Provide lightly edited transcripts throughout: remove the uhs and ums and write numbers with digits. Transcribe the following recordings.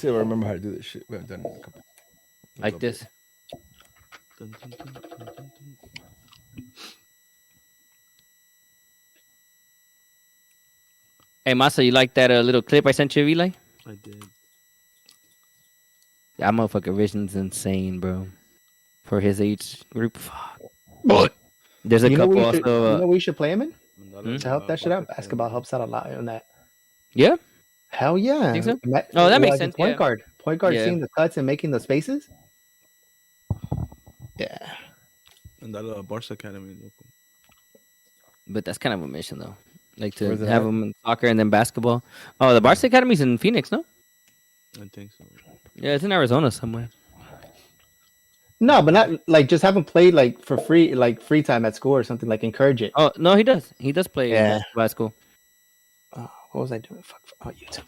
see if I remember how to do this shit. We haven't done it in a couple. Like this. Dun, dun, dun, dun, dun, dun. Hey, Masa, you like that little clip I sent you, Eli? I did. That motherfucker Vision's insane, bro. For his age group. Fuck. What? There's a You know couple we should. also. You know we should play him in Mandala, to help that shit out. Barca Basketball Academy. helps out a lot on that. Yeah? Hell yeah. Think so? Ma- Oh, that makes like a sense, Point yeah. guard. Point guard Yeah. seeing the cuts and making the spaces. Yeah. Mandala, Barca Academy. Loco. But that's kind of a mission, though. Like to Where's it have at? them in soccer and then basketball. Oh, the Barca Academy's in Phoenix, no? I think so. Yeah, it's in Arizona somewhere. No, but not like just have him play like for free, like free time at school or something. Like encourage it. Oh, no, he does. He does play Yeah. basketball at school. What was I doing? Fuck. Oh, YouTube.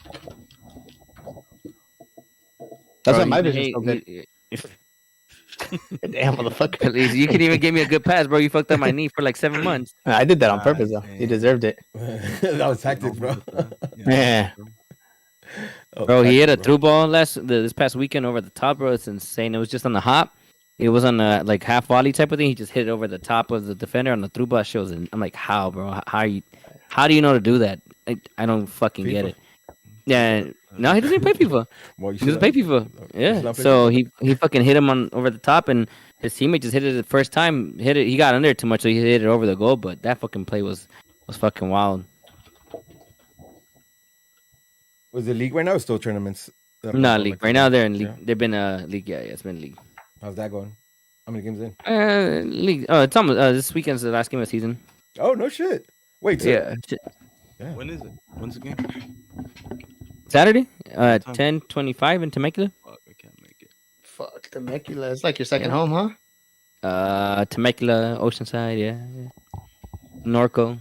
That's why my vision's so good. Damn, motherfucker. At least you could even give me a good pass, bro. You fucked up my knee for like 7 months. I did that on purpose, though. He damn. deserved it. That was tactics, bro. Yeah. Oh, Bro, he hit a tactics, through ball this past weekend over the top, bro. It's insane. It was just on the hop. It was on a like half volley type of thing. He just hit it over the top of the defender on the through ball. Shows, and I'm like, how, bro? How do you know to do that? I don't fucking get FIFA? it. Yeah, no, he doesn't play FIFA. Well, you He doesn't should play have. FIFA. should Yeah, not play so he fucking hit him on over the top, and his teammate just hit it the first time. Hit it. He got under it too much, so he hit it over the goal. But that fucking play was fucking wild. Was it league right now or still tournaments? Not league right now. They're in league. Yeah. They've been league. Yeah, it's been league. How's that going? How many games in? League. Oh, it's almost this weekend's the last game of the season. Oh, no shit. Wait, so, Yeah, When is it? When's the game? Saturday. What time? 10:25 in Temecula. Fuck, I can't make it. Fuck, Temecula. It's like your second home, huh? Temecula, Oceanside. Yeah. Norco.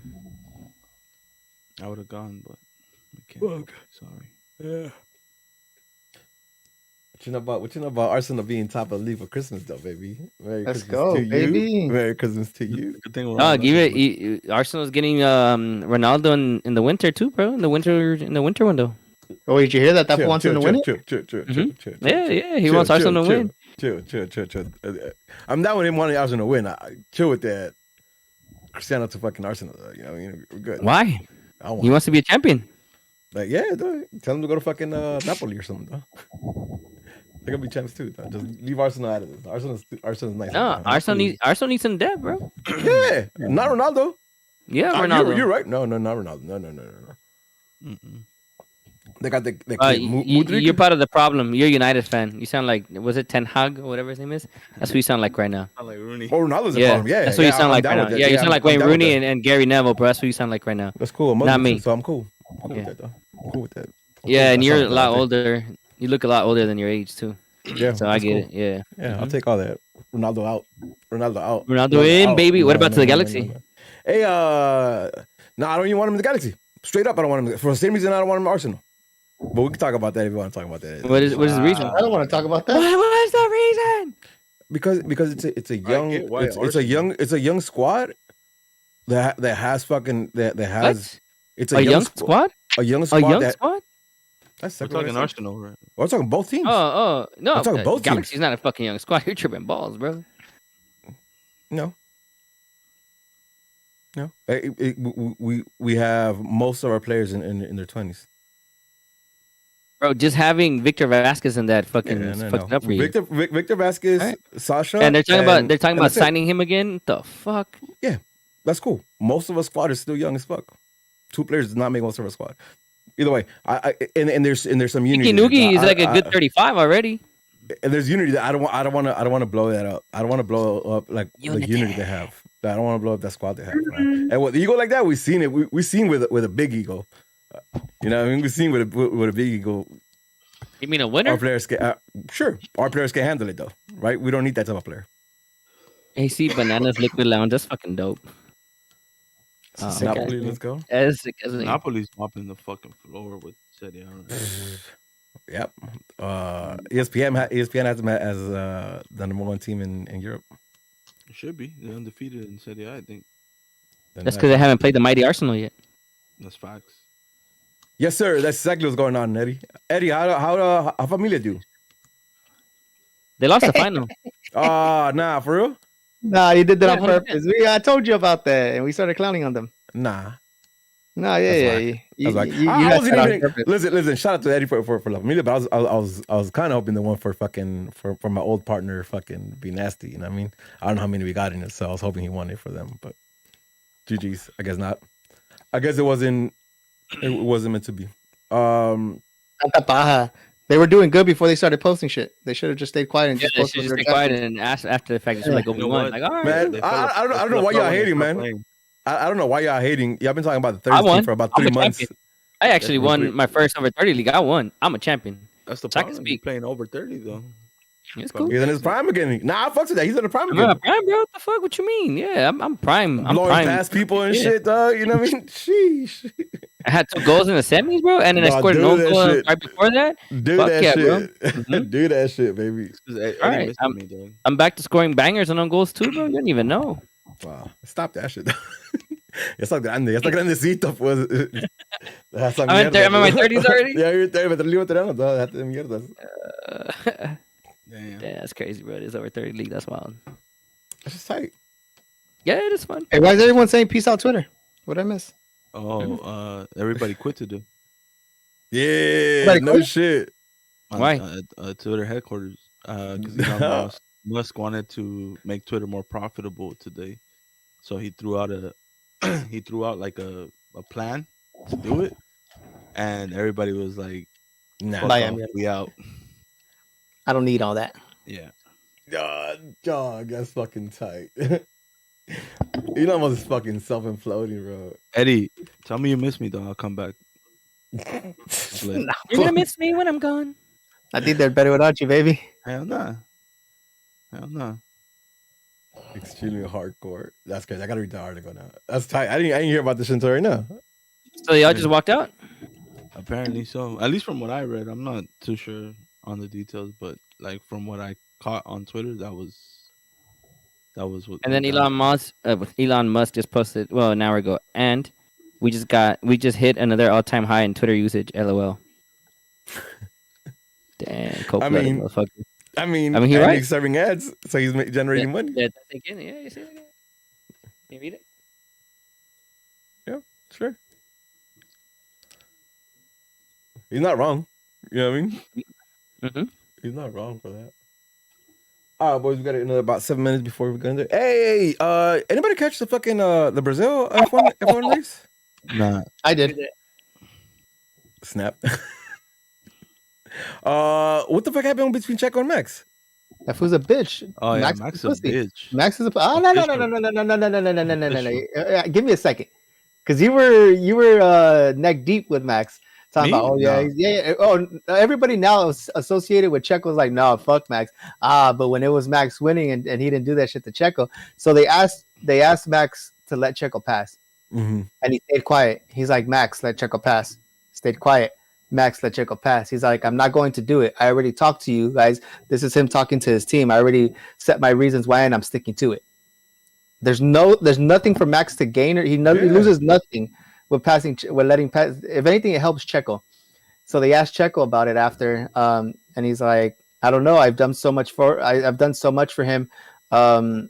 I would have gone, but I can't. Fuck. Sorry. Yeah. What you know about Arsenal being top of the league for Christmas though, baby? Merry Let's Christmas go, to baby. You. Merry Christmas to you. Good thing we're Oh, on give that, it. Arsenal's getting Ronaldo in the winter too, bro. In the winter window. Oh, did you hear that? That Chill, wants him chill, to win it? chill, chill, chill, chill, Mhm. chill, Yeah, chill, yeah. He chill, wants chill, Arsenal to chill, win. Chill. I'm down with him wanting Arsenal to win. Chill with that. Cristiano to fucking Arsenal. You know, what I mean, we're good. Why? I want He wants to be a champion. like, yeah, dude, tell him to go to fucking Napoli or something. Though. They're gonna be champs too. Though. Just leave Arsenal out of this. Arsenal's nice. No, Arsenal needs some depth, bro. Yeah, not Ronaldo. Yeah, Ah, Ronaldo. You're right. No, not Ronaldo. No. Mm-mm. They got the kid, Mudryk. You're part of the problem. You're a United fan. You sound like was it Ten Hag or whatever his name is? That's what you sound like right now. Not like Rooney. Oh, Ronaldo's a Yeah, problem. Yeah, that's what you sound I'm like down right with now. that. Yeah, you sound I'm- like I'm Wayne down with Rooney that. and Gary Neville, bro. That's what you sound like right now. That's cool. I'm Not Muslim me. too, so I'm cool. I'm cool Yeah. with that though. I'm cool with that. Yeah, and That you're a sounds good, lot I think. older. You look a lot older than your age too. Yeah, So I that's get cool. it. Yeah. Yeah, I'll take all that. Ronaldo out. Ronaldo in, baby. What about to the Galaxy? Hey, no, I don't even want him in the Galaxy. Straight up, I don't want him. For the same reason, I don't want him in Arsenal. But we can talk about that if you want to talk about that. What is the reason? I don't want to talk about that. What is the reason? Because it's a young get why it's a Arsenal. young squad that has fucking that has What? it's A young squad? a young A squad young that squad? that's We're second what I talking said. Arsenal, right? We're talking both teams. Oh, no. I'm talking both teams. Galaxy's not a fucking young squad. You're tripping balls, bro. No. We have most of our players in their 20s. Bro, just having Victor Vasquez in that fucking fucked it up for you. Victor Vasquez, Right. Sasha, And they're talking about and that's it. signing him again. The fuck? That's cool. Most of our squad is still young as fuck. Two players does not make most of our squad. Either way, and there's some unity. Icky Noogie there. is like a good 35 already. And there's unity that I don't want to blow that up. I don't want to blow up like the Unity. unity they have. I don't want to blow up that squad they have. Man. And with the ego like that, we've seen it. We've seen with a big ego. You know, what I mean, we've seen with a big ego. You mean a Our winner? players can sure. Our players can handle it though, right? We don't need that type of player. AC Bananas Liquid Lounge. That's fucking dope. Oh, Sick okay. Napoli, let's go. As sick as it- Napoli's mopping the fucking floor with Serie A. Yep. ESPN has them as the number one team in Europe. It should be. They're undefeated in Serie A, I think. That's because they haven't played the mighty Arsenal yet. That's facts. Yes, sir. That's exactly what's going on, Eddie. Eddie, how familia do? They lost the final. Nah, for real? Nah, you did that Yeah, on purpose. I told you about that, and we started clowning on them. Nah. No, That's yeah. whack. You That's whack. had I wasn't that on even purpose. listen. Shout out to Eddie for La Familia, but I was kind of hoping the one for my old partner fucking be nasty. You know what I mean? I don't know how many we got in it, so I was hoping he won it for them. But GG's, I guess not. I guess it wasn't meant to be. Tanta paja. They were doing good before they started posting shit. They should have just stayed quiet and Yeah, just they posted should just their stay quiet champions. and ask after the fact. Just like, You we know won. what? Like, all right. Man, They I don't know why y'all hating, man. playing. I don't know why y'all hating. Y'all been talking about the I 30s team won. for about I'm 3 a months. champion. I actually That's won great. my first over 30 league. I won. I'm a champion. That's the So I can problem. You're speak. playing over 30 though. It's cool. He's in his prime again. Nah, I fucks with that. He's in the prime I'm in my again. prime, bro. What the fuck? What you mean? Yeah, I'm prime. I'm Blowing prime. past people and Yeah. shit, dog. You know what I mean? Sheesh. I had 2 goals in the semis, bro, and then I Nah, scored do no that goal shit. right before that. Do Fuck that yeah, shit. bro. Mhm. Do that shit, baby. Eddie Alright, missing me, dog. I'm back to scoring bangers and on goals too, bro. You don't even know. Wow. Stop that shit. Ya está grandecito, pues. I'm in my 30s already. Yeah, you're 30, pero veterano, dog. Déjate de mierdas. Damn. Yeah, that's crazy, bro. It is over 30 league. That's wild. That's just tight. Yeah, it is fun. Hey, why is everyone saying peace out Twitter? What did I miss? Oh, everybody quit to do. Yeah, Like, no what? shit. Why? Twitter headquarters. Because Elon Musk wanted to make Twitter more profitable today, so he threw out like a plan to do it, and everybody was like, Nah. "Fuck Bye, off, Emily. we out." I don't need all that. Yeah. Dog, that's fucking tight. Elon Musk is fucking self-imploding, bro. Eddie, tell me you miss me, though. I'll come back. You're gonna miss me when I'm gone. I think they're better without you, baby. Hell nah. Hell nah. Extremely hardcore. That's crazy. I gotta read the article now. That's tight. I didn't hear about this until right now. So y'all just walked out? Apparently so. At least from what I read, I'm not too sure on the details, but like from what I caught on Twitter, that was what. And then Elon Musk just posted an hour ago, and we just hit another all-time high in Twitter usage. LOL. Damn, cold-blooded motherfucker. I mean, he right. he's serving ads, so he's generating money. Yeah, yeah, you see that? You read it? Yeah, sure. He's not wrong. You know what I mean? Mm-hmm. He's not wrong for that. All right, boys, we got another about 7 minutes before we go into. Hey, anybody catch the fucking the Brazil F1 race? Nah. I did. Snap. What the fuck happened between Checo and Max? That fool's a bitch. Oh yeah, Max Max is is a pussy. bitch. Max is a. Oh no. Give me a second, because you were neck deep with Max. Talking Me? about No. yeah. Oh, everybody now is associated with Checo was like, no, fuck Max. But when it was Max winning and he didn't do that shit to Checo, so they asked Max to let Checo pass, and he stayed quiet. He's like, Max, let Checo pass. Stayed quiet. Max, let Checo pass. He's like, I'm not going to do it. I already talked to you guys. This is him talking to his team. I already set my reasons why, and I'm sticking to it. There's nothing for Max to gain. He loses nothing with letting pass. If anything, it helps Checo. So they asked Checo about it after, and he's like, I don't know. I've done so much for him. I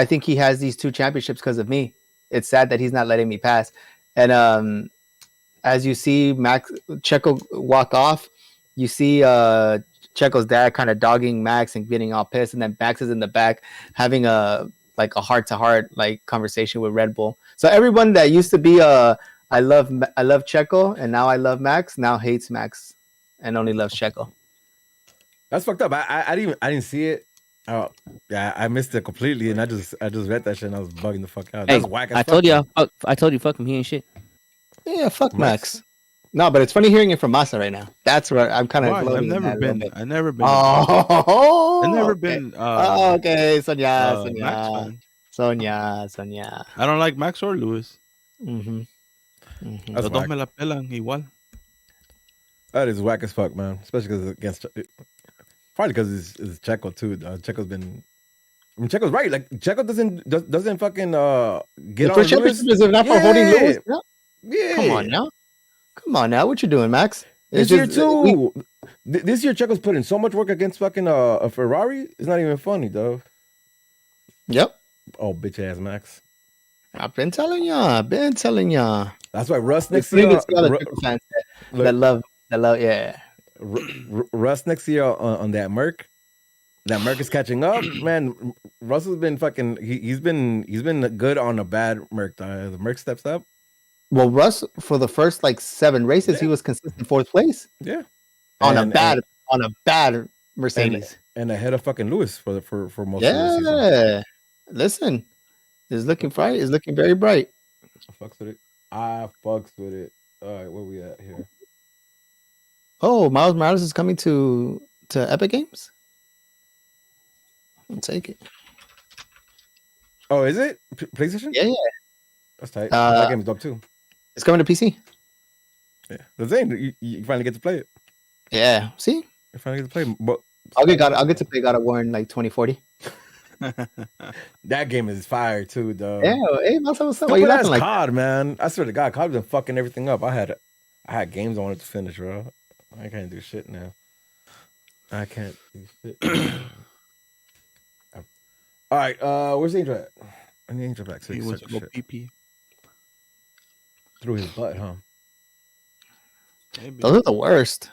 think he has these 2 championships because of me. It's sad that he's not letting me pass. And as you see Checo walk off, you see Checo's dad kind of dogging Max and getting all pissed, and then Max is in the back having a heart-to-heart conversation with Red Bull. So everyone that used to be I love Checo and now I love Max now hates Max and only loves Checo. That's fucked up. I didn't see it. Oh yeah, I missed it completely, and I just read that shit and I was bugging the fuck out. That's whack. I told you, fuck him. He ain't shit. Yeah, fuck Max. No, but it's funny hearing it from Masa right now. That's where I'm kind of. I've never been. Oh, I've never been. Okay, Max Sonia. I don't like Max or Lewis. That's Los dos whack. me la pelan igual. That is whack as fuck, man. Especially because against probably because it's Checo too. Checo's been. I mean, Checo's right. Like Checo doesn't fucking get The on first Lewis. championship is enough for holding Lewis. No? Yeah, Come on now. Come on now, what you doing, Max? This year too. This year, Checo's put in so much work against fucking a Ferrari. It's not even funny, though. Yep. Oh, bitch ass Max. I've been telling y'all. That's why Russ It's next year. pretty good to see all the Checo fans that love, yeah. Russ next year on that Merc. That Merc is catching up, man. Russell's been fucking. He's been good on a bad Merc. The Merc steps up. Well, Russ for the first like 7 races, he was consistent 4th place. Yeah, on a bad Mercedes, and ahead of fucking Lewis for most. Yeah, of the season. Listen, it's looking bright. It's looking very bright. I fucks with it. All right, where we at here? Oh, Miles Morales is coming to Epic Games. I'll take it. Oh, is it PlayStation? Yeah. That's tight. That game is dope too. It's coming to PC. Yeah, the thing you finally get to play it. Yeah, see, you finally get to play. But I'll get to play God of War in like 2040. That game is fire too, though. Yeah, hey, what's up? Why you laughing like COD, man? I swear to God, COD been fucking everything up. I had games I wanted to finish, bro. I can't do shit now. I can't do shit. All right, where's the Angel at? I need Angel back. So he wants to go pee. Through his butt, huh? Maybe. Those are the worst.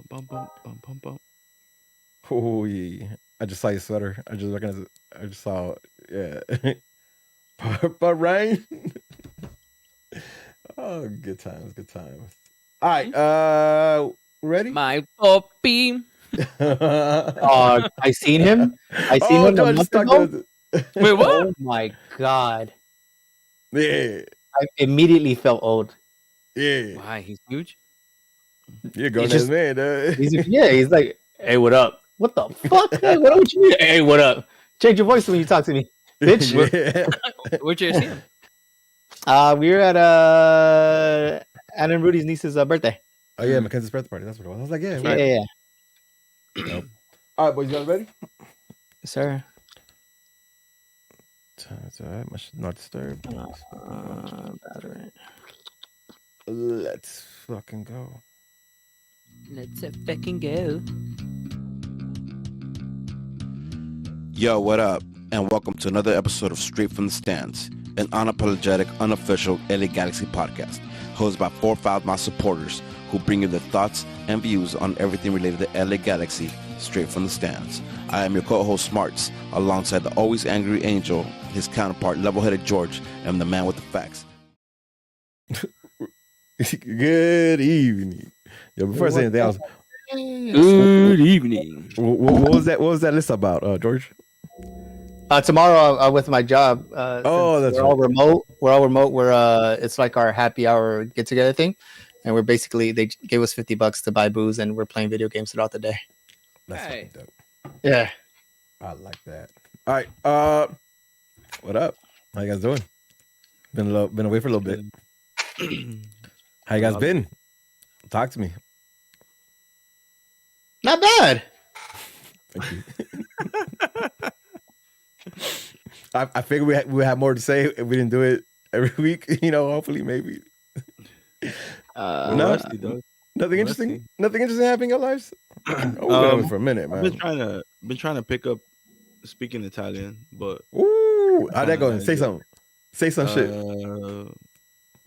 Bum. Oh yeah. I just saw your sweater. I just recognized it. I just saw it. Yeah. but rain. Oh, good times. All right, ready? My puppy. I seen him. I seen him a month ago. Wait, what? Oh my God. Yeah. I immediately felt old. Yeah. Why? He's huge. You're going to man, dude. He's like, hey, what up? What the fuck? Hey, what up? Hey, what up? Change your voice when you talk to me, bitch. Where'd you see him? We were at Anna and Rudy's niece's birthday. Oh yeah, Mackenzie's birthday party. That's what it was. I was like, yeah. Yeah. Nope. All right, boys, you guys ready? Yes, sir. It's all right. Much not disturb. Battery. Let's fucking go. Let's fucking go. Yo, what up? And welcome to another episode of Straight from the Stands, an unapologetic, unofficial LA Galaxy podcast, hosted by 4 5 my supporters who bring you their thoughts and views on everything related to LA Galaxy, straight from the stands. I am your co-host Smarts, alongside the always angry Angel, his counterpart level-headed George, and the man with the facts. Good evening. Yo, before I say anything else, Good evening. what was that? What was that list about, George? Tomorrow with my job. That's we're all remote. We're all remote. It's like our happy hour get together thing, and we're basically they gave us $50 to buy booze, and we're playing video games throughout the day. That's fucking dope. Yeah, I like that. All right, what up? How you guys doing? Been away for a little bit. How you guys been? Talk to me. not bad. Thank you. I figured we had more to say if we didn't do it every week. Hopefully, maybe. No, nothing interesting. Nothing interesting happening in your lives. We've been over for a minute, man. I've been trying to pick up speaking Italian, but how'd that go? Say something. Say some shit.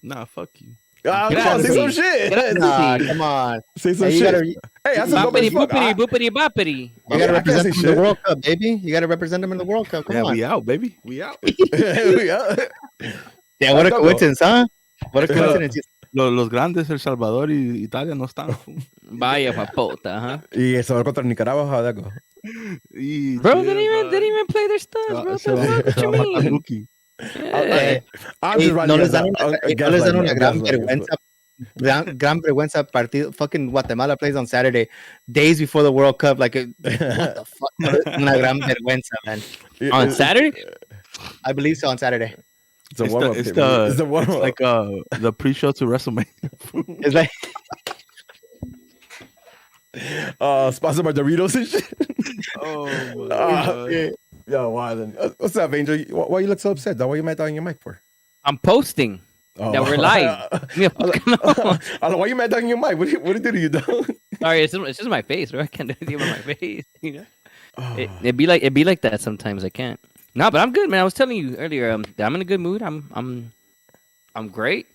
Nah, fuck you. Come on, say some shit. Nah, come on. Say some shit. Hey, I said Boppity boopity boppity. You gotta represent them in the World Cup, baby. You gotta represent them in the World Cup. Come on. We out, baby. We out. We out. Yeah, what a coincidence, huh? What a coincidence. Los grandes, El Salvador y Italia no están. Vaya papota, huh? Y El Salvador contra Nicaragua, how'd that go? Bro, they didn't even play their stuff, bro. What you mean? I'm just no les dan una gran vergüenza partido. Fucking Guatemala plays on Saturday, days before the World Cup. Like, what the fuck? Una gran vergüenza, man. On Saturday? I believe so. On Saturday. It's a warm-up. It's like the pre-show to WrestleMania. It's like sponsored by Doritos and shit. Oh my God. Yo, why then? What's up, Angel? Why you look so upset? Why you mad on your mic for? I'm posting. Oh, that we're live. Yeah, I was like, why you mad talking your mic? What did it do to you, dog? sorry, it's just my face, bro. I can't do anything with my face. You know, Oh, it'd be like that sometimes. I can't. No, but I'm good, man. I was telling you earlier. That I'm in a good mood. I'm great.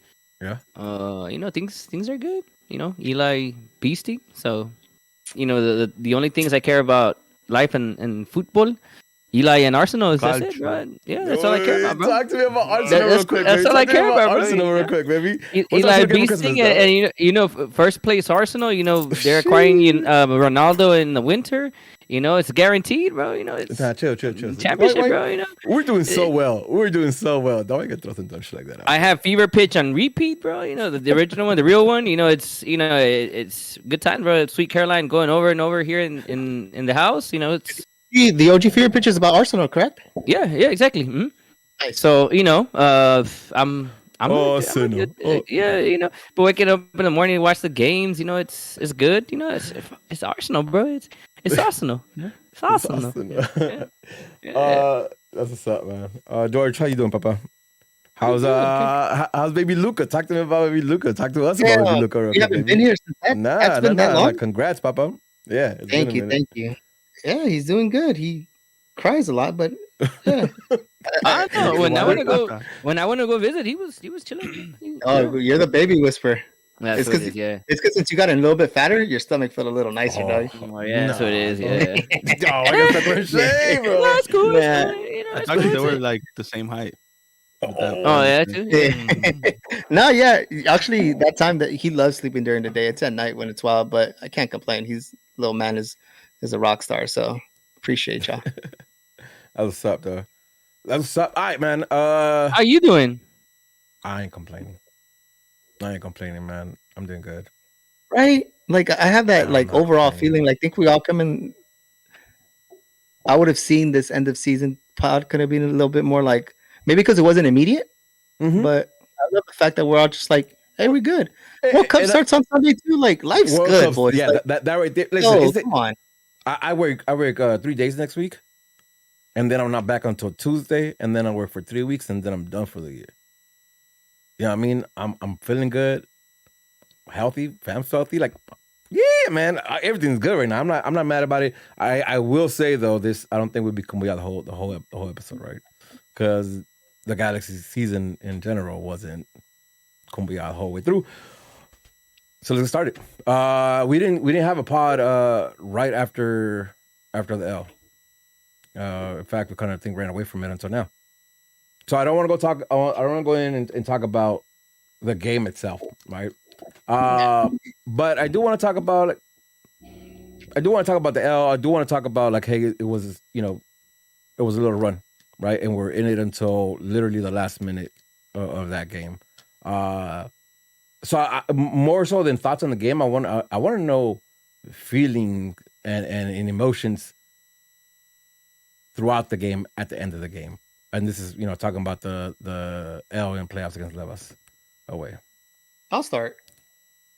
yeah. You know, things are good. You know, Eli beastie. So, you know, the only things I care about life and football, Eli and Arsenal is that's it, Culture. bro. Yeah, that's all I care about, bro. Talk to me about Arsenal That's real quick, that's baby. all I Talk to me care about, bro. Arsenal You real know? quick, baby. What's Eli Arsenal getting for Christmas, beasting and you know first place Arsenal. You know they're acquiring Ronaldo in the winter. You know it's guaranteed, bro. You know it's Nah, chill. championship, Why- bro. You know We're doing so well. We're doing so well. Don't get throw some dumb shit like that out. I have fever pitch on repeat, bro. You know the original one, the real one. You know it's it's good time, bro. It's Sweet Caroline going over and over here in the house. You know it's The OG Fear pitch is about Arsenal, correct? yeah exactly. Mhm. Nice. So you know I'm Arsenal. yeah, you know, but waking up in the morning to watch the games, you know, it's good, you know, it's Arsenal, bro. It's Arsenal. It's Arsenal. Yeah. That's what's up, man. George, how you doing, Papa? How's how's baby Luca? Talk to me about baby Luca. Talk to us about baby Luca. We haven't been here since that. That's been that long. Like, congrats, Papa. Yeah. Thank you. Yeah, he's doing good. He cries a lot, but yeah. I know. When I Why- want to go visit, he was chilling. Oh, you're the baby whisperer. That's It's what it 'cause- is, yeah. It's because since you got a little bit fatter, your stomach felt a little nicer, dog. Oh, yeah, that's what it is, yeah. Oh, I got stuck with shame, bro. That's cool. Yeah. That's cool, you know, I it's thought cool, they were it's- like the same height. Oh, yeah, too. Yeah. No, yeah. Actually, that time that he loves sleeping during the day. It's at night when it's wild, but I can't complain. He's little man is a rock star, so appreciate y'all. That's what's up, though. That's what's up. All right, man. How you doing? I ain't complaining, man. I'm doing good. Right? Like I have that I'm like not overall complaining. feeling. Like think we all come in. I would have seen this end of season pod could have been a little bit more like maybe because it wasn't immediate, Mhm. but I love the fact that we're all just like, hey, we're good. And- World Cup and starts on Sunday too. Like life's World good, Cup's- boys. Yeah, Like, that right there. Listen, yo, it's come on. I work 3 days next week, and then I'm not back until Tuesday, and then I work for 3 weeks, and then I'm done for the year. You know what I mean? I'm feeling good, healthy, fam's healthy. Like, yeah, man, everything's good right now. I'm not mad about it. I will say though, this I don't think we'll be coming out the whole episode, right? Because the Galaxy season in general wasn't kumbaya the whole way through. So let's start it. We didn't have a pod right after the L. In fact, we kind of ran away from it until now. So I don't want to go talk. I don't want to go in and talk about the game itself, right? But I do want to talk about. I do want to talk about the L. I do want to talk about like, hey, it was it was a little run, right? And we're in it until literally the last minute of that game. So more so than thoughts on the game, I want to know feeling and emotions throughout the game at the end of the game. And this is, talking about the L in playoffs against Levas away. I'll start.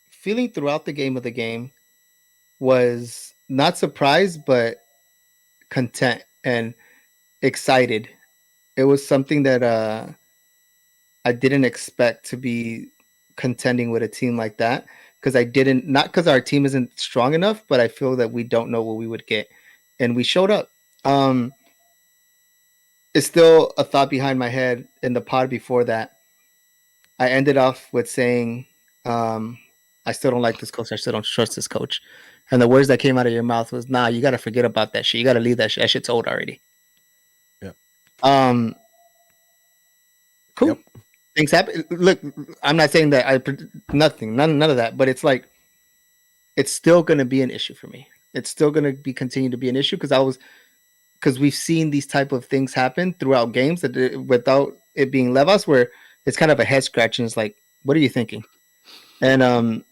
Feeling throughout the game was not surprised, but content and excited. It was something that I didn't expect to be contending with a team like that because not because our team isn't strong enough, but I feel that we don't know what we would get, and we showed up. It's still a thought behind my head in the pod before that. I ended off with saying, I still don't like this coach. I still don't trust this coach. And the words that came out of your mouth was, nah, you got to forget about that shit. You got to leave that shit. That shit's old already. Yep. Cool. Yep. Things happen. Look, I'm not saying that none of that, but it's like, it's still going to be an issue for me. It's still going to continue to be an issue because we've seen these type of things happen throughout games without it being Levas, where it's kind of a head scratch and it's like, what are you thinking? And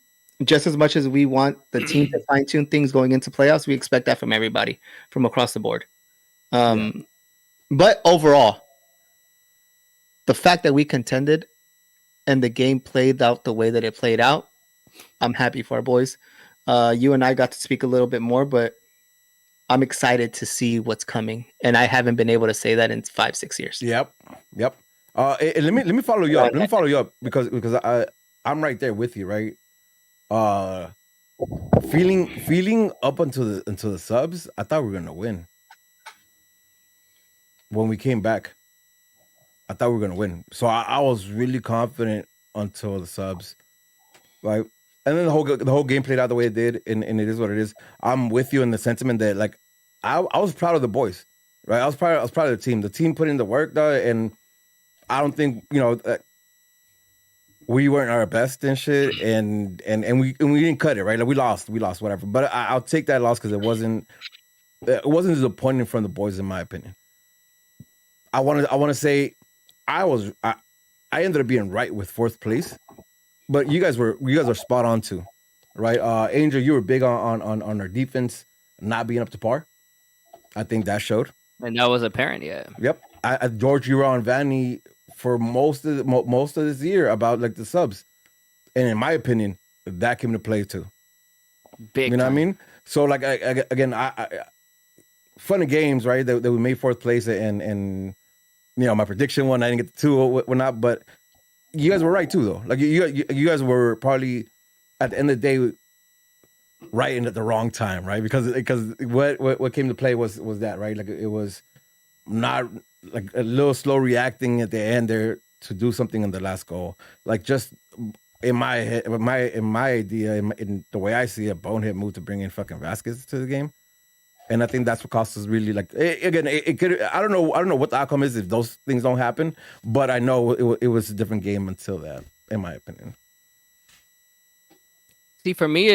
just as much as we want the team to fine tune things going into playoffs, we expect that from everybody from across the board. But overall, the fact that we contended and the game played out the way that it played out, I'm happy for our boys. You and I got to speak a little bit more, but I'm excited to see what's coming. And I haven't been able to say that in 5-6 years. Yep. Let me follow you up. Let me follow you up because I'm right there with you, right? Feeling up until the subs, I thought we were gonna win. When we came back, I thought we were gonna win. So I was really confident until the subs, right? And then the whole game played out the way it did, and it is what it is. I'm with you in the sentiment that like I was proud of the boys, right? I was proud of the team. The team put in the work, though, and I don't think we weren't our best and shit, and we didn't cut it, right? Like we lost, whatever. But I'll take that loss because it wasn't disappointing from the boys, in my opinion. I want to say I ended up being right with fourth place, but you guys are spot on too, right? Angel, you were big on our defense not being up to par. I think that showed, and that was apparent. Yeah. Yep. George, you were on Vanny for most of this year about like the subs, and in my opinion, that came to play too. Big. You know what I mean? So like again, I fun and games, right? That we made fourth place, and my prediction one, I didn't get the two or whatnot, but you guys were right too, though. Like you guys were probably at the end of the day right in at the wrong time, right? Because what came to play was that, right? Like it was not like a little slow reacting at the end there to do something in the last goal. Like just in my head, in my idea, in the way I see it, bonehead move to bring in fucking Vasquez to the game. And I think that's what cost us really. Like it could. I don't know what the outcome is if those things don't happen. But I know it was a different game until that, in my opinion. See, for me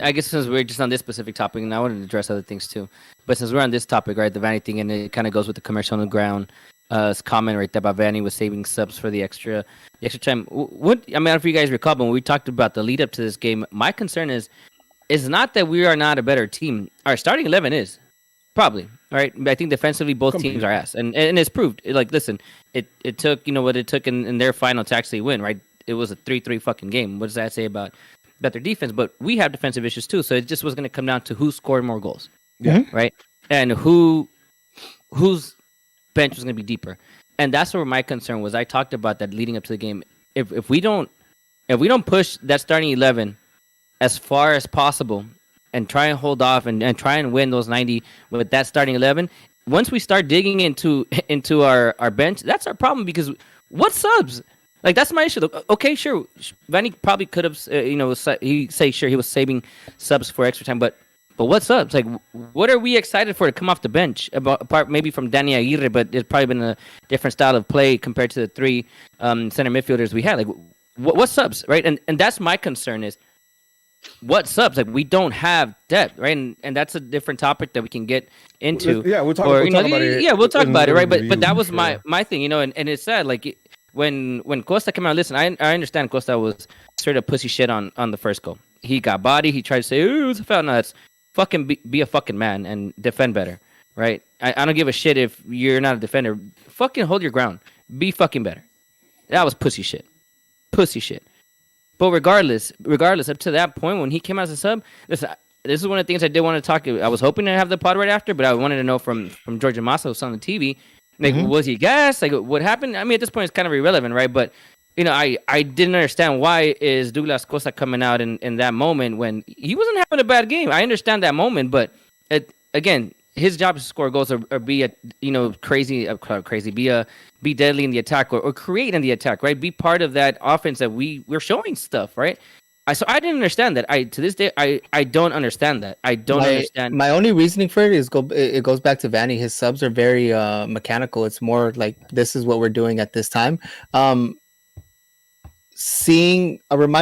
I guess since we're just on this specific topic, and I wanted to address other things too. But since we're on this topic, right, the Vanny thing, and it kind of goes with the commercial on the ground. Comment right there about Vanny was saving subs for the extra time. What I mean, if you guys recall, when we talked about the lead up to this game, my concern is not that we are not a better team. Our starting 11 is probably right. I think defensively both teams are ass, and it's proved. Like, listen, it took what it took in their final to actually win. Right, it was a 3-3 fucking game. What does that say about their defense? But we have defensive issues too, so it just was going to come down to who scored more goals. Yeah, right, and whose bench was going to be deeper, and that's where my concern was. I talked about that leading up to the game. If we don't push that starting 11 as far as possible and try and hold off and try and win those 90 with that starting 11, once we start digging into our bench, that's our problem, because what subs? Like, that's my issue. Okay, sure, Vanny probably could have, he was saving subs for extra time, but what subs? Like, what are we excited for to come off the bench? Apart maybe from Danny Aguirre, but it's probably been a different style of play compared to the three center midfielders we had. Like, what subs, right? And that's my concern is, what subs? Like, we don't have depth, right? And that's a different topic that we can get into. Yeah, we'll talk about it. Yeah, we'll talk about it, right? But that was my thing, and it's sad. Like, when Costa came out, listen, I understand Costa was straight up pussy shit on the first goal. He got body. He tried to say, "Ooh, it's a foul." No, it's fucking be a fucking man and defend better, right? I don't give a shit if you're not a defender. Fucking hold your ground. Be fucking better. That was pussy shit. Pussy shit. But regardless, up to that point when he came out as a sub, this is one of the things I did want to talk. I was hoping to have the pod right after, but I wanted to know from George Amasos on the TV, like, was he gassed? Like, what happened? I mean, at this point, it's kind of irrelevant, right? But I didn't understand why is Douglas Costa coming out in that moment when he wasn't having a bad game. I understand that moment, but again, his job is to score goals or be crazy, be deadly in the attack or create in the attack, right? Be part of that offense that we're showing stuff, right? So I didn't understand that. To this day, I don't understand that. I don't understand. My only reasoning for it is it goes back to Vanny. His subs are very mechanical. It's more like, this is what we're doing at this time. Remind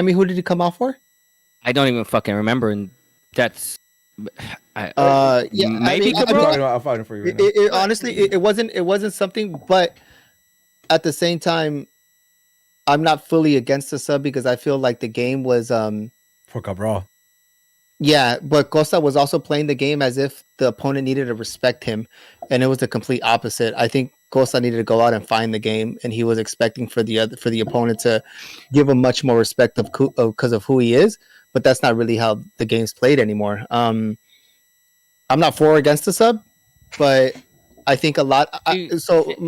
me, who did he come out for? I don't even fucking remember, and that's. Maybe I'll find it for you. Right now. Honestly, it wasn't something, but at the same time, I'm not fully against the sub because I feel like the game was for Cabral. Yeah, but Costa was also playing the game as if the opponent needed to respect him, and it was the complete opposite. I think Costa needed to go out and find the game, and he was expecting for the opponent to give him much more respect because of who he is. But that's not really how the game's played anymore. I'm not for or against the sub, but I think a lot.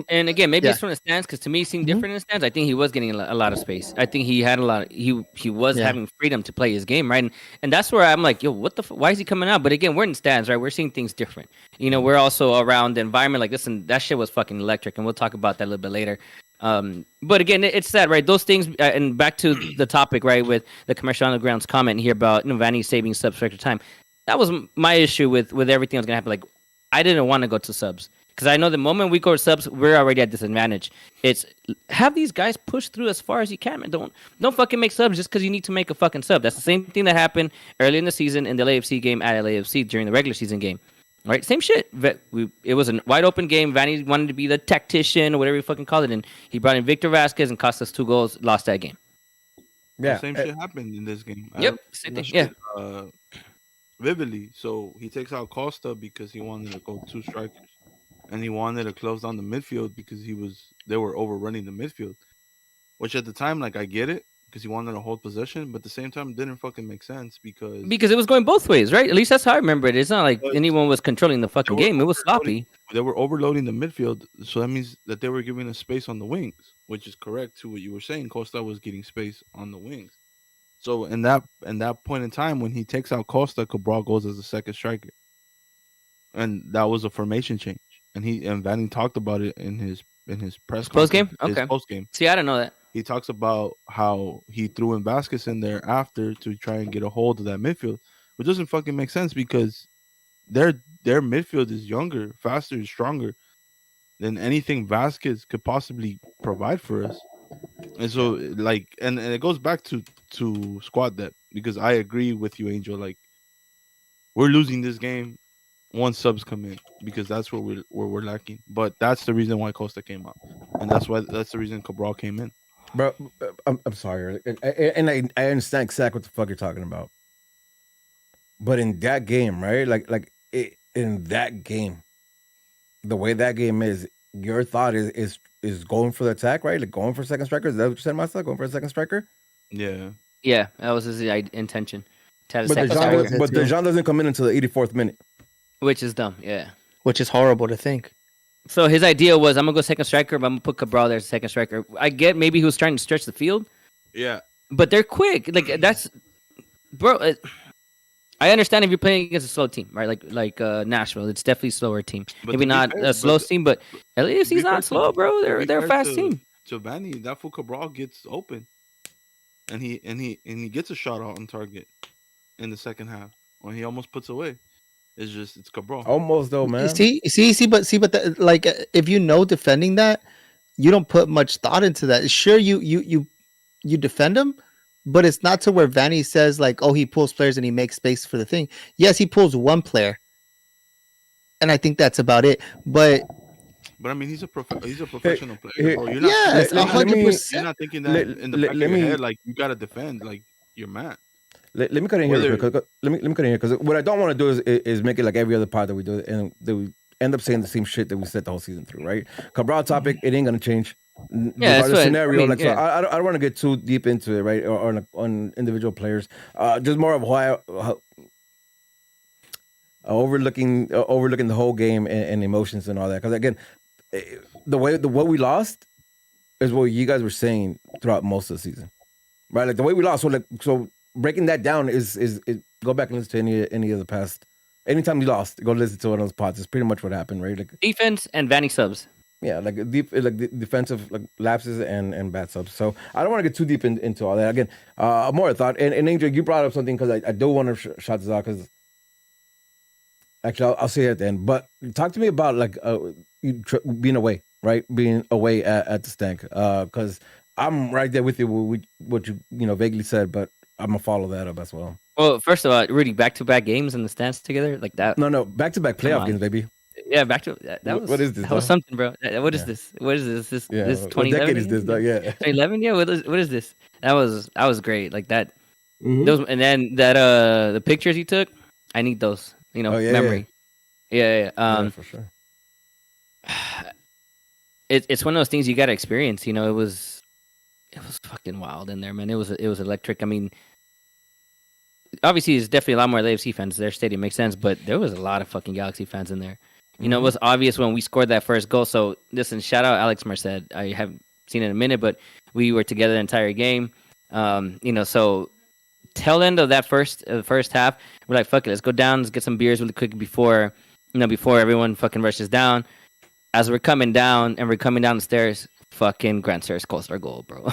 And again, maybe yeah. it's from the stands because to me, it seemed Mhm. different in the stands. I think he was getting a lot of space. I think he had a lot. He was Yeah. having freedom to play his game, right? And that's where I'm like, yo, what the? Why is he coming out? But again, we're in the stands, right? We're seeing things different. We're also around the environment like this, and that shit was fucking electric. And we'll talk about that a little bit later. But again, it's sad, right? Those things, and back to the topic, right, with the commercial underground's comment here about Vanny saving subs for extra time. That was my issue with everything that was gonna happen. Like, I didn't want to go to subs because I know the moment we go to subs, we're already at disadvantage. It's have these guys push through as far as you can, man. Don't fucking make subs just because you need to make a fucking sub. That's the same thing that happened early in the season in the LAFC game at LAFC during the regular season game. Right, same shit. It was a wide open game. Vanny wanted to be the tactician or whatever you fucking call it, and he brought in Victor Vasquez and cost us 2 goals. Lost that game. Yeah, the same shit happened in this game. Yep, same thing. Yeah, vividly. So he takes out Costa because he wanted to go 2 strikers, and he wanted to close down the midfield because they were overrunning the midfield. Which at the time, like, I get it because he wanted to hold possession, but at the same time, it didn't fucking make sense because it was going both ways, right? At least that's how I remember it. It's not like anyone was controlling the fucking game. It was sloppy. They were overloading the midfield, so that means that they were giving us space on the wings, which is correct to what you were saying. Costa was getting space on the wings. So in that point in time, when he takes out Costa, Cabral goes as a second striker, and that was a formation change. And Vanny talked about it in his press post game. His Okay, post game. See, I didn't know that. He talks about how he threw in Vasquez in there after to try and get a hold of that midfield, which doesn't fucking make sense because their midfield is younger, faster, stronger than anything Vasquez could possibly provide for us. And so, like, and it goes back to squad depth because I agree with you, Angel. Like, we're losing this game once subs come in because that's where we're lacking. But that's the reason why Costa came out, and that's the reason Cabral came in. Bro, I'm sorry, and I understand exactly what the fuck you're talking about. But in that game, right? In that game, the way that game is, your thought is going for the attack, right? Like going for second striker. Is that what you said, Masa? Going for a second striker? Yeah. Yeah, that was his intention. But Dejan doesn't come in until the 84th minute, which is dumb. Yeah, which is horrible to think. So his idea was, I'm gonna go second striker, but I'm gonna put Cabral there as second striker. I get maybe he was trying to stretch the field. Yeah, but they're quick. Like that's, bro. I understand if you're playing against a slow team, right? Like Nashville, it's definitely a slower team. But maybe not a slow team, but LAFC's not slow, bro. They're a fast team. To Vanny, that fool Cabral gets open, and he gets a shot out on target in the second half when he almost puts away. It's Cabral. Almost though, man. But like if you know defending that, you don't put much thought into that. Sure, you defend him, but it's not to where Vanny says like, oh, he pulls players and he makes space for the thing. Yes, he pulls one player, and I think that's about it. But I mean, he's a professional player. Bro. You're not, yeah, 100%. You're not thinking that in the back of your head, like you gotta defend, like you're mad. Let me cut in here. Let me cut in here because what I don't want to do is make it like every other pod that we do, and that we end up saying the same shit that we said the whole season through, right? Cabral topic, it ain't gonna change. Yeah, that's what, scenario. I mean, so I don't want to get too deep into it, right? Or on individual players. Just more of how overlooking the whole game and emotions and all that. Because again, what we lost is what you guys were saying throughout most of the season, right? Like the way we lost. So breaking that down is go back and listen to any of the past. Anytime you lost, go listen to one of those pods. It's pretty much what happened, right? Like defense and Vanny subs. Yeah, like defensive lapses and bad subs. So I don't want to get too deep into all that. Again, more a thought. And Angel, you brought up something because I do want to shout this out because actually I'll say it at the end. But talk to me about like being away, right? Being away at the stank. Because I'm right there with you with what you vaguely said, but I'm gonna follow that up as well. Well, first of all, Rudy, back-to-back games in the stands together like that. No, back-to-back playoff games, baby. Yeah, that was. What is this? That was something, bro. What is this? What is this? This 2011. What decade is this, though? Yeah, 2011. Yeah, what is this? That was great. Like that. Mm-hmm. Those, and then that the pictures he took. I need those. Memory. Yeah. For sure. It's one of those things you got to experience. It was fucking wild in there, man. It was electric. I mean, obviously, there's definitely a lot more LAFC fans. Their stadium makes sense, but there was a lot of fucking Galaxy fans in there. You know, it was obvious when we scored that first goal. So listen, shout out Alex Merced. I haven't seen it in a minute, but we were together the entire game. You know, so tail end of that first half, we're like, fuck it, let's go down, let's get some beers really quick before before everyone fucking rushes down. As we're coming down and we're coming down the stairs, fucking Grant Sears scores our goal, bro.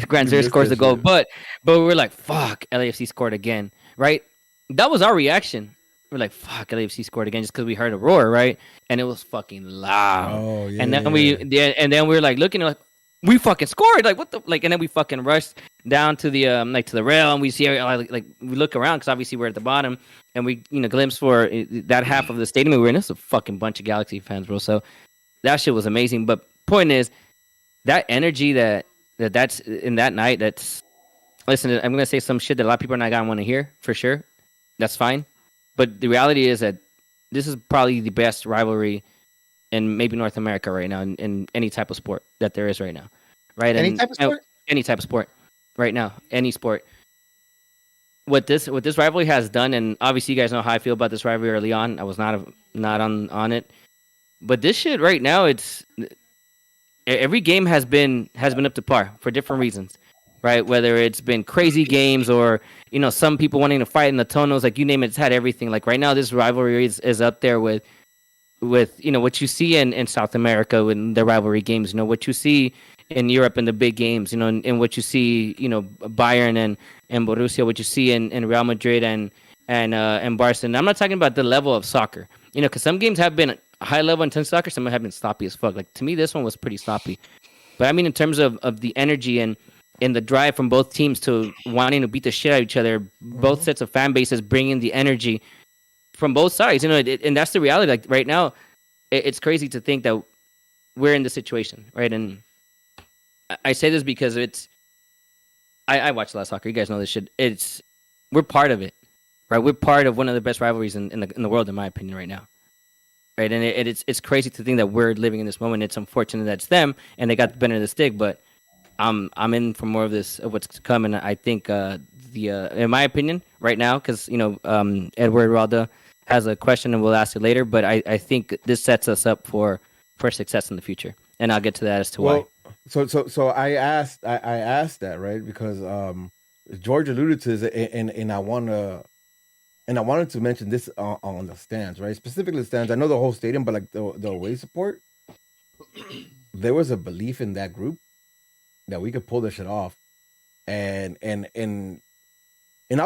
Grant Sears scores the goal, but we're like, fuck, LAFC scored again, right? That was our reaction. We're like, fuck, LAFC scored again just because we heard a roar, right? And it was fucking loud. Oh yeah. And then we were like looking like, we fucking scored, like what the like, and then we fucking rushed down to the like to the rail, and we see like we look around because obviously we're at the bottom, and we glimpse for that half of the stadium we were in. This is a fucking bunch of Galaxy fans, bro. So that shit was amazing. But point is, that energy that's in that night. That's listen. I'm gonna say some shit that a lot of people are not gonna want to hear for sure. That's fine, but the reality is that this is probably the best rivalry in maybe North America right now in any type of sport that there is right now, right? Any type of sport? Any type of sport right now, any sport. What this rivalry has done, and obviously you guys know how I feel about this rivalry early on. I was not on it, but this shit right now, it's every game has been up to par for different reasons, right? Whether it's been crazy games or some people wanting to fight in the tonals, like you name it, it's had everything. Like right now, this rivalry is up there with what you see in South America in the rivalry games, what you see in Europe in the big games, and what you see, Bayern and Borussia, what you see in Real Madrid and Barcelona. I'm not talking about the level of soccer, because some games have been high level intense soccer, some have been sloppy as fuck. Like to me, this one was pretty sloppy. But I mean, in terms of the energy and the drive from both teams to wanting to beat the shit out of each other, both sets of fan bases bringing the energy from both sides, and that's the reality. Like right now, it's crazy to think that we're in this situation, right? And I say this because I watch a lot of soccer. You guys know this shit. We're part of it, right? We're part of one of the best rivalries in the world, in my opinion, right now, right? And it's crazy to think that we're living in this moment. It's unfortunate that it's them and they got the better of the stick, but I'm in for more of this of what's to come, and I think in my opinion, right now, because Edward Ralda has a question and we'll ask it later, but I think this sets us up for success in the future, and I'll get to that as to why. So I asked that, right, because George alluded to this, and I wanted to mention this on the stands, right, specifically the stands. I know the whole stadium, but like the away support, there was a belief in that group that we could pull this shit off, and I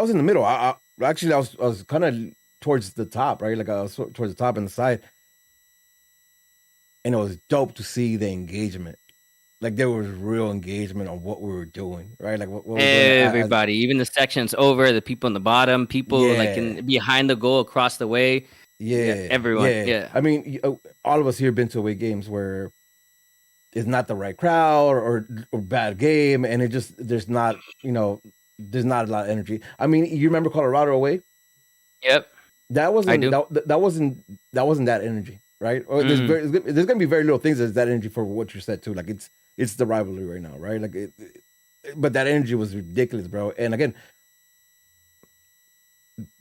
was in the middle. I was kind of towards the top, right? Like I was towards the top and the side, and it was dope to see the engagement. Like there was real engagement on what we were doing, right? Like what everybody, even the sections over, the people in the bottom, people like behind the goal, across the way. Yeah, everyone. Yeah. I mean, all of us here have been to away games where it's not the right crowd or bad game, and there's not a lot of energy. I mean, you remember Colorado away? Yep. That wasn't that energy, right? Or there's gonna be very little things that's that energy for what you said too. Like it's the rivalry right now, right? Like but that energy was ridiculous, bro. And again,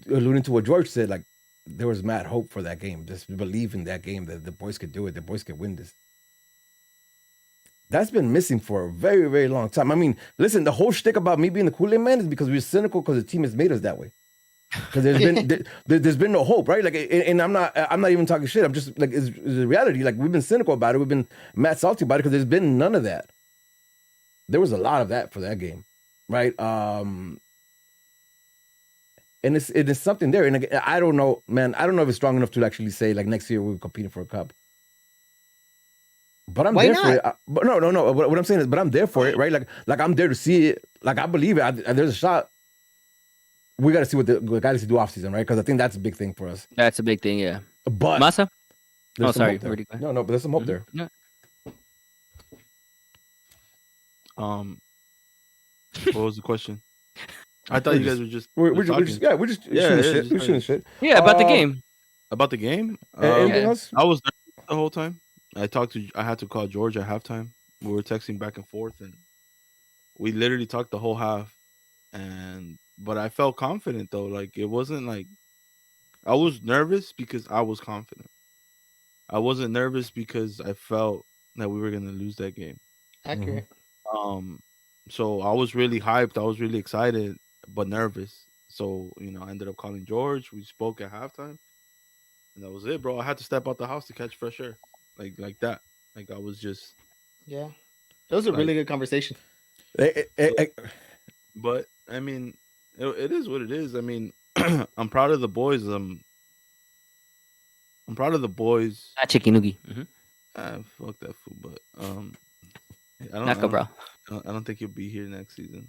alluding to what George said, like there was mad hope for that game. Just believe in that game that the boys could do it. The boys could win this. That's been missing for a very, very long time. I mean, listen, the whole shtick about me being the Kool-Aid man is because we're cynical because the team has made us that way. Because there's been no hope, right? Like, and I'm not even talking shit. I'm just like, it's the reality. Like, we've been cynical about it. We've been mad salty about it because there's been none of that. There was a lot of that for that game, right? And it's something there. And again, I don't know, man. I don't know if it's strong enough to actually say like next year we're competing for a cup. But I'm Why there not? for it. But no. What I'm saying is, but I'm there for it, right? Like I'm there to see it. Like I believe it. There's a shot. We got to see what the Galaxy do off season, right? Because I think that's a big thing for us. That's a big thing, yeah. But Masa? there's some Sorry. hope there. No, but there's some hope there. Yeah. What was the question? I thought you guys were just We're talking. just shooting shit. We're shooting shit. Yeah, about the game. About the game. Anything else? I was nervous the whole time. I had to call George at halftime. We were texting back and forth, and we literally talked the whole half. But I felt confident though. Like it wasn't like I was nervous because I was confident. I wasn't nervous because I felt that we were gonna lose that game. Accurate. Um, so I was really hyped. I was really excited, but nervous. So I ended up calling George. We spoke at halftime, and that was it, bro. I had to step out the house to catch fresh air, like that. Like I was just Yeah. It was a like, really good conversation. but I mean, it is what it is. I mean, I'm proud of the boys. I'm proud of the boys. Ah, Chikinugi. Fuck that fool, but I don't, I Naka, don't, bro. I don't think he'll be here next season.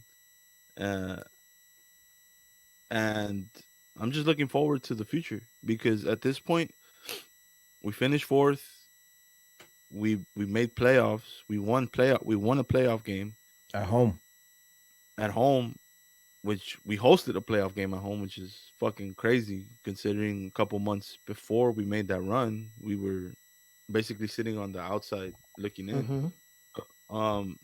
Uh, and I'm just looking forward to the future because at this point, we finished fourth. We made playoffs. We won a playoff game At home. at home, which we hosted a playoff game at home, which is fucking crazy considering a couple months before we made that run, we were basically sitting on the outside looking in. Um,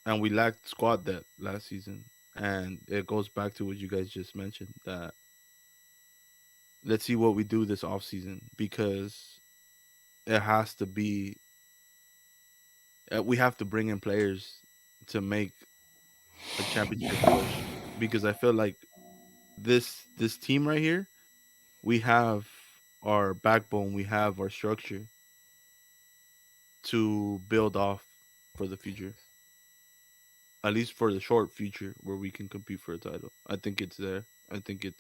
and we lacked squad depth last season, and it goes back to what you guys just mentioned that let's see what we do this offseason because it has to be we have to bring in players to make a championship push because I feel like this team right here, we have our backbone, we have our structure to build off for the future. At least for the short future where we can compete for a title. I think it's there. I think it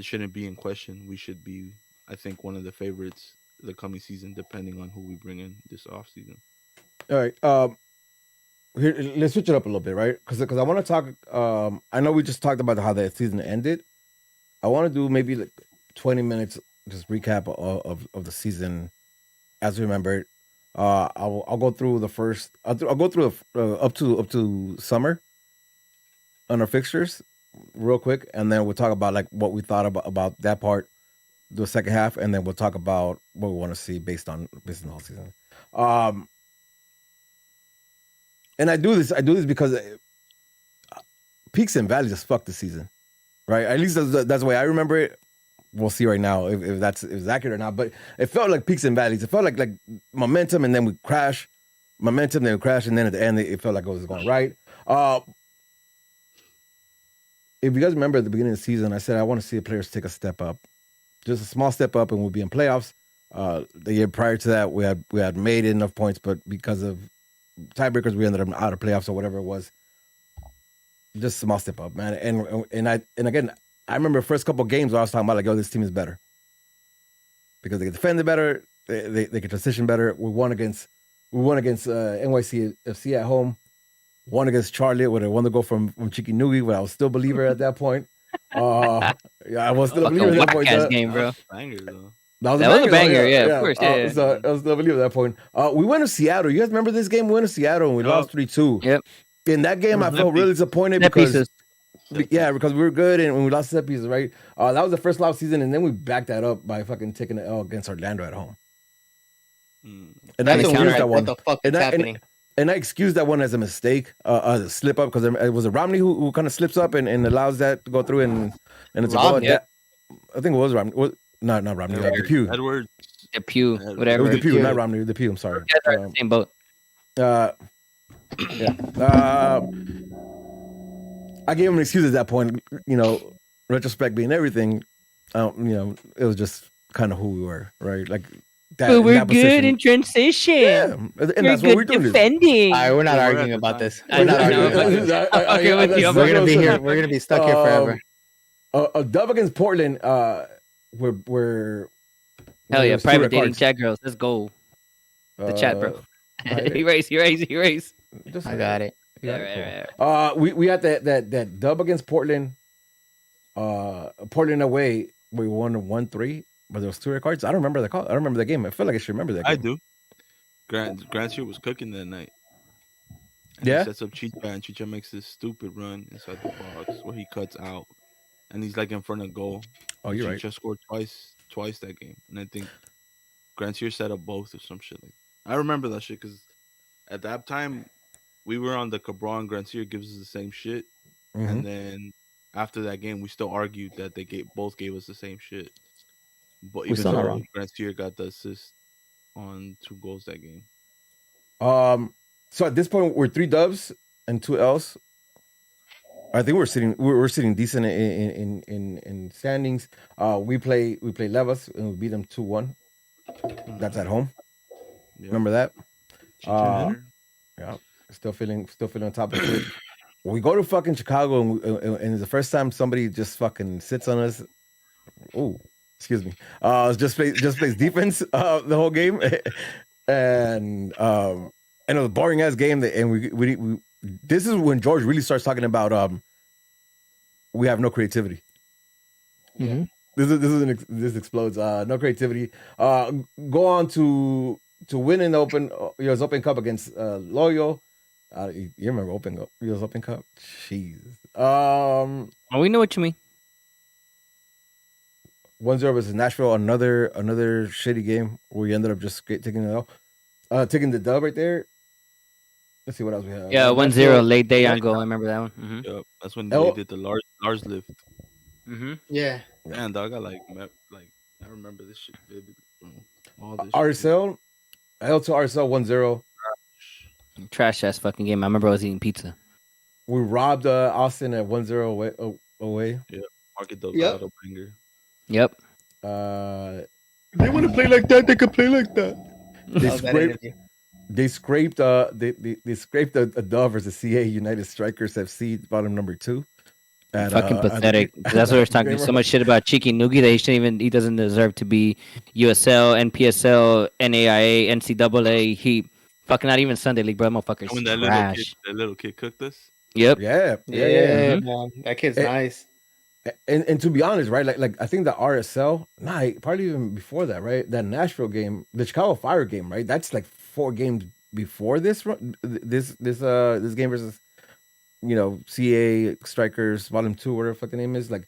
shouldn't be in question. We should be, I think, one of the favorites the coming season, depending on who we bring in this off season. All right. Here, let's switch it up a little bit, right? Because I want to talk. I know we just talked about how the season ended. I want to do maybe like 20 minutes, just recap of the season as we remember it. I'll go through the first. I'll go through up to summer on our fixtures real quick, and then we'll talk about like what we thought about that part, the second half, and then we'll talk about what we want to see based on the whole season. And I do this because peaks and valleys just fucked the season, right? At least that's the way I remember it. We'll see right now if that's accurate or not. But it felt like peaks and valleys. It felt like momentum, and then we crash. Momentum, then we crash, and then at the end, it felt like it was going right. If you guys remember at the beginning of the season, I said I want to see the players take a step up, just a small step up, and we'll be in playoffs. The year prior to that, we had made enough points, but because of tiebreakers, we ended up out of playoffs or whatever it was. Just a small step up, man. And again, I remember the first couple of games where I was talking about like, oh, this team is better because they can defend it better, they can transition better. We won against NYCFC at home, won against Charlotte with a won to go from Chikinugi, where I was still a believer at that point. Yeah, I was still a believer at that point. Game, bro. Banger though. That was a banger, yeah, of course. Yeah. So I was still a believer at that point. We went to Seattle. You guys remember this game? We went to Seattle and we lost 3-2. Yep. In that game, I felt really disappointed because we were good and when we lost set pieces, right? That was the first loss season, and then we backed that up by fucking taking the L against Orlando at home. And I excused that one. What the fuck is happening? And I excused that one as a mistake, a slip up, because it was a Romney who kind of slips up and allows that to go through, and it's a goal. Yeah. I think it was Romney. Not Romney. Depew. Edwards. Depew. Whatever. It was Depew, not Romney. Depew. I'm sorry. You guys are in the same boat. Yeah. I gave him an excuse at that point. Retrospect being everything. It was just kind of who we were, right? Like that. But we're good in transition. Yeah, and that's what we're doing. Defending. All right, we're not arguing about this. We're not arguing. Okay, with you. We're gonna be here. We're gonna be stuck here forever. A dub against Portland. We're hell yeah! Private dating chat girls. Let's go. The chat, bro. Erase. I got it. Right. We had that dub against Portland. Portland away. We won 1-3, but there was 2 red cards. I don't remember the call. I don't remember the game. I feel like I should remember that game. I do. Grant here was cooking that night. And yeah. He sets up Chicha, and Chicha makes this stupid run inside the box where he cuts out, and he's like in front of goal. Oh, you're Chicha scored twice that game, and I think Grant here set up both or some shit like. I remember that shit because at that time we were on the Cabral and Grantier gives us the same shit, and then after that game we still argued that they both gave us the same shit. But We're even still not though wrong. Grantier got the assist on 2 goals that game. So at this point we're 3 dubs and 2 L's. I think we're sitting decent in standings. We play Levas and we beat them 2-1. That's at home. Yep. Remember that? Chichen Header. Yeah, still feeling on top of shit. We go to fucking Chicago and it's the first time somebody just fucking sits on us. Oh, excuse me. Just plays defense the whole game, and it was a boring ass game. And we this is when George really starts talking about we have no creativity. Mm-hmm. This explodes. No creativity. Go on to win in the US Open Cup against Loyo. You remember US Open Cup? Jeez. Oh, we know what you mean. 1-0 versus Nashville. Another shitty game where we ended up just taking it out. Taking the dub right there. Let's see what else we have. Yeah, 1-0 Nashville, late day on goal. I remember that one. Mm-hmm. Yep. That's when Oh. they did the Lars lift. Mm-hmm. Yeah. Man, dog, I remember this shit vividly. All this RSL. L to RSL 1-0. Trash ass fucking game. I remember I was eating pizza. We robbed Austin at 1-0 away. Yeah. Market Delgado banger. Yep. They want to play like that. They could play like that. They scraped they scraped a dub versus CA United Strikers FC bottom number 2. Fucking pathetic. That's what we're talking so much shit about Cheeky Noogie that he doesn't deserve to be USL, NPSL, NAIA, NCAA. He fucking not even Sunday League, bro. Motherfucker's When trash. that little kid cooked us. Yep. Yeah. Man. That kid's nice. And to be honest, right? Like I think the RSL, probably even before that, right? That Nashville game, the Chicago Fire game, right? That's like 4 games before this game versus CA Strikers Volume 2, whatever the fuck the name is, like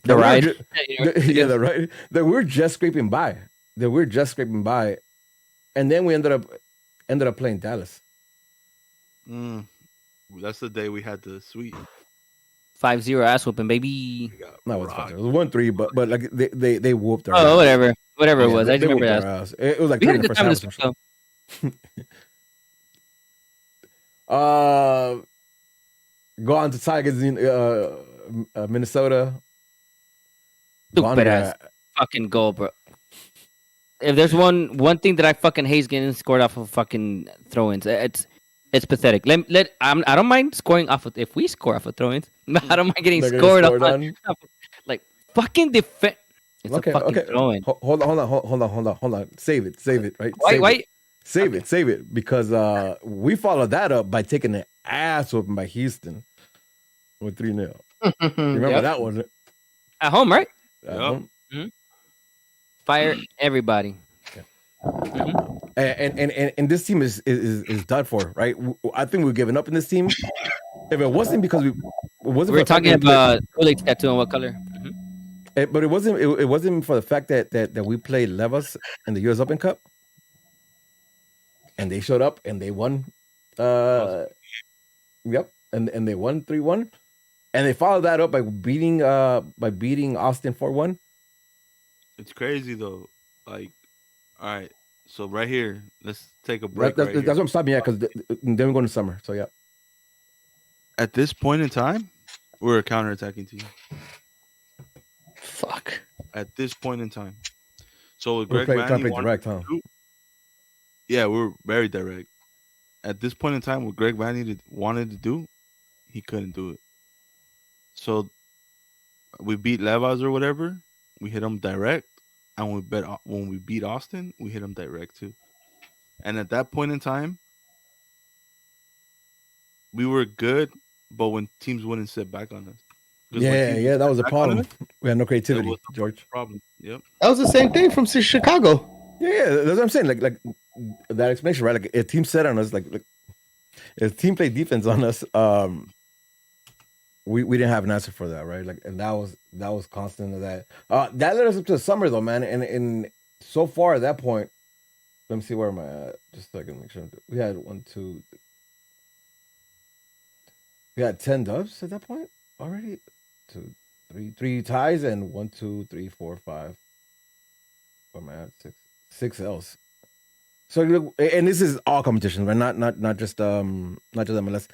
the ride. The right. That we're just scraping by. And then we ended up playing Dallas. That's the day we had the sweet 5-0 ass whooping, baby. No, it was 1-3, but like they whooped our ass. Whatever it was. I just remember that. It was like we had a the good first time half. Go on to Tigers in Minnesota. Stupid ass fucking goal, bro. If there's one thing that I fucking hate is getting scored off of fucking throw-ins. It's pathetic. I don't mind scoring off of if we score off of throw-ins. I don't mind getting scored off on. Like fucking defense. It's a fucking throw-in. Hold on. Save it, right? Why? Save it because we followed that up by taking an ass whooping by Houston with 3-0. Remember that one? At home, right? At home. Mm-hmm. Fire everybody. Yeah. And this team is done for, right? I think we've given up in this team. If it wasn't because we were talking about Kool-Aid tattoo and what color. Mm-hmm. But it wasn't for the fact that we played Levas in the US Open Cup. And they showed up and they won. Yep. And they won 3-1. And they followed that up by beating Austin 4-1. It's crazy though. Like, all right. So right here, let's take a break. That's what I'm stopping at because then we're going to summer. So yeah. At this point in time, we're a counterattacking team. Fuck. At this point in time. So with We're Greg trying to Vanny play direct, huh? Yeah, we're very direct. At this point in time, what Greg Vanny wanted to do, he couldn't do it. So we beat Levas or whatever. We hit them direct, and when we beat Austin, we hit them direct too. And at that point in time, we were good, but when teams wouldn't sit back on us. Yeah, that was a problem. We had no creativity, George. Problem. Yep. That was the same thing from Chicago. Yeah, that's what I'm saying. Like that explanation, right? Like a team set on us, like a team played defense on us. We didn't have an answer for that, right? Like, and that was constant of that. That led us up to the summer though, man. And so far at that point, let me see where am I at, just so I can make sure. We had 10 dubs at that point already. three ties and 1, 2, 3, 4, 5. Oh man, six L's. So look, and this is all competitions, right? Not just MLS.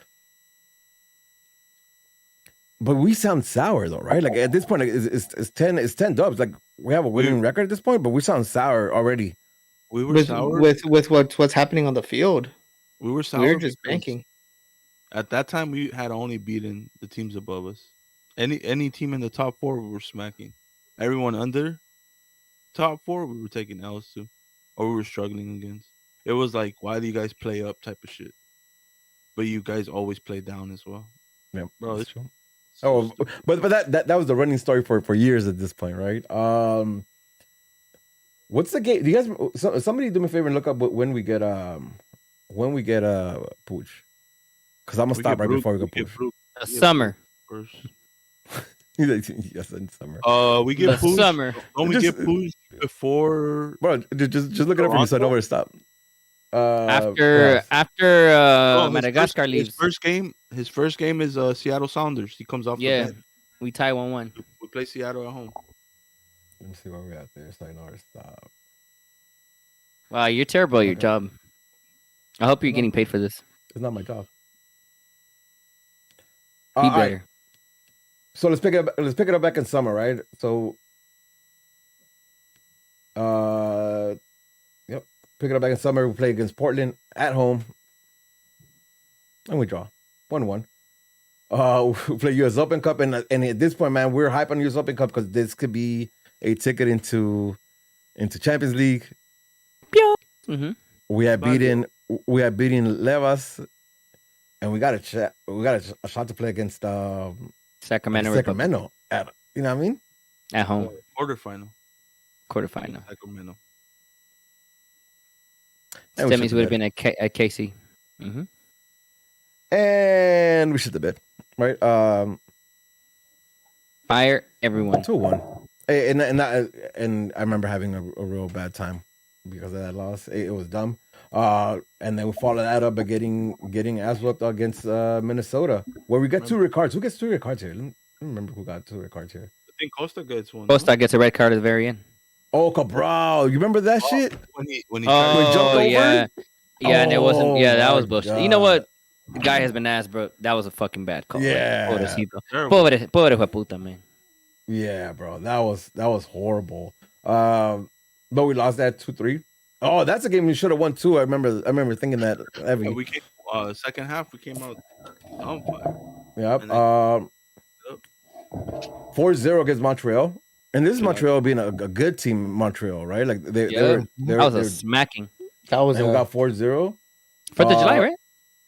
But we sound sour though, right? Like at this point, it's 10 dubs. Like we have a winning record at this point, but we sound sour already. We were with sour. with what's happening on the field. We were sour. We're just because banking. At that time, we had only beaten the teams above us. Any team in the top 4, we were smacking. Everyone under top 4, we were taking L's to, or we were struggling against. It was like, why do you guys play up type of shit? But you guys always play down as well. Yeah, bro. It's true. So but that was the running story for years at this point, right? What's the game? Do you guys? Somebody do me a favor and look up when we get Pooch, because I'm gonna stop right before we go Pooch. Summer. First. Yes, in summer. We get Pooch. Summer. Don't we get Pooch before? Bro, just look it up for me so I know where to stop. After Madagascar leaves. His first game is Seattle Sounders. He comes off. Yeah, the bench. we tie 1-1. We play Seattle at home. Let me see where we're at there so I know where to stop. Wow, you're terrible at your job. I hope you're getting paid for this. It's not my job. Be better. Right. So let's pick it up back in summer, right? So yep. Pick it up back in summer. We play against Portland at home. And we draw. 1-1. We play US Open Cup, and at this point, man, we're hype on US Open Cup because this could be a ticket into Champions League. Mm-hmm. We had beaten Levas, and we got a shot to play against Sacramento. At, you know what I mean? At home. Quarterfinal. Sacramento. Semis would have been at KC. Mm-hmm. And we shit the bed, right? Fire everyone. 2-1. And I remember having a real bad time because of that loss. It was dumb. And then we followed that up by getting ass whooped against Minnesota, where we got 2 red cards. Who gets 2 red cards here? Let me remember who got 2 red cards here. I think Costa gets one. Costa gets a red card at the very end. Oh, Cabral. You remember that shit? When he jumped over? Yeah. Yeah, and it wasn't. Yeah, that was bullshit. God. You know what? The guy has been asked, bro. That was a fucking bad call. Yeah. Pobre puta, man. Yeah, bro. That was horrible. But we lost that 2-3. Oh, that's a game we should have won too. I remember thinking that every we came second half we came out on fire. Yep. 4-0 against Montreal. And this is Montreal being a good team, Montreal, right? Like that was a smacking. That was we got 4-0. 4th of July, right?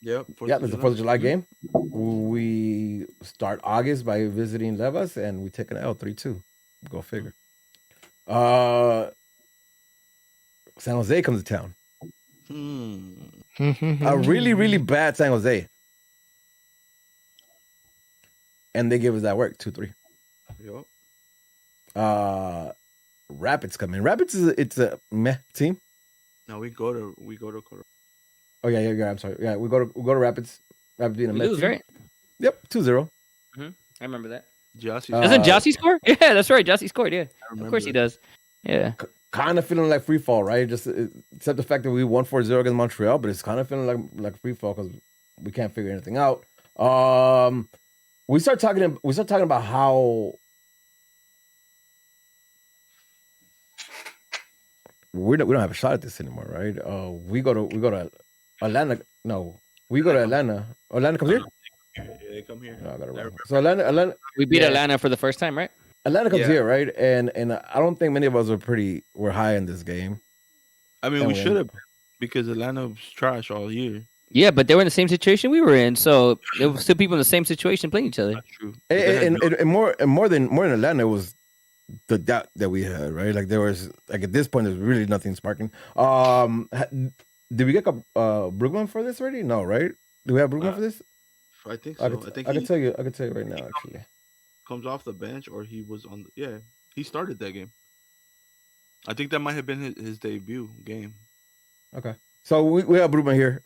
Yep. Yeah, there's a 4th of July game. We start August by visiting Levas, and we take an L 3-2. Go figure. San Jose comes to town. A really, really bad San Jose. And they give us that work, 2-3. Yep. Rapids come in. Rapids it's a meh team. No, we go to Colorado. Oh yeah. I'm sorry. Yeah, we go to Rapids. Rapids being a meh team. Right? Yep, 2-0. I remember that. Jossie. Doesn't Jossie score? Yeah, that's right. Jossie scored. Yeah, of course he does. Yeah. Kind of feeling like free fall, right? Just except the fact that we won 4-0 against Montreal, but it's kind of feeling like free fall because we can't figure anything out. We start talking about how we don't have a shot at this anymore, right? We go to Atlanta. No, we go to Atlanta. Atlanta comes here. Yeah, they come here. No, I got it wrong. So Atlanta. We beat Atlanta for the first time, right? Atlanta comes here, right? And I don't think many of us were high in this game. I mean, we should have because Atlanta was trash all year. Yeah, but they were in the same situation we were in, so there were still people in the same situation playing each other. That's true. And more than Atlanta, it was the doubt that we had, right? Like there was at this point, there's really nothing sparking. Did we get Brugman for this already? No, right? Do we have Brugman for this? I think so. I can tell you right now, actually. Comes off the bench, or he was on. He started that game. I think that might have been his debut game. Okay, so we have Brugman here.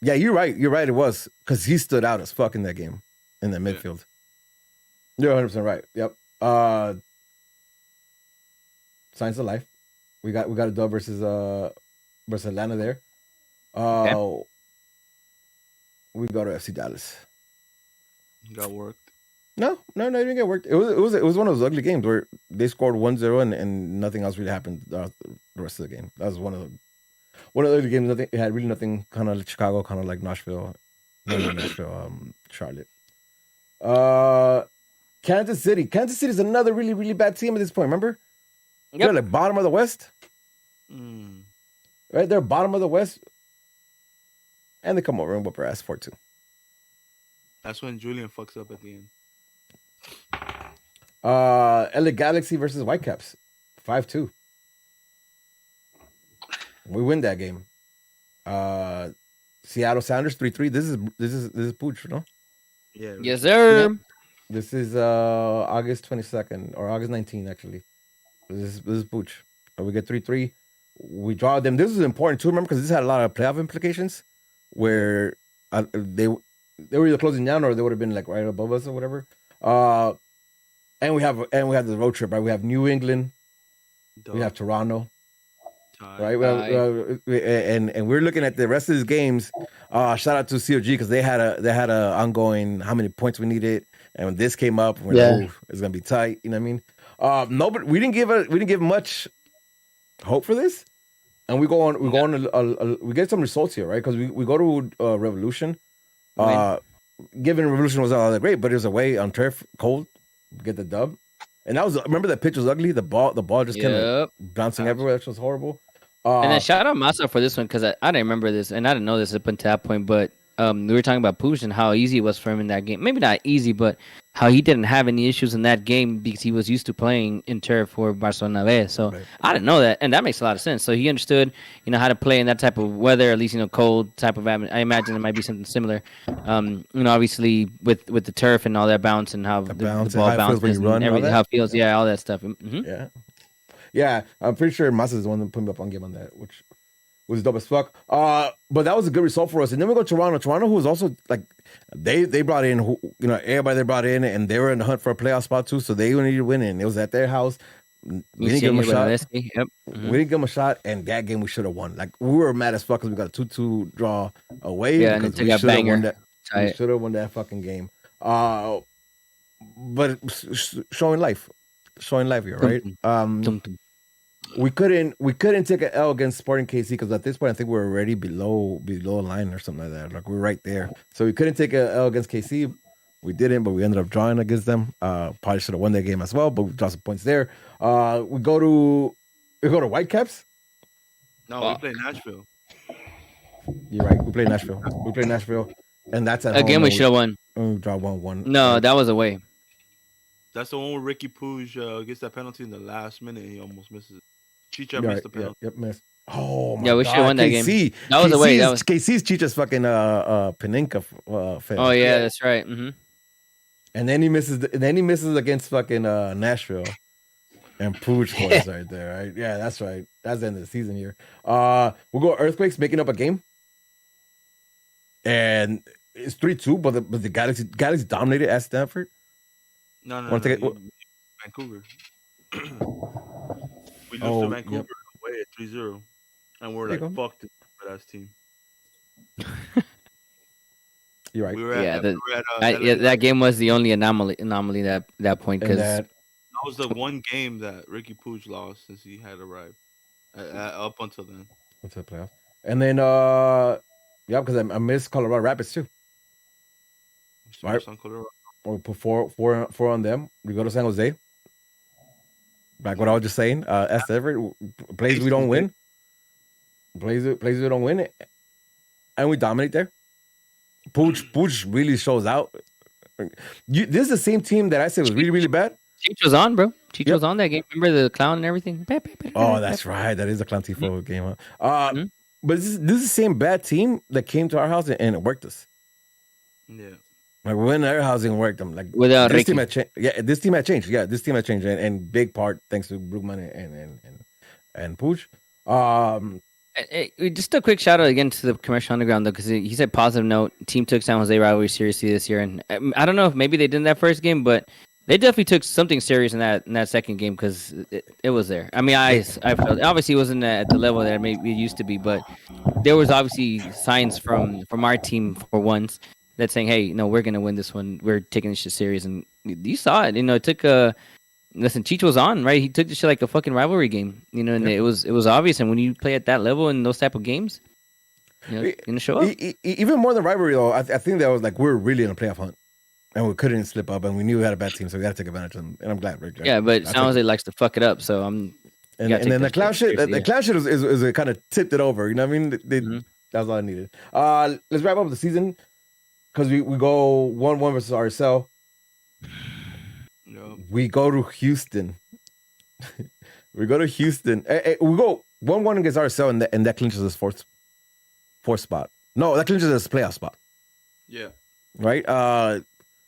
Yeah, you're right. It was because he stood out as fuck in that game in the midfield. You're 100% right. Yep. Science of life. We got a dub versus Atlanta there. Uh, we go to FC Dallas. Got worked. No, it didn't get worked. It was one of those ugly games where they scored 1-0 and nothing else really happened the rest of the game. That was one of the ugly games. Nothing. It had really nothing. Kind of like Chicago, kind of like Nashville, no, Nashville, Charlotte. Kansas City. Kansas City is another really really bad team at this point. Remember, they're like bottom of the West. Right, they're bottom of the West, and they come over and whoop our ass 4-2. That's when Julian fucks up at the end. LA Galaxy versus Whitecaps, 5-2. We win that game. Seattle Sounders 3-3. This is Pooch, no? Yeah. Yes, sir. Yep. This is August 22nd or August 19th actually. This is Pooch. We get 3-3. We draw them. This is important too, remember, because this had a lot of playoff implications, where they were either closing down or they would have been like right above us or whatever. And we have the road trip, right? We have New England, we have Toronto, right? And we're looking at the rest of these games. Shout out to COG because they had a ongoing how many points we needed, and when this came up, we're like, it's gonna be tight. You know what I mean? No, but we didn't give much hope for this, and we get some results here, right? Because we go to Revolution. Given Revolution was not all that great, but it was away on turf, cold, get the dub. And that was, remember that pitch was ugly. The ball just kind of bouncing everywhere, which was horrible. And then shout out Massa for this one because I didn't remember this and I didn't know this up until that point. But we were talking about Push and how easy it was for him in that game. Maybe not easy, but how he didn't have any issues in that game because he was used to playing in turf for Barcelona B. So I didn't know that, and that makes a lot of sense. So he understood, how to play in that type of weather, at least cold type of atmosphere. I imagine it might be something similar. Obviously with the turf and all that bounce and how the ball bounces and everything, how it feels, all that stuff. Mm-hmm. Yeah. I'm pretty sure Massa is the one that put me up on game on that, which was dope as fuck. But that was a good result for us. And then we go to Toronto. Toronto, who was also like they brought in everybody they brought in, and they were in the hunt for a playoff spot too. So they needed to win, and it was at their house. We didn't give them a shot. Yep. Mm-hmm. We didn't give them a shot, and that game we should have won. Like we were mad as fuck because we got a 2-2 draw away. Yeah, and we should have won that. We should have won that fucking game. But showing life here, right? We couldn't take an L against Sporting KC because at this point I think we were already below a line or something like that. Like we're right there, so we couldn't take an L against KC. We didn't, but we ended up drawing against them. Probably should have won that game as well, but we dropped some points there. We go to Whitecaps. No, we play Nashville. You're right. We play Nashville, and that's at again. Home. We should have won. We draw 1-1. No, that was away. That's the one where Ricky Puig gets that penalty in the last minute. He almost misses it. Chicha missed the penalty. Yep, missed. Oh my god. Yeah, we should have won that game. That was away. That was KC's Chicha's fucking Peninka fan. Oh yeah, that's right. Mm-hmm. And then he misses against fucking Nashville. And Puig scores right there, right? Yeah, that's right. That's the end of the season here. We'll go Earthquakes making up a game. And it's 3-2, but the Galaxy dominated at Stanford. No. Vancouver. We lose to Vancouver away at 3-0. And we're like, fuck this badass team. You're right. That game was the only anomaly that point because that was the one game that Ricky Puig lost since he had arrived up until then. Until the playoffs. And then because I missed Colorado Rapids too. Right. We put four on them. We go to San Jose. Like what I was just saying, as Everett plays we don't win. Plays we don't win, and we dominate there. Pooch really shows out. This is the same team that I said was really, really bad. Cheech was on, bro. Cheech was on that game. Remember the clown and everything? Oh, that's right. That is a clown Tifo game. But this is the same bad team that came to our house and it worked us. Yeah. Like we went to our house and worked them. Like without this team had changed. Yeah, this team had changed. And big part thanks to Brugman and Pooch. Just a quick shout out again to the Commercial Underground though, because he said positive note. Team took San Jose rivalry seriously this year, and I don't know if maybe they did in that first game, but They definitely took something serious in that second game because it was there. I mean, I felt obviously it wasn't at the level that maybe it used to be, but there was obviously signs from our team for once that saying, "Hey, no, we're gonna win this one. We're taking this shit serious." And you saw it. You know, it took listen, Cheech was on, right? He took this shit like a fucking rivalry game. You know, and it was obvious. And when you play at that level in those type of games, you know, you're gonna show up. Even more than rivalry, though, I think that was like we were really in a playoff hunt. And we couldn't slip up, and we knew we had a bad team, so we got to take advantage of them. And I'm glad, Rick. Yeah, but San Jose likes to fuck it up, so I'm. And then the clown shit, the clown shit is kind of tipped it over. You know what I mean? That was all I needed. Let's wrap up the season because we go 1-1 versus RSL. Yep. We go to Houston. We go 1-1 against RSL, and that clinches us fourth spot. No, that clinches us playoff spot. Yeah. Right.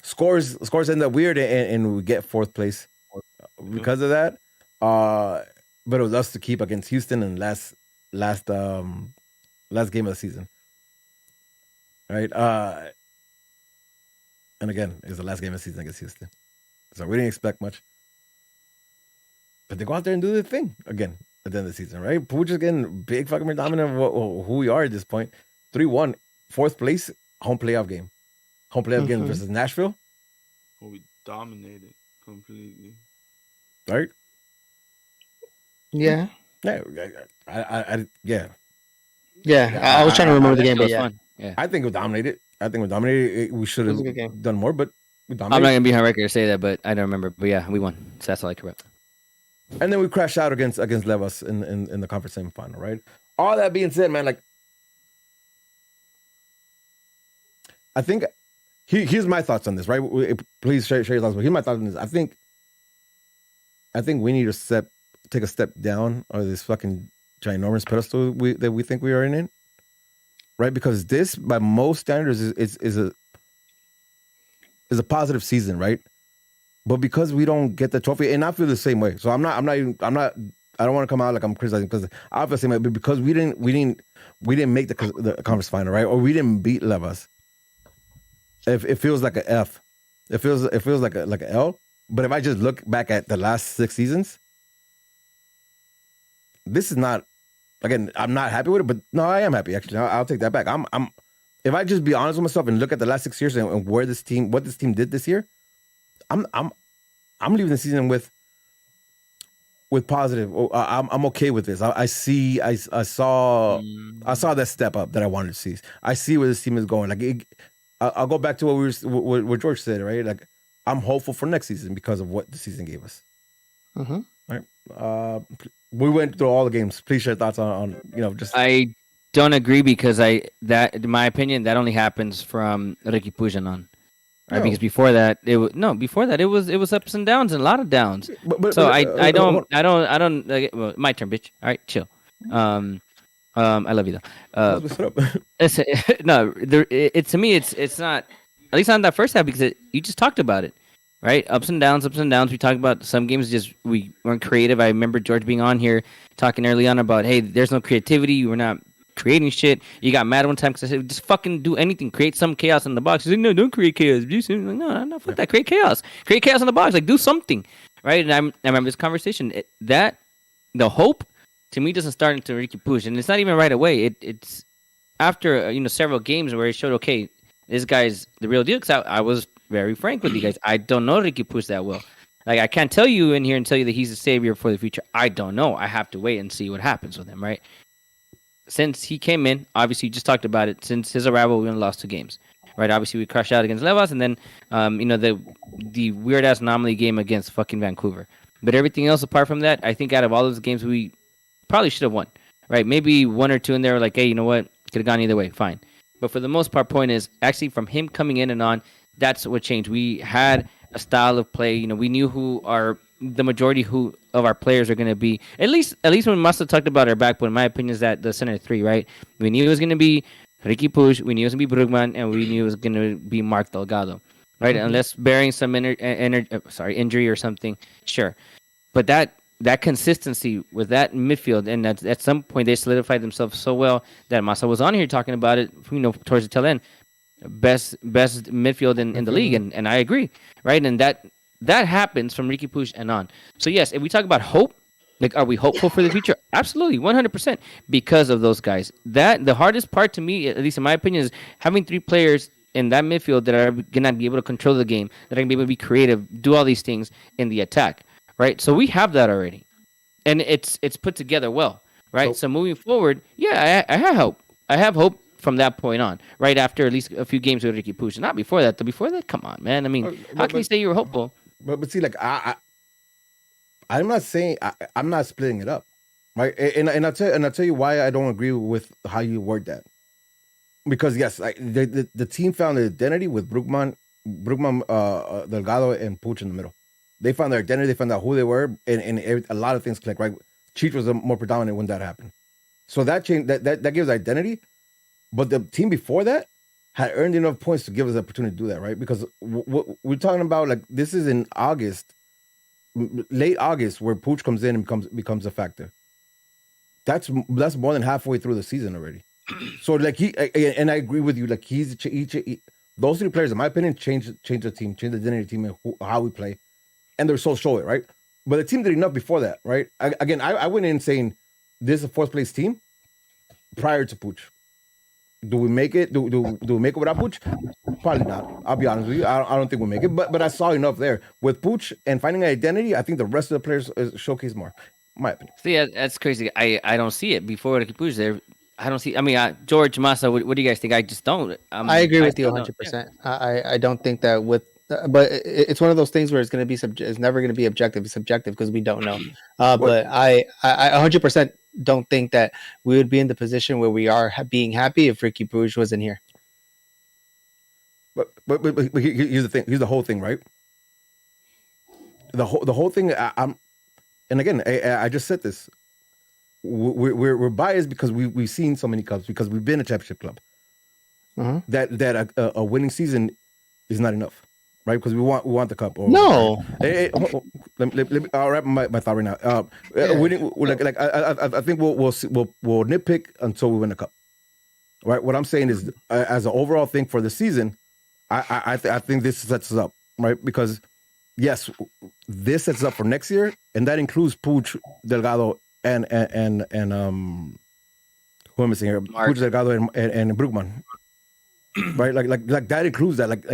Scores end up weird, and we get fourth place because of that. But it was us to keep against Houston in last game of the season. Right. And again, it was the last game of the season against Houston, so we didn't expect much. But they go out there and do their thing again at the end of the season, right? We're just getting big fucking dominant of who we are at this point. 3-1, fourth place, home playoff game. Home playoff game versus Nashville. Well, we dominated completely. Right? Yeah. Yeah. Yeah. Yeah. I was trying to remember the game, but yeah. Yeah. I think we dominated. We should It was a good game. have done more, but we I'm dominated. not gonna be on record to say that, but I don't remember. But yeah, we won. So that's all I care about. And then we crashed out against Levas in the conference semifinal, right? All that being said, man, like I think here's my thoughts on this, right? Please share your thoughts. But here's my thoughts on this. I think we need to take a step down on this fucking ginormous pedestal that we think we are in, right? Because this, by most standards, is a positive season, right? But because we don't get the trophy, and I feel the same way. So I don't want to come out like I'm criticizing because I feel the same way. But because we didn't make the conference final, right? Or we didn't beat Levas. It feels like an F. It feels like an L. But if I just look back at the last 6 seasons, this is not. Again, I'm not happy with it, but no, I am happy. Actually, I'll take that back. I'm. If I just be honest with myself and look at the last 6 years and what this team did this year, I'm leaving the season with positive. I'm okay with this. I saw that step up that I wanted to see. I see where this team is going. Like I'll go back to what George said, right? Like I'm hopeful for next season because of what the season gave us. Mm-hmm. Right. We went through all the games. Please share thoughts on just. I don't agree because in my opinion, that only happens from Ricky Pujan on. Right, because before that it was ups and downs and a lot of downs. I don't. Well, my turn, bitch. All right, chill. I love you though. To me, it's not. At least not in that first half because you just talked about it, right? Ups and downs. We talked about some games we weren't creative. I remember George being on here talking early on about, hey, there's no creativity. We're not creating shit. You got mad one time because I said, just fucking do anything. Create some chaos in the box. He's like, no, don't create chaos. Like, no, fuck that. Create chaos. Create chaos in the box. Like, do something, right? And I remember this conversation. The hope to me doesn't start until Ricky Puig, and it's not even right away. It's after several games where he showed, okay, this guy's the real deal. Because I was very frank with you guys. I don't know Ricky Puig that well. Like, I can't tell you in here and tell you that he's a savior for the future. I don't know. I have to wait and see what happens with him, right? Since he came in, obviously, you just talked about it. Since his arrival, we only lost 2 games, right? Obviously, we crashed out against Levas, and then, the weird ass anomaly game against fucking Vancouver. But everything else apart from that, I think out of all those games, we probably should have won, right? Maybe 1 or 2 in there, like, hey, you know what? Could have gone either way, fine. But for the most part, point is actually from him coming in and on, that's what changed. We had a style of play. We knew who the majority of our players are going to be. At least when Massa talked about our backbone, my opinion is that the center 3, right? We knew it was going to be Ricky Puig, we knew it was going to be Brugman, and we knew it was going to be Mark Delgado, right? Mm-hmm. Unless bearing some injury or something, sure. But that consistency with that midfield, and at some point they solidified themselves so well that Massa was on here talking about it, towards the tail end. Best midfield in the league, and I agree, right? And that that happens from Ricky Puig and on. So yes, if we talk about hope, like, are we hopeful for the future? Absolutely, 100%, because of those guys. That the hardest part to me, at least in my opinion, is having 3 players in that midfield that are gonna be able to control the game, that are gonna be able to be creative, do all these things in the attack, right? So we have that already, and it's put together well, right? So moving forward, yeah, I have hope. I have hope from that point on, right after at least a few games with Ricky Puig. Not before that. Before that, come on, man. I mean, how can you say you were hopeful? But see, like I'm not saying I'm not splitting it up, right? And I'll tell you why I don't agree with how you word that. Because yes, the team found an identity with Brugman, Delgado, and Puig in the middle. They found their identity. They found out who they were, and a lot of things clicked. Right, Cheech was more predominant when that happened. So that changed. That gives identity. But the team before that had earned enough points to give us the opportunity to do that, right? Because we're talking about, like, this is in August, late August, where Pooch comes in and becomes a factor. That's more than halfway through the season already. So like and I agree with you. Like those 3 players, in my opinion, changed the team, changed the identity of the team and how we play, and they're so show it, right? But the team did enough before that, right? I went in saying this is a 4th place team prior to Pooch. Do we make it? Do we make it without Pooch? Probably not. I'll be honest with you. I don't think we'll make it. But I saw enough there with Pooch and finding an identity. I think the rest of the players showcase more. In my opinion. See, that's crazy. I don't see it before Ricky Puig there. I don't see. I mean, George Massa. What do you guys think? I just don't. I agree with you 100%. I don't think that but it's one of those things where it's going to be it's never going to be objective. It's subjective because we don't know. But I 100% don't think that we would be in the position where we are being happy if Ricky Puig wasn't here. But here's the thing. Here's the whole thing, right? The whole thing. And again, I just said this. We're biased because we've seen so many clubs, because we've been a championship club. That a winning season is not enough, right? Because we want the cup. No. I'll wrap my thought right now. Winning, I think we'll nitpick until we win the cup, right? What I'm saying is, as an overall thing for the season, I think this sets us up, right? Because yes, this sets us up for next year, and that includes Puig, Delgado, and who am I saying here? Puig, Delgado, and Brugman, right? Like that includes that. Like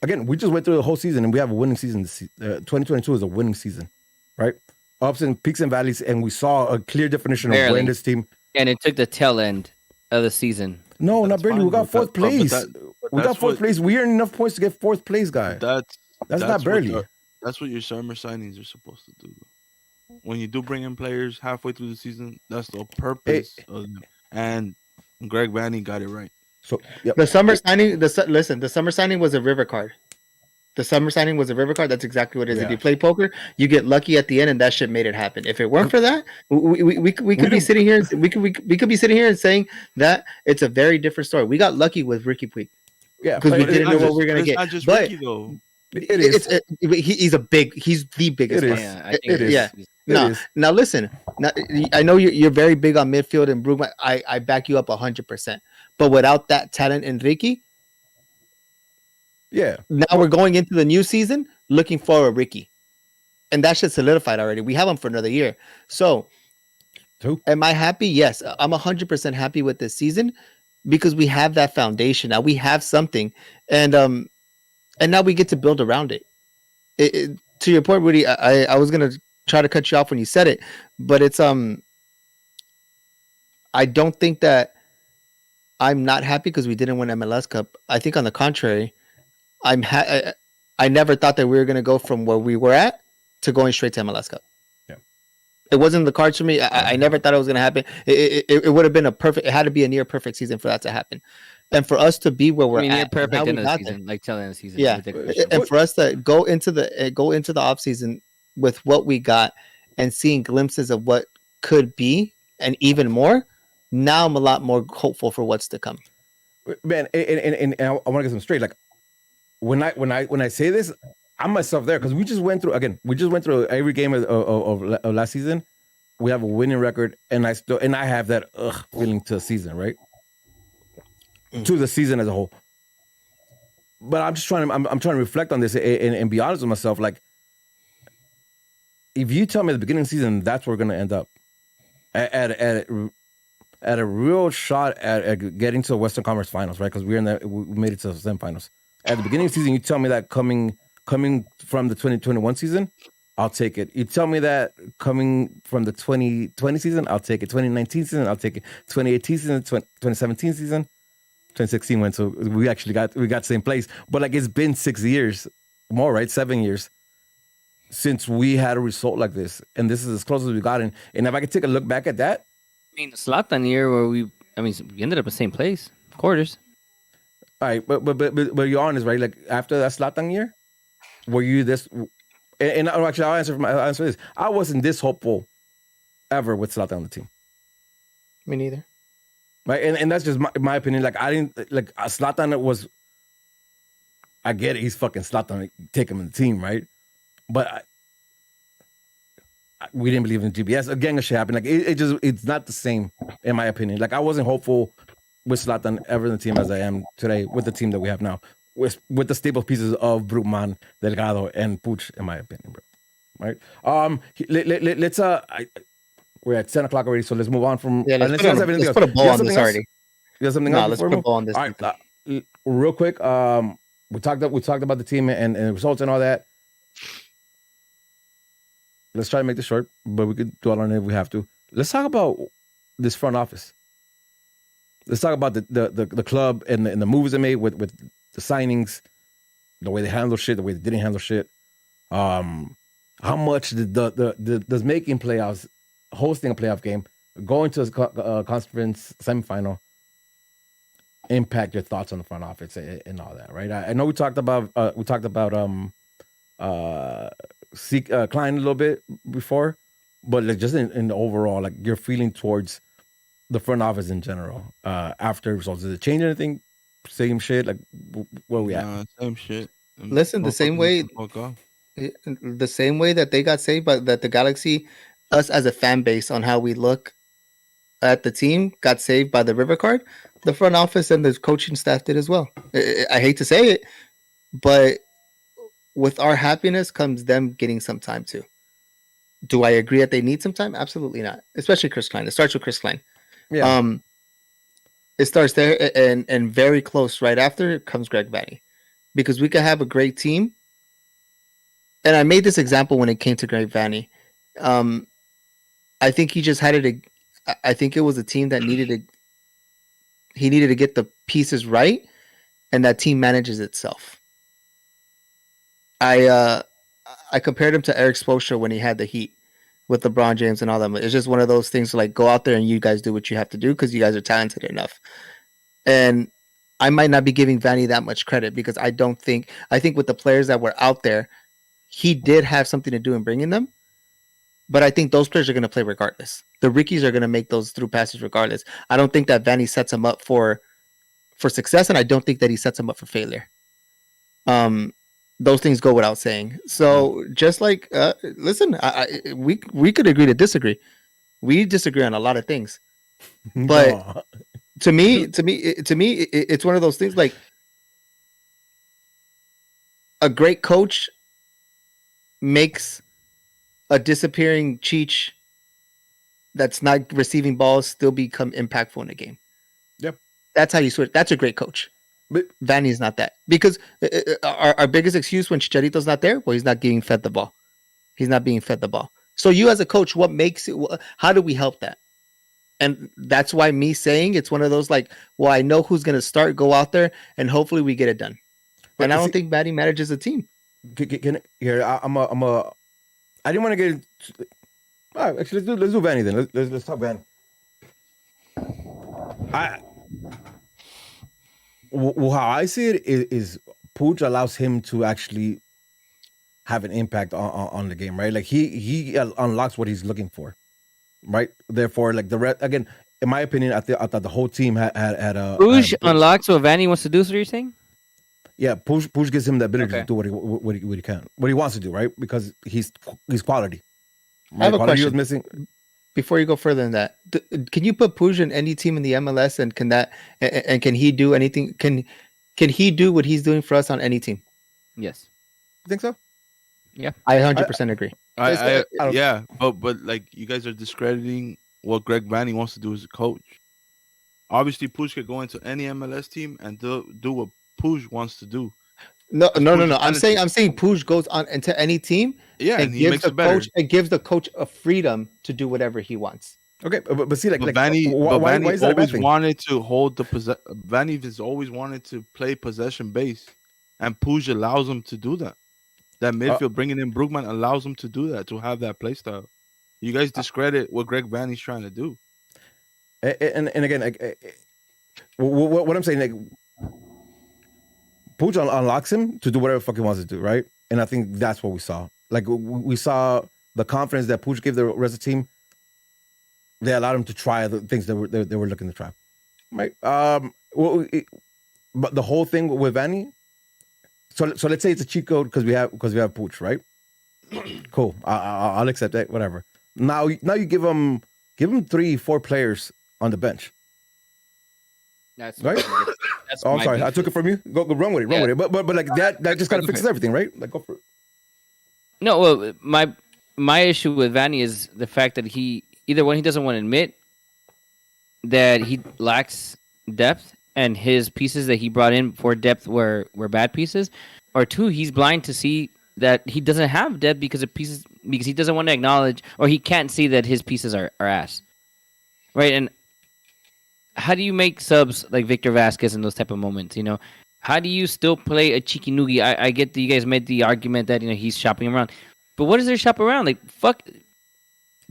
again, we just went through the whole season and we have a winning season. 2022 is a winning season, right? Ups and peaks and valleys, and we saw a clear definition of when this team. And it took the tail end of the season. No, not barely. We got 4th place. We got 4th place. We earned enough points to get 4th place, guy. That's not barely. That's what your summer signings are supposed to do. When you do bring in players halfway through the season, that's the purpose of them. And Greg Vanny got it right. So yep. The summer signing, the summer signing was a river card. The summer signing was a river card. That's exactly what it is. Yeah. If you play poker, you get lucky at the end, and that shit made it happen. If it weren't for that, we could be sitting here. We could be sitting here and saying that it's a very different story. We got lucky with Ricky Puig. Yeah, because we didn't know what we were gonna get. Not just but Ricky, though. It is. He's the biggest. It is. Yeah, it is. Yeah. Now listen. Now, I know you're very big on midfield and Brugman. I back you up 100%. But without that talent in Ricky, yeah. Now we're going into the new season looking for a Ricky, and that shit's solidified already. We have him for another year. So, am I happy? Yes, I'm 100% happy with this season because we have that foundation. Now we have something, and now we get to build around it. To your point, Rudy, I was gonna try to cut you off when you said it, but it's I don't think that I'm not happy because we didn't win MLS Cup. I think on the contrary, I never thought that we were gonna go from where we were at to going straight to MLS Cup. Yeah, it wasn't in the cards for me. I never thought it was gonna happen. It would have been it had to be a near perfect season for that to happen. And for us to be where we're near at, perfect in the season, like telling the season. Yeah, and for us to go into the off season with what we got and seeing glimpses of what could be and even more, now I'm a lot more hopeful for what's to come. Man, and I want to get some straight. Like when I say this, I'm myself there because we just went through every game of last season. We have a winning record, and I have that feeling to the season, right? To the season as a whole. but I'm just trying to I'm trying to reflect on this and be honest with myself. Like, if you tell me at the beginning of the season that's where we're gonna end up at a real shot at getting to the Western Conference Finals, right? Because we made it to the semifinals. At the beginning of the season, you tell me that coming from the 2021 season, I'll take it. You tell me that coming from the 2020 season, I'll take it. 2019 season, I'll take it. 2018 season, 2017 season, 2016 went. So we actually got the same place. But like, it's been 6 years more, right? 7 years since we had a result like this, and this is as close as we got. And if I could take a look back at that, I mean, the Zlatan year where we ended up in the same place, quarters. all right, but you're honest, right? Like, after that Zlatan year, were you this? And actually, I'll answer this. I wasn't this hopeful ever with Zlatan on the team. Me neither. Right, and that's just my opinion. Like, I didn't like Zlatan was. I get it. He's fucking Zlatan. Take him in the team, right? But we didn't believe in GBS. A gang of shit happened. Like, it's not the same, in my opinion. Like, I wasn't hopeful with Zlatan ever in the team as I am today with the team that we have now, with the stable pieces of Brugman, Delgado, and Puig, in my opinion, bro. Right? Let's we're at 10 o'clock already, so let's move on from. Yeah, let's put a ball on this already. You have something No, else? let's put a ball on this. All right, real quick. We talked about the team and the results and all that. Let's try to make this short, but we could dwell on it if we have to. Let's talk about this front office. Let's talk about the club and the moves they made with the signings, the way they handle shit, the way they didn't handle shit. How much does making playoffs, hosting a playoff game, going to a conference semifinal, impact your thoughts on the front office and all that, right? I know we talked about Klein a little bit before, but like, just in the overall, like, your feeling towards the front office in general after results. Did it change anything? Same shit? Like, where we at? Same shit. Listen, the same way that they got saved, but that the Galaxy, us as a fan base on how we look at the team, got saved by the River Card. The front office and the coaching staff did as well. I hate to say it, but with our happiness comes them getting some time too. Do I agree that they need some time? Absolutely not. Especially Chris Klein. It starts with Chris Klein. Yeah. It starts there, and very close right after comes Greg Vanney, because we could have a great team. And I made this example when it came to Greg Vanney. I think he just had it. I think it was a team that he needed to get the pieces right, and that team manages itself. I compared him to Eric Spoelstra when he had the Heat with LeBron James and all that. It's just one of those things to, like, go out there and you guys do what you have to do because you guys are talented enough. And I might not be giving Vanney that much credit because I think with the players that were out there, he did have something to do in bringing them. But I think those players are going to play regardless. The Rickies are going to make those through passes regardless. I don't think that Vanney sets him up for success, and I don't think that he sets him up for failure. Those things go without saying. So just like, listen, we could agree to disagree. We disagree on a lot of things, but to me, it's one of those things. Like, a great coach makes a disappearing Cheech that's not receiving balls still become impactful in the game. Yep, that's how you switch. That's a great coach. But Vanney's not that, because our biggest excuse when Chicharito's not there, well, he's not getting fed the ball. He's not being fed the ball. So you as a coach, what makes it? How do we help that? And that's why me saying it's one of those, like, well, I know who's going to start, go out there, and hopefully we get it done. But and I don't think Vanney manages a team. I didn't want to get. All right, actually, let's do Vanney then. Let's talk Vanney. How I see it is Puig allows him to actually have an impact on the game, right? Like, he unlocks what he's looking for, right? Therefore, like, again, in my opinion, I thought the whole team had a Puig unlocks what Vanney wants to do. So you're saying? Yeah, Puig gives him the ability to do what he can, what he wants to do, right? Because he's quality. Right? I have a quality question. was missing. Before you go further than that, can you put Puig in any team in the MLS, and can he do anything? Can he do what he's doing for us on any team? Yes. You think so? I 100% agree. I don't- yeah, but like you guys are discrediting what Greg Vanny wants to do as a coach. Obviously, Puig could go into any MLS team and do what Puig wants to do. No. Puig is I'm talented. saying Puig goes on into any team. Yeah, and he makes the it better. coach. It gives the coach a freedom to do whatever he wants. Okay, but see, like, But like Vanny, why is that a bad always thing? wanted to hold the Vanny has always wanted to play possession base, and Puig allows him to do that. That midfield bringing in Brugman allows him to do that, to have that play style. You guys discredit what Greg Vanny's trying to do. And again, like, what I'm saying, like, Puig unlocks him to do whatever the fuck he wants to do, right? And I think that's what we saw. Like, we saw the confidence that Puig gave the rest of the team. They allowed him to try the things that they were looking to try, right? But the whole thing with Vanny. So let's say it's a cheat code because we have Puig, right? Cool. I'll accept that. Whatever. Now you give him 3-4 players on the bench. That's Right? That's Oh, I'm my sorry. beef I took it from you. Go run with it. Run Yeah. with it. But like that just kind of Go for fixes it. everything, right? Like, go for it. No, well, my issue with Vanny is the fact that he doesn't want to admit that he lacks depth and his pieces that he brought in for depth were bad pieces, or two, he's blind to see that he doesn't have depth because he doesn't want to acknowledge or he can't see that his pieces are ass, right? And how do you make subs like Victor Vasquez in those type of moments? You know, how do you still play a Chikinugi? I get that you guys made the argument that he's shopping around, but what is there shop around? Like fuck,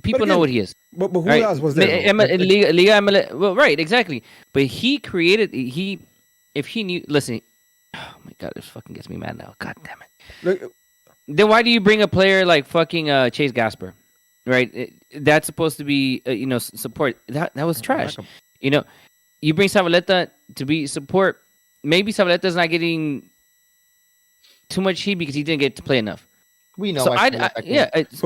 people know again, what he is. But who Right. else was there? though? Liga MLS. Well, right, exactly. But he created. If he knew. Listen. Oh my god, this fucking gets me mad now. God damn it. Like, Then why do you bring a player like fucking Chase Gasper? Right. That's supposed to be support. That was trash. You know, you bring Zavaleta to be support. Maybe Zavaleta's not getting too much heat because he didn't get to play enough. We know. So But,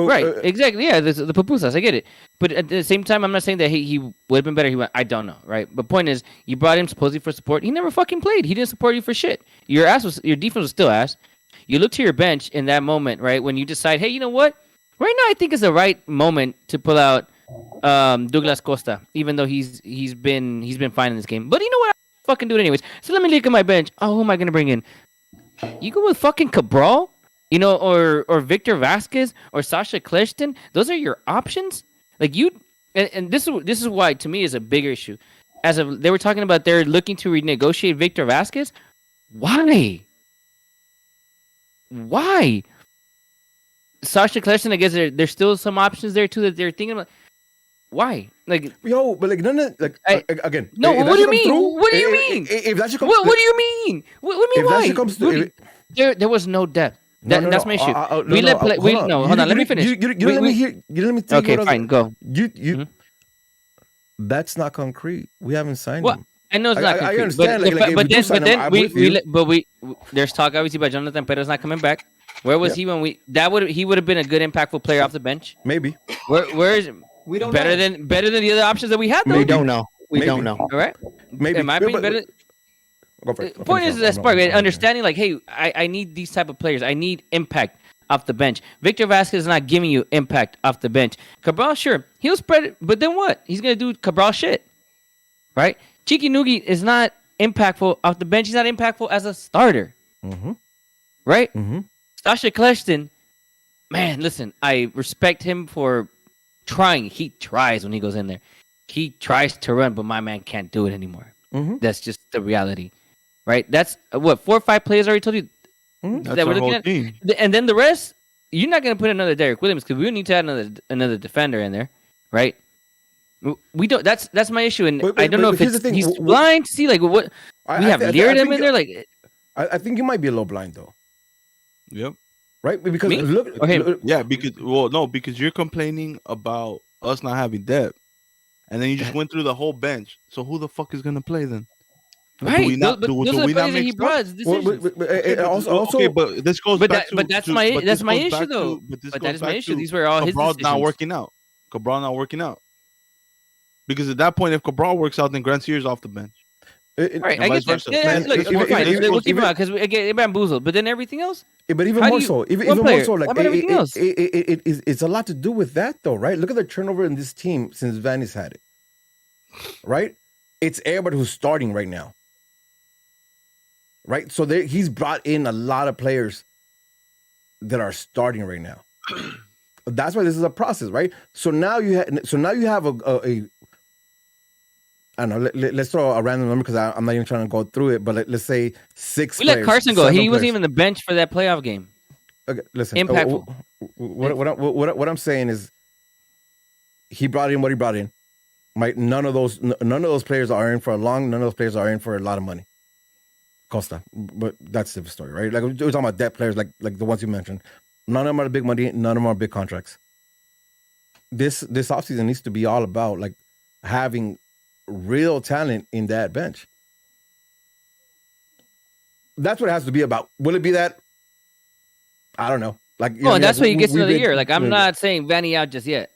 right, exactly, yeah, the pupusas, I get it, but at the same time, I'm not saying that he would have been better. I don't know, right? But point is, you brought him supposedly for support. He never fucking played. He didn't support you for shit. Your defense was still ass. You look to your bench in that moment, right? When you decide, hey, you know what? Right now, I think is the right moment to pull out Douglas Costa, even though he's been fine in this game. But you know what? I fucking do it anyways. So let me look at my bench. Oh, who am I gonna bring in? You go with fucking Cabral. Or Victor Vasquez or Sasha Kleshton. Those are your options. Like and this is why to me is a bigger issue. They were talking about they're looking to renegotiate Victor Vasquez. Why? Sasha Kleshton, I guess there's still some options there too that they're thinking about. Why? Like, yo, but like none of like again. no. if that What do shit you comes mean? through- What do you mean? If that shit comes, What do you mean? What do you mean? if that Why? shit comes through, Rudy, there was no depth. That's my issue. hold on. Let me finish. You didn't let me hear. You didn't let me think. Okay, fine. Go. You. That's not concrete. We haven't signed Well, him. I know it's not. I concrete, understand, like, if we do sign him, I'm with you. There's talk obviously about Jonathan Perez not coming back. Where was he when he would have been a good impactful player off the bench? Maybe. Where is We don't better know. than the other options that we had though? We don't know. We Maybe. don't know. All right. Maybe. In my opinion, better. Go for it. Point is that spark, understanding like, hey, I need these type of players. I need impact off the bench. Victor Vasquez is not giving you impact off the bench. Cabral, sure, he'll spread it, but then what? He's gonna do Cabral shit, right? Chikinugi is not impactful off the bench. He's not impactful as a starter, right? Sasha Kleshton, man, listen, I respect him for trying. He tries when he goes in there. He tries to run, but my man can't do it anymore. That's just the reality, right? That's what 4 or 5 players already told you That's that we're our looking whole at, team. and then the rest. You're not gonna put another Derek Williams because we need to add another defender in there, right? We don't. That's my issue, and But I don't know if here's the thing. he's blind to see like what we have Leardom in there. Like, I think you might be a little blind though, Yep. right? Because Me? look, Okay. Yeah, because you're complaining about us not having depth, and then you just went through the whole bench. So who the fuck is gonna play then? Or right? Do we not, those do, are do the we not players that make he stuff? brought. Decisions. Also, but this goes But back that- to. but that's to- my- but that's this my goes issue, back though. To, but this But goes that is my back issue. to These were all his Cabral not decisions. working out. Cabral not working out. Because at that point, if Cabral works out, then Grandsier's off the bench. All right, and I vice get that. versa. Yeah, Man, look, even- fine. even- We'll keep even- him out because we get bamboozled. But then everything else. But even How more do you- so, one even more player, so, how like about everything else? it's a lot to do with that, though, right? Look at the turnover in this team since Vanny's had it, right? It's everybody who's starting right now, right? So he's brought in a lot of players that are starting right now. That's why this is a process, right? So now you have a I don't know. Let's throw a random number because I'm not even trying to go through it. But let's say 6 We players. let Carson go. 7 He wasn't players. even the bench for that playoff game. Okay, listen. Impactful. What I'm saying is, he brought in what he brought in. Right? None of those players are in for a long. None of those players are in for a lot of money. Costa, but that's a different story, right? Like we're talking about depth players, like the ones you mentioned. None of them are big money. None of them are big contracts. This offseason needs to be all about like having real talent in that bench. That's what it has to be about. Will it be that? I don't know. Like, Oh, and that's why he gets another year. Like I'm not saying Vanny out just yet,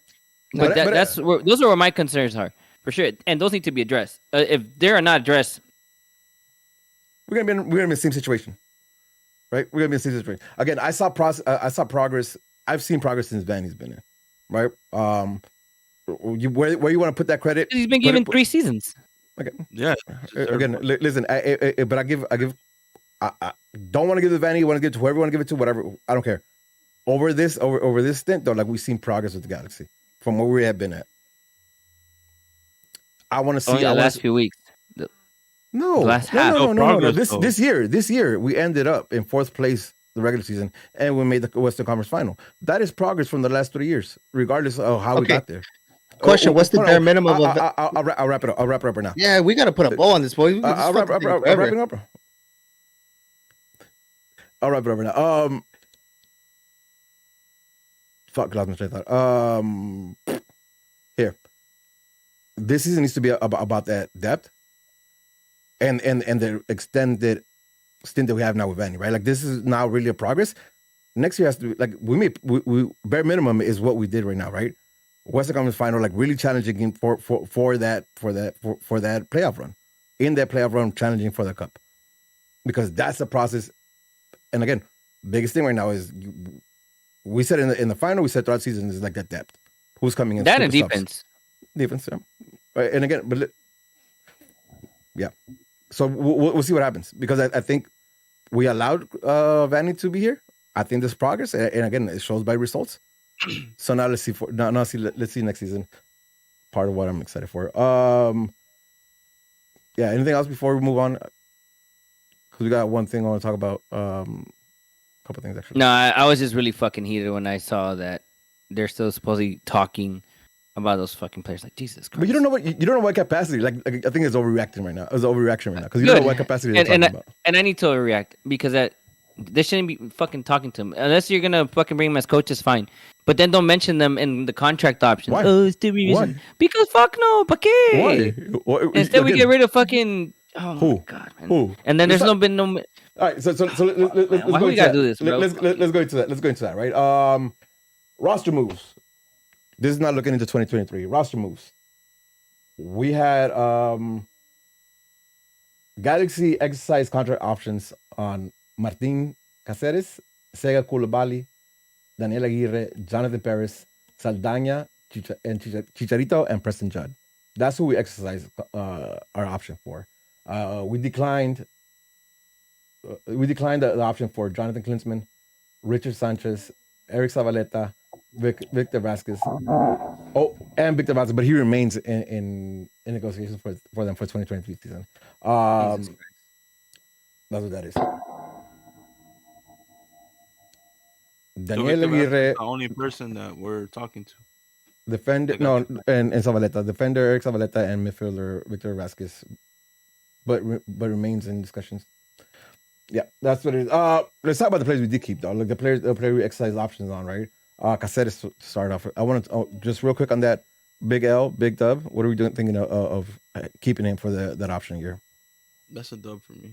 but those are where my concerns are for sure, and those need to be addressed. If they are not addressed, we're gonna be in the same situation, right? We're gonna be in the same situation again. I saw progress. I've seen progress since Vanny's been in, right? Where you want to put that credit? he's been given 3 seasons. Okay. Yeah. Again, listen. But I don't want to give the Vanny. Want to give it to whoever you want to give it to. Whatever. I don't care. Over this stint though, like we've seen progress with the Galaxy from where we have been at. I want to see Only the last few weeks. No, last half. No. This year we ended up in 4th place the regular season, and we made the Western Conference Final. That is progress from the last 3 years, regardless of how we got there. Question: what's the bare minimum of? I'll wrap it up. I'll wrap it up right now. Yeah, we got to put a bow on this, boy. I'll wrap it up. I'll wrap it up right now. Fuck, lost my train of thought. Here, this season needs to be about that depth, and the extended stint that we have now with Vanny, right? Like this is now really a progress. Next year has to be like we bare minimum is what we did right now, right? Western Conference Final, like really challenging for that playoff run. In that playoff run, challenging for the cup, because that's the process. And again, biggest thing right now is we said in the final, we said throughout the season is like that depth. Who's coming in? That and defense. Defense, yeah. Right, and again, but yeah. So we'll see what happens, because I think we allowed Vanny to be here. I think there's progress, and again, it shows by results. So now let's see let's see next season. Part of what I'm excited for. Yeah. Anything else before we move on? Because we got one thing I want to talk about. A couple things actually. No, I was just really fucking heated when I saw that they're still supposedly talking about those fucking players. Like Jesus Christ. But you don't know what capacity. Like I think it's overreacting right now. It's overreaction right now because you don't know what capacity they're talking about. And I need to overreact because they shouldn't be fucking talking to him unless you're gonna fucking bring them as coaches. Fine, but then don't mention them in the contract options. Why? Oh, it's the reason. Because fuck no, ¿pa qué? Why? Instead, we get rid of fucking. Oh Who? my god, man. Who? And then there's All right, so let's why go we into gotta that. do this, bro? Let's go into that. Let's go into that. Right. Roster moves. This is not looking into 2023. Roster moves. We had Galaxy exercise contract options on Martin Cáceres, Sega Coulibaly, Daniel Aguirre, Jonathan Paris, Saldaña, Chicharito, and Preston Judd. That's who we exercised our option for. We declined the option for Jonathan Klinsmann, Richard Sanchez, Eric Zavaleta, Victor Vasquez. Oh, and Victor Vasquez, but he remains in negotiations for them for 2023 season. That's what that is. Daniel Aguirre, the only person that we're talking to. Defender, and Zavaleta, defender Eric Zavaleta, and midfielder Victor Vasquez, but remains in discussions. Yeah, that's what it is. Let's talk about the players we did keep though. Like the player we exercise options on, right? Cáceres to start off. I want to just real quick on that. Big L, Big Dub. What are we thinking of keeping him for that option year? That's a dub for me.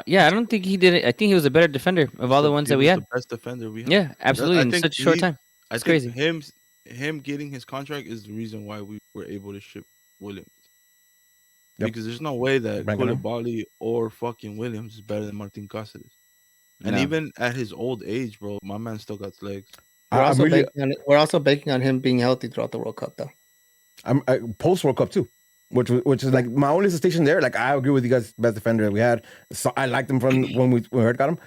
Yeah, I don't think he did it. I think he was a better defender of all the ones that we had. The best defender we had. Yeah, absolutely. In such a short time. It's crazy. Him getting his contract is the reason why we were able to ship Williams. Yep. because there's no way that Bring it in. Koulibaly or fucking Williams is better than Martin Cáceres. And No. even at his old age, bro, my man still got legs. I'm really, we're also banking on him being healthy throughout the World Cup, though. I'm post World Cup too, which is like my only hesitation there. Like I agree with you guys, best defender that we had. So I liked him from when we heard got him.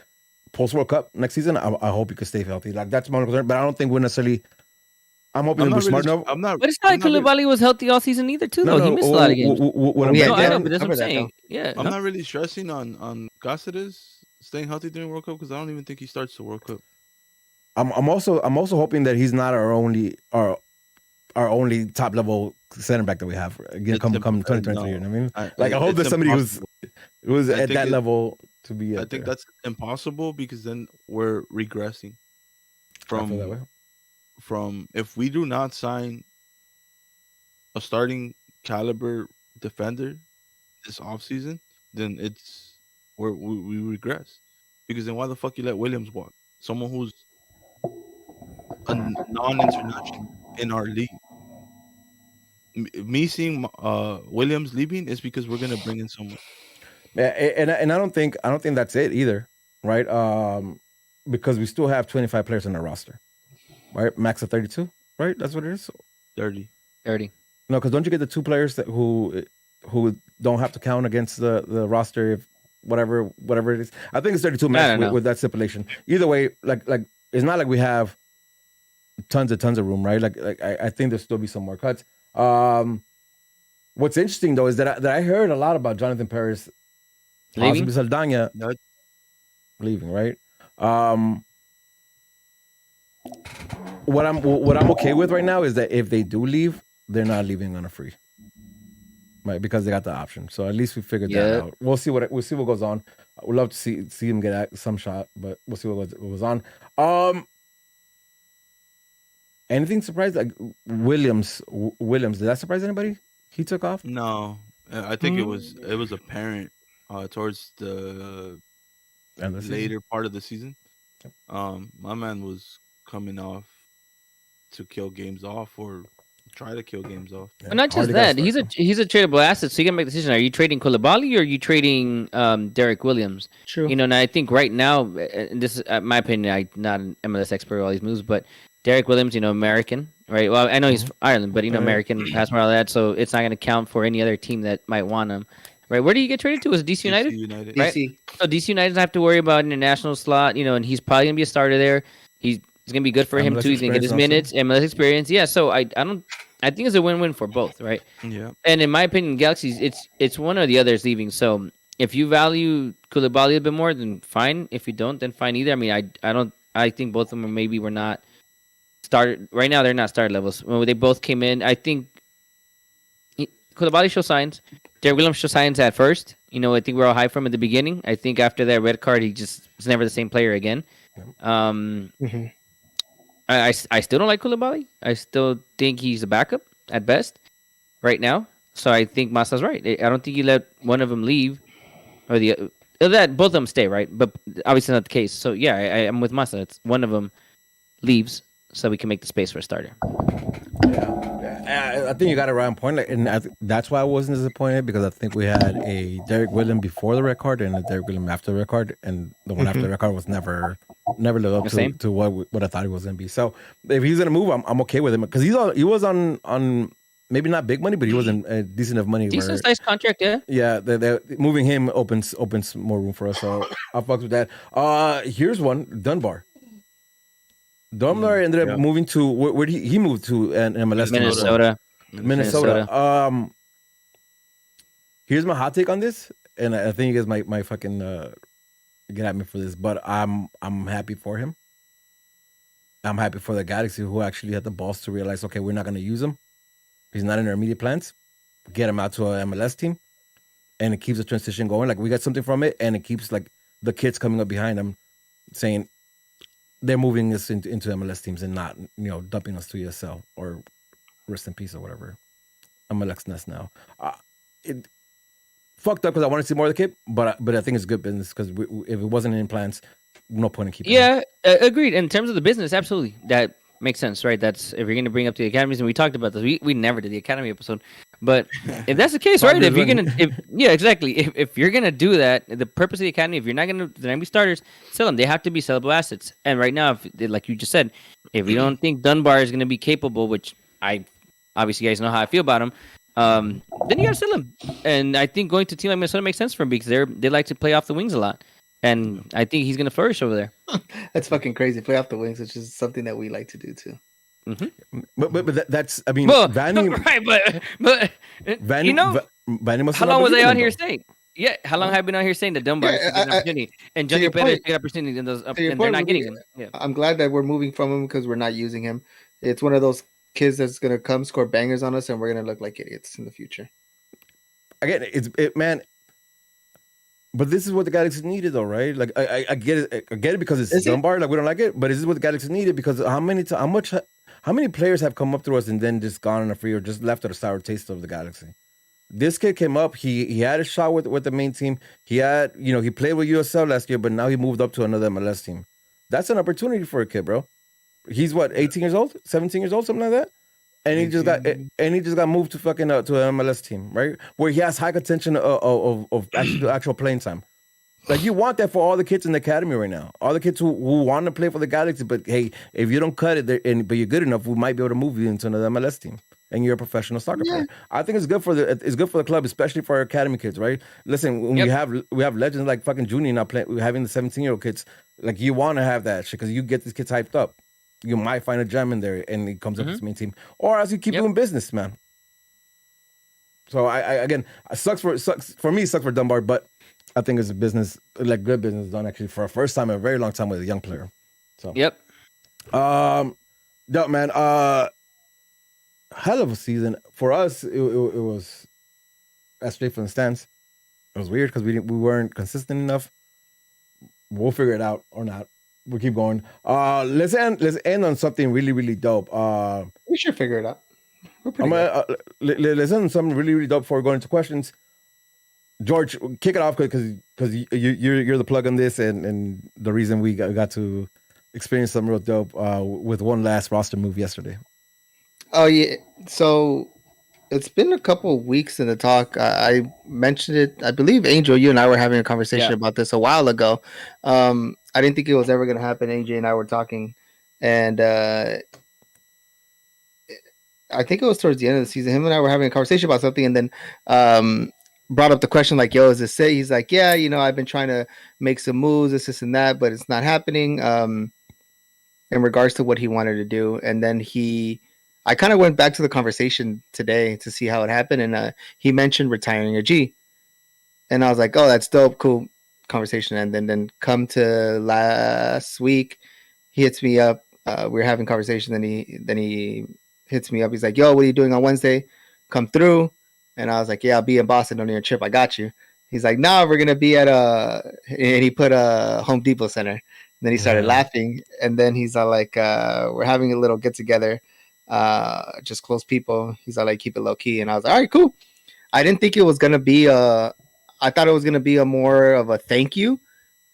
Post World Cup next season, I hope he could stay healthy. Like that's my only concern. But I don't think we're necessarily. I'm hoping we're smart enough. But it's not like Koulibaly was healthy all season either, too. Though he missed a lot of games. What I'm Yeah, No, I know, banking but on- that's what I'm saying. Yeah, I'm not really stressing on Cáceres staying healthy during World Cup because I don't even think he starts the World Cup. I'm also hoping that he's not our only top level center back that we have. Again, come 2023. No. You know what I mean? I hope there's somebody who's at that level to be. I think that's impossible because then we're regressing I feel that way. from if we do not sign a starting caliber defender this offseason, then it's where we regress. Because then why the fuck you let Williams walk? Someone who's a non-international in our league. Me seeing Williams leaving is because we're gonna bring in someone. Yeah, and I don't think that's it either, right? Because we still have 25 players on the roster, right? Max of 32, right? That's what it is. 30. 30. No, because don't you get the two players who don't have to count against the roster if whatever it is? I think it's 32 max with that stipulation. Either way, like it's not like we have tons of room, right? Like I think there'll still be some more cuts. What's interesting though is that I heard a lot about Jonathan Paris Leaving? Saldana No. leaving, right? What I'm okay with right now is that if they do leave, they're not leaving on a free, right? Because they got the option. So at least we figured that out. We'll see what goes on. I would love to see him get some shot, but we'll see what goes on. Anything surprised? Like Williams, did that surprise anybody? He took off? No, I think it was apparent towards the later part of the season. My man was coming off to kill games off or try to kill games off. But not just that, he's a tradable asset, so you can make a decision. Are you trading Koulibaly or are you trading Derek Williams? True. You know, and I think right now, and this is my opinion, I'm not an MLS expert of all these moves, but Derek Williams, you know, American, right? Well, I know he's from Ireland, but you know, American, has more of that, so it's not going to count for any other team that might want him. Right, where do you get traded to? Was it DC United? United. Right? DC. So DC United doesn't have to worry about an international slot, you know, and he's probably gonna be a starter there. He's gonna be good for him MLS too. He's gonna get his minutes, MLS experience. Yeah, so I think it's a win-win for both, right? Yeah. And in my opinion, Galaxy, it's one or the other is leaving. So if you value Koulibaly a bit more, then fine. If you don't, then fine either. I mean, I think both of them were not started right now. They're not starter levels. When they both came in, I think Koulibaly show signs. Derek Williams show signs at first. You know, I think we're all high from at the beginning. I think after that red card, he just was never the same player again. I still don't like Koulibaly. I still think he's a backup at best right now. So I think Masa's right. I don't think you let one of them leave or that both of them stay, right? But obviously not the case. So yeah, I'm with Masa. It's one of them leaves so we can make the space for a starter. I think you got it right on point, and that's why I wasn't disappointed because I think we had a Derek Williams before the red card and a Derek Williams after the red card, and the one after the red card was never lived up to what I thought he was going to be. So if he's going to move, I'm okay with him because he was on maybe not big money, but he was in decent enough money. Decent size contract, yeah. Yeah, moving him opens more room for us. So I'll fuck with that. Here's one, Dunbar. Dunbar ended up moving to where did he moved to? An MLS Minnesota. Here's my hot take on this, and I think you guys might fucking get at me for this, but I'm happy for him. I'm happy for the Galaxy who actually had the balls to realize, okay, we're not going to use him. He's not in our immediate plans. Get him out to an MLS team, and it keeps the transition going. Like we got something from it, and it keeps like the kids coming up behind him, saying they're moving us into MLS teams and not dumping us to ESL or rest in peace or whatever. MLS Nest now. It fucked up because I want to see more of the kid, but I think it's good business because if it wasn't in plans, no point in keeping. Yeah, agreed. In terms of the business, absolutely, that makes sense, right? That's if you're going to bring up the academies, and we talked about this. We never did the academy episode, But if that's the case, right? If you're gonna, exactly. If you're gonna do that, the purpose of the academy, if you're not gonna, they're gonna be starters, sell them. They have to be sellable assets. And right now, like you just said, if you don't think Dunbar is gonna be capable, which I obviously you guys know how I feel about him, then you gotta sell him. And I think going to a team like Minnesota makes sense for him because they like to play off the wings a lot. And I think he's gonna flourish over there. That's fucking crazy. Play off the wings, which is something that we like to do too. Mm-hmm. But that's I mean, well, Vanny, right? But Vanny, you know, Vanny must how have long was I on though. here saying? Yeah, how long have I been on here saying that Dunbar is an opportunity and Johnny Perez get opportunity and those, and they're not getting them? Yeah. I'm glad that we're moving from him because we're not using him. It's one of those kids that's gonna come score bangers on us, and we're gonna look like idiots in the future. Again, man. But this is what the Galaxy needed, though, right? Like I get it, because it's Dunbar. Like we don't like it, but this is what the Galaxy needed because how many players have come up to us and then just gone on a free or just left with a sour taste of the Galaxy? This kid came up. He had a shot with the main team. He had, he played with USL last year, but now he moved up to another MLS team. That's an opportunity for a kid, bro. He's what, 18 years old, 17 years old, something like that. And he just got moved to fucking to an MLS team, right? Where he has high contention of actual playing time. Like you want that for all the kids in the academy right now, all the kids who want to play for the Galaxy. But hey, if you don't cut it, but you're good enough, we might be able to move you into another MLS team, and you're a professional soccer player. I think it's good for the club, especially for our academy kids, right? Listen, when we have legends like fucking Junior now playing, having the 17-year-old kids, like you want to have that shit because you get these kids hyped up. You might find a gem in there, and it comes up to the main team, or as you keep doing business, man. So I again, sucks for me, sucks for Dunbar, but I think it's a business, like good business done actually for a first time in a very long time with a young player. So man, hell of a season for us. It was as straight from the stands. It was weird because we weren't consistent enough. We'll figure it out or not. We'll keep going. Let's end on something really, really dope. We should figure it out. Let's end on something really, really dope before we go into questions. George, kick it off because you're the plug on this and the reason we got to experience something real dope with one last roster move yesterday. Oh yeah, so it's been a couple of weeks in the talk. I mentioned it. I believe Angel, you and I were having a conversation about this a while ago. I didn't think it was ever going to happen. AJ and I were talking, and I think it was towards the end of the season. Him and I were having a conversation about something, and then brought up the question like, "Yo, is this it?" He's like, "Yeah, I've been trying to make some moves, this and that, but it's not happening." In regards to what he wanted to do, and then I kind of went back to the conversation today to see how it happened, and he mentioned retiring a G, and I was like, "Oh, that's dope, cool conversation." And then come to last week, he hits me up. We were having conversation, then he hits me up. He's like, "Yo, what are you doing on Wednesday? Come through." And I was like, "Yeah, I'll be in Boston on your trip. I got you." He's like, "No, we're gonna be at and he put a Home Depot Center. And then he started laughing, and then he's like, "We're having a little get together, just close people." He's like, "Keep it low key." And I was like, "All right, cool." I didn't think it was gonna be I thought it was gonna be a more of a thank you,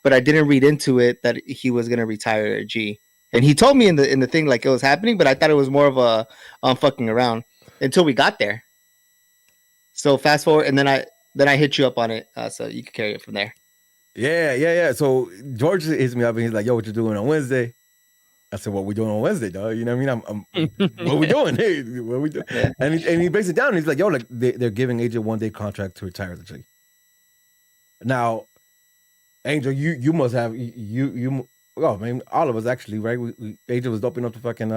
but I didn't read into it that he was gonna retire a G. And he told me in the thing like it was happening, but I thought it was more of a fucking around until we got there. So fast forward, and then I hit you up on it, so you can carry it from there. Yeah. So George hits me up and he's like, "Yo, what you doing on Wednesday?" I said, "What we doing on Wednesday, dog? You know what I mean? What we doing? Hey, what we doing?" Yeah. And he breaks it down. And he's like, "Yo, like they're giving AJ 1-day contract to retire the G." Now, Angel, you must have you. Oh, I mean, all of us actually, right? AJ was doping up to fucking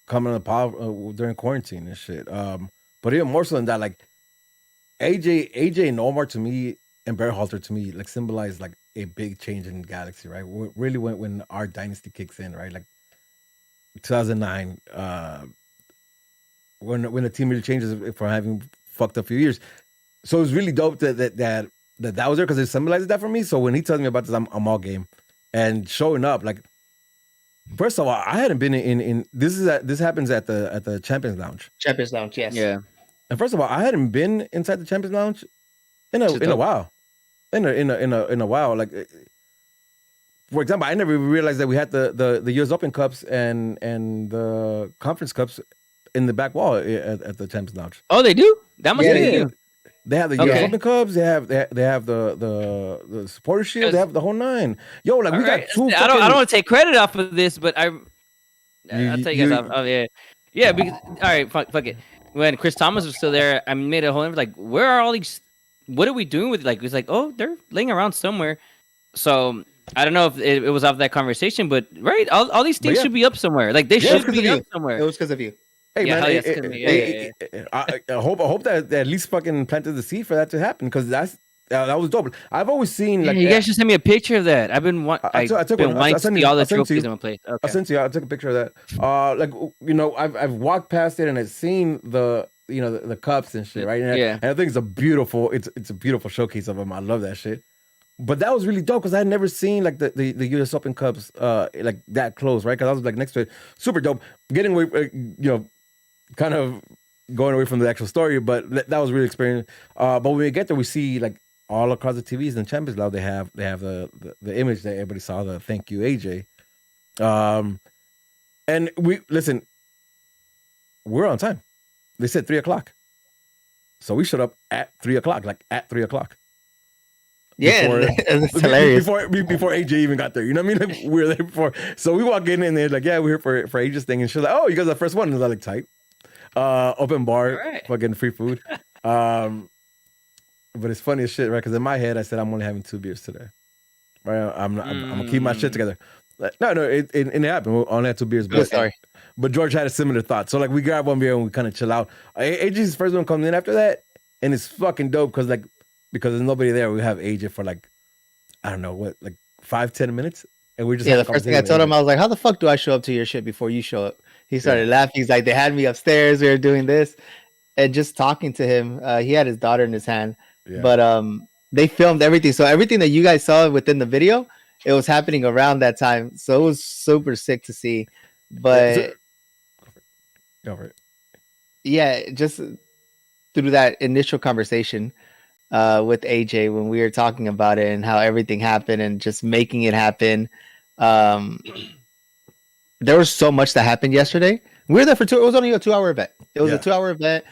coming on the power during quarantine and shit. But even more so than that, like AJ and Omar to me and Berhalter to me like symbolize like a big change in Galaxy, right? Really when our dynasty kicks in, right? Like 2009, when the team really changes from having fucked up a few years. So it was really dope that was there because it symbolizes that for me. So when he tells me about this, I'm all game and showing up. Like, first of all, I hadn't been in this happens at the Champions Lounge. Champions Lounge, yes. Yeah. And first of all, I hadn't been inside the Champions Lounge in a while. In a while. Like, for example, I never realized that we had the US Open Cups and the Conference Cups in the back wall at the Champions Lounge. Oh, they do. That must Yeah, be they new. do. They have the Okay. US Open Cups. They have the supporter shield. They have the whole nine. Yo, like All we right. got two. I don't want to take credit off of this, but I'll take you- us off. Oh yeah, yeah. Because all right, fuck it. When Chris Thomas was still there, I made a whole like, where are all these? What are we doing with? Like, it was like, oh, they're laying around somewhere. So I don't know if it was off that conversation, but right, all these things yeah. should be up somewhere. Like they Yeah, should be up somewhere. It was because of you. Hey Yeah, man, hell yeah, it's gonna be- I hope that they at least fucking planted the seed for that to happen because that was dope. I've always seen like you guys should send me a picture of that. I've been I took been one. wanting I'll to send see you- all the I'll send it to trophies you. in one place. I Okay. sent you. I took a picture of that. Like I've walked past it and I've seen the cups and shit, right? Yeah. And I think it's a beautiful showcase of them. I love that shit. But that was really dope because I had never seen like the US Open Cups like that close, right? Because I was like next to it, super dope. Getting away, kind of going away from the actual story, but that was really experience. But when we get there, we see like all across the TVs in Champions League, they have the image that everybody saw, the thank you AJ. And we're on time. They said 3:00, so we showed up at 3:00, like at 3:00. Yeah, it's hilarious. Before AJ even got there, you know what I mean? Like, we were there before, so we walk in and they're like, "Yeah, we're here for AJ's thing," and she's like, "Oh, you guys are the first one." And I was like, "Tight, open bar, Right. fucking free food." But it's funny as shit, right? Because in my head, I said I'm only having 2 beers today, right? I'm gonna keep my shit together. Like, no, it happened. We only had 2 beers, but Sorry. But George had a similar thought, so like we grab one beer and we kind of chill out. AJ's first one comes in after that, and it's fucking dope because there's nobody there. We have AJ for like, I don't know what, like 5-10 minutes, and we're just Yeah, having the a first thing I conversation told him, with I was like, "How the fuck do I show up to your shit before you show up?" He started laughing. He's like, "They had me upstairs. We were doing this," and just talking to him. He had his daughter in his hand, Yeah. but they filmed everything. So everything that you guys saw within the video, it was happening around that time. So it was super sick to see. But Go for it. yeah, just through that initial conversation with AJ when we were talking about it and how everything happened and just making it happen. There was so much that happened yesterday. We were there for 2. It was only a 2-hour event. It was Yeah. a 2-hour event.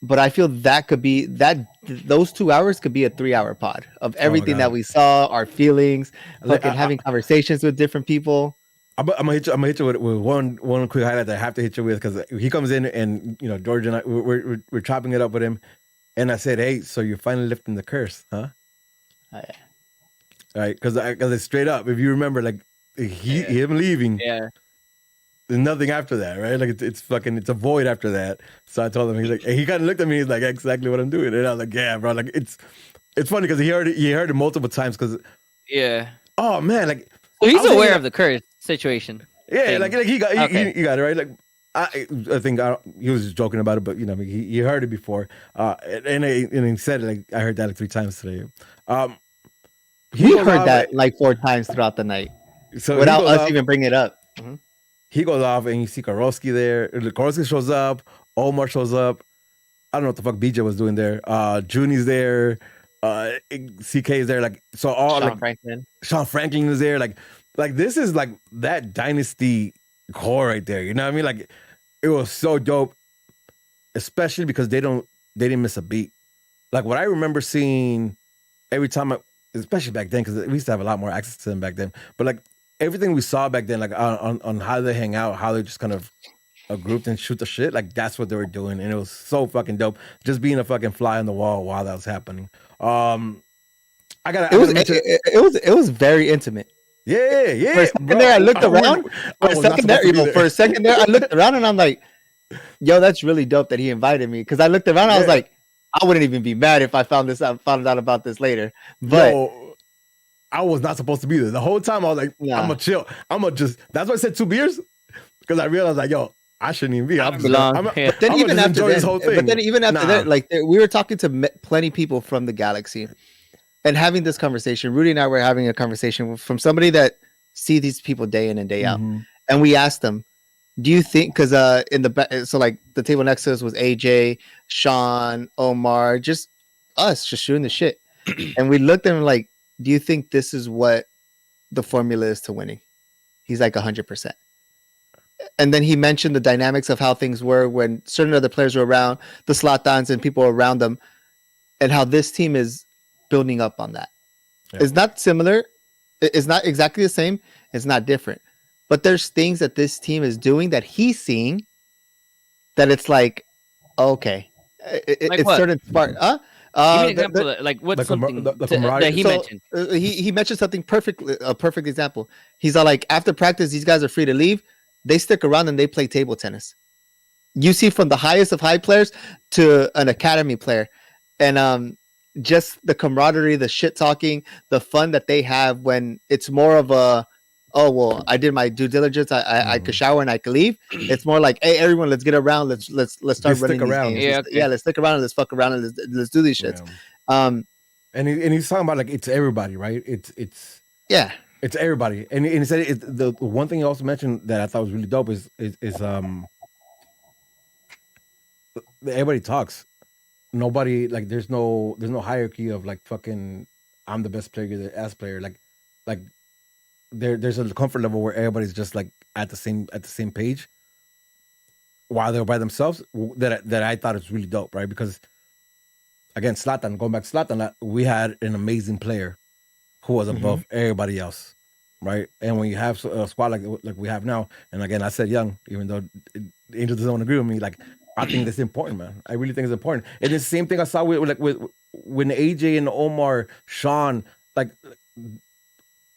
But I feel that could be those 2 hours could be a 3-hour pod of everything God. that we saw, our feelings, Like, fucking having conversations with different people. I'm gonna hit you with one quick highlight that I have to hit you with because he comes in and George and I we're chopping it up with him, and I said, "Hey, so you're finally lifting the curse, huh?" Oh, yeah. Right? Because it's straight up. If you remember, like him leaving, Yeah. there's nothing after that, right? Like it's a void after that. So I told him, he's like, he kind of looked at me, he's like, exactly what I'm doing, and I was like, yeah, bro. Like it's funny because he heard it multiple times because Yeah. oh man, like So he's I was aware thinking- of the curse situation. yeah, thing. like he got Okay. he got it right. Like I think he was just joking about it, but he heard it before, and he said it, like I heard that like 3 times today. He We goes heard off, that like 4 times throughout the night so he without goes us off- even bringing it up. He goes off and you see Karowski there. Karowski shows up. Omar shows up. I don't know what the fuck BJ was doing there. Junie's there. CK is there. Like so all Sean like Franklin. Sean Franklin is there. Like this is like that dynasty core right there. You know what I mean? Like it was so dope, especially because they didn't miss a beat. Like what I remember seeing every time, especially back then, because we used to have a lot more access to them back then. But like everything we saw back then, like on how they hang out, how they just kind of grouped and shoot the shit, like that's what they were doing, and it was so fucking dope. Just being a fucking fly on the wall while that was happening. It was very intimate. Yeah. For a second there, I looked around. For a second there, I looked around and I'm like, "Yo, that's really dope that he invited me." Because I looked around, I was like, "I wouldn't even be mad if I found out about this later." But Yo, I was not supposed to be there the whole time. I was like, Nah. I'm gonna chill. I'm gonna just. That's why I said 2 beers because I realized like, yo, I shouldn't even be. I'm just, belong. I'm, Yeah. then I'm even just after enjoy that, this whole thing. but then even after Nah. that, like we were talking to plenty people from the galaxy, and having this conversation. Rudy and I were having a conversation from somebody that see these people day in and day out, Mhm. and we asked them, "Do you think?" Because in the so like the table next to us was AJ, Sean, Omar, just us, just shooting the shit, and we looked at him like, "Do you think this is what the formula is to winning?" He's like 100%. and then he mentioned the dynamics of how things were when certain other players were around, the Zlatans and people around them, and how this team is building up on that. Yeah. It's not similar. It's not exactly the same. It's not different. But there's things that this team is doing that he's seeing that it's like, okay, Like it's what? certain spark. Give me an example. Like what's something the that camaraderie. he mentioned? He mentioned something perfectly a perfect example. He's all like, after practice, these guys are free to leave. They stick around and they play table tennis. You see, from the highest of high players to an academy player, and just the camaraderie, the shit talking, the fun that they have when it's more of a, oh well, I did my due diligence. I could shower and I could leave. It's more like, hey, everyone, let's get around. Let's start They running stick these around. games. Yeah, Let's, okay. let's stick around and let's fuck around and let's do these shits. Yeah. And he's talking about like it's everybody, right? It's Yeah. It's everybody. And he said the one thing he also mentioned that I thought was really dope is everybody talks. Nobody, like, there's no hierarchy of like fucking I'm the best player, you're the ass player. Like there's a comfort level where everybody's just like at the same page while they're by themselves. That I thought is really dope, right? Because again, going back to Zlatan, we had an amazing player who was above everybody else, right? And when you have a squad like we have now, and again, I said young, even though Angel doesn't want to agree with me, like I think that's important, man. I really think it's important. And it's the same thing I saw with when AJ and Omar, Sean, like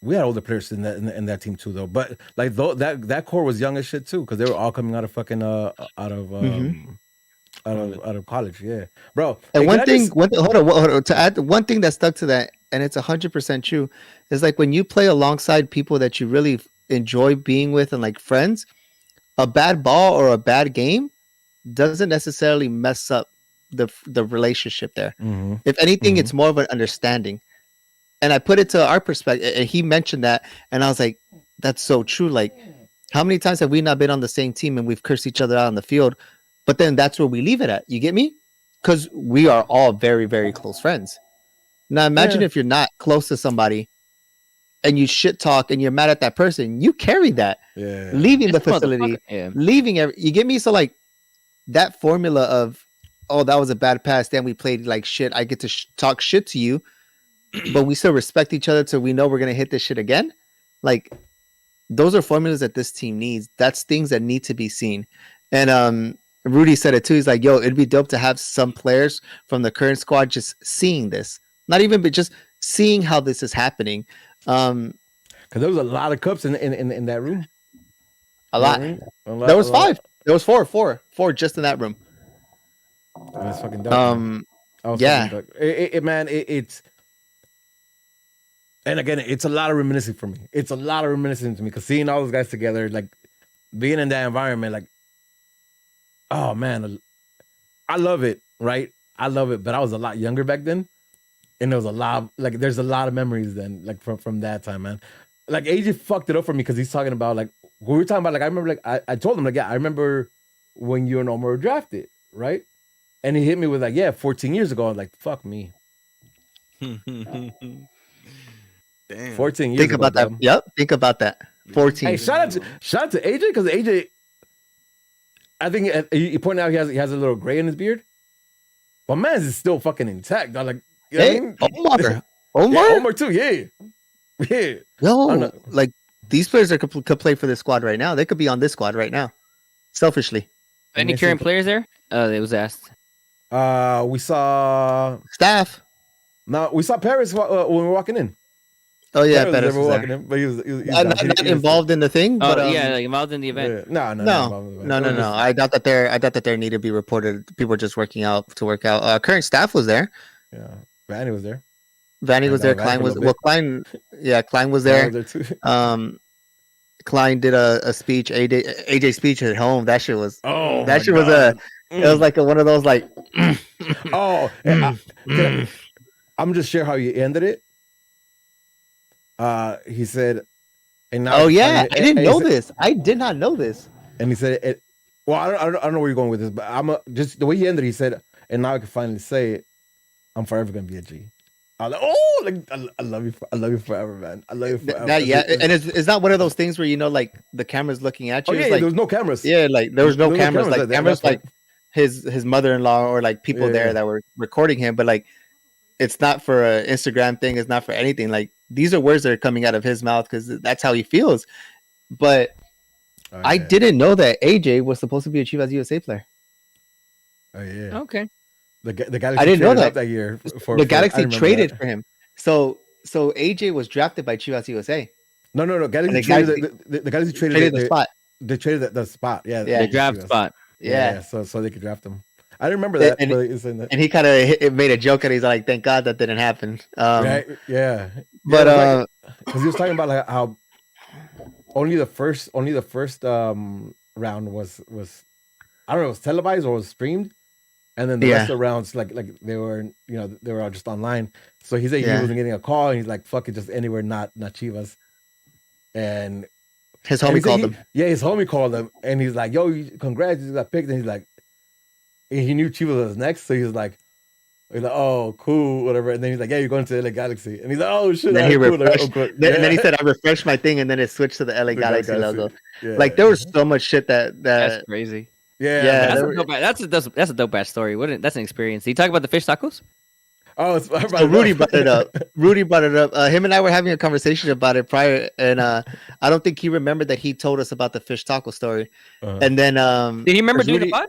we had older players in that team too, though. But like that core was young as shit too, because they were all coming out of fucking out of college, yeah, bro. And Hey, hold on, to add one thing that stuck to that, and it's 100% true, is like when you play alongside people that you really enjoy being with and like friends, a bad ball or a bad game doesn't necessarily mess up the relationship there. If anything, it's more of an understanding. And I put it to our perspective, and he mentioned that, and I was like, that's so true. Like, how many times have we not been on the same team and we've cursed each other out on the field? But then that's where we leave it at. You get me? Because we are all very, very close friends. Now imagine if you're not close to somebody and you shit talk and you're mad at that person, you carry that. Yeah. Leaving the This motherfucker- facility, yeah. leaving you get me? So like that formula of, oh, that was a bad pass, then we played like shit. I get to talk shit to you, but we still respect each other till we know we're gonna hit this shit again. Like those are formulas that this team needs. That's things that need to be seen. And Rudy said it too. He's like, yo, it'd be dope to have some players from the current squad just seeing this. Not even, but just seeing how this is happening. Because there was a lot of cups in that room. A lot. There was 5. There was four just in that room. That's fucking dope. Yeah. It's and again, it's a lot of reminiscing for me. It's a lot of reminiscing to me because seeing all those guys together, like being in that environment, like, oh man, I love it, right? I love it, but I was a lot younger back then, and there was a lot, like, there's a lot of memories then, like from that time, man. Like AJ fucked it up for me because he's talking about like we were talking about, like, I remember, like I told him, like, yeah, I remember when you and Omar were drafted, right? And he hit me with like, yeah, 14 years ago. I was like, fuck me. Damn. 14 years Think ago. about that. Bro. Yep. Think about that. 14. Hey, shout out to AJ, because AJ, I think you pointed out he has a little gray in his beard, but man's is still fucking intact. I'm like, you know Hey, what I mean? Omar. Yeah, Omar too. Yeah. No, like these players could play for this squad right now. They could be on this squad right now. Selfishly. Any current players there? It was asked. We saw Staff. Paris when we were walking in. Oh yeah, Paris Pettis was walking there. in, but he was Not involved in the thing, Oh but yeah, like involved in the event. Yeah. No. I doubt that there need to be reported. People were just working out to work out. Current staff was there. Yeah, Vanny was there. Vanny was there. Vanny Klein for a was little Klein was Vanny there. too. Klein did a speech. AJ speech at home. That shit was. Oh, that my shit was God. It was like one of those like. Oh, I'm just share how you ended it. He said, and now Oh yeah, I didn't know this. this. I did not know this. And he said, well, I don't know where you're going with this, but just the way he ended, he said, and now I can finally say it, I'm forever gonna be a G. I was like, oh, like I love you, I love you forever, man. I love you forever. That yeah, and it's not one of those things where like the camera's looking at Oh you. yeah, It's yeah, like there was no cameras. yeah, like there was no cameras. Like at cameras, that point. like his mother-in-law or like people Yeah. there that were recording him, but like it's not for an Instagram thing. It's not for anything. Like these are words that are coming out of his mouth because that's how he feels. But Oh, I yeah. didn't know that AJ was supposed to be a Chivas USA player. Oh yeah. Okay. The Galaxy I didn't know traded up that. that year for The I Galaxy remember traded that. for him. So AJ was drafted by Chivas USA. No. And Galaxy the traded Galaxy the Galaxy traded, traded the spot. They traded the spot. Yeah. Yeah. The draft Chivas. spot. Yeah. So they could draft him. I remember that. And- but it's in that. And he kind of made a joke and he's like, "Thank God that didn't happen." Right? Yeah. But because he was talking about like how only the first round was I don't know, it was televised or was streamed, and then the rest of the rounds like they were they were all just online. So he said he wasn't getting a call, and he's like, "Fuck it, just anywhere, not Chivas." And his homie called him. Yeah, his homie called him, and he's like, "Yo, congrats, you got picked." And he's like, he knew Chivas was next, so he was like, "Oh, cool, whatever." And then he's like, "Yeah, you're going to LA Galaxy." And he's like, "Oh shit!" And then he cool, refreshed. And then he said, "I refreshed my thing," and then it switched to the LA Galaxy logo. Yeah. Like there was so much shit that That's crazy. Yeah, That's a dope ass story. That's an experience. Did you talk about the fish tacos? Oh, so Rudy brought it up. Him and I were having a conversation about it prior, and I don't think he remembered that he told us about the fish taco story. And then did he remember doing the pod?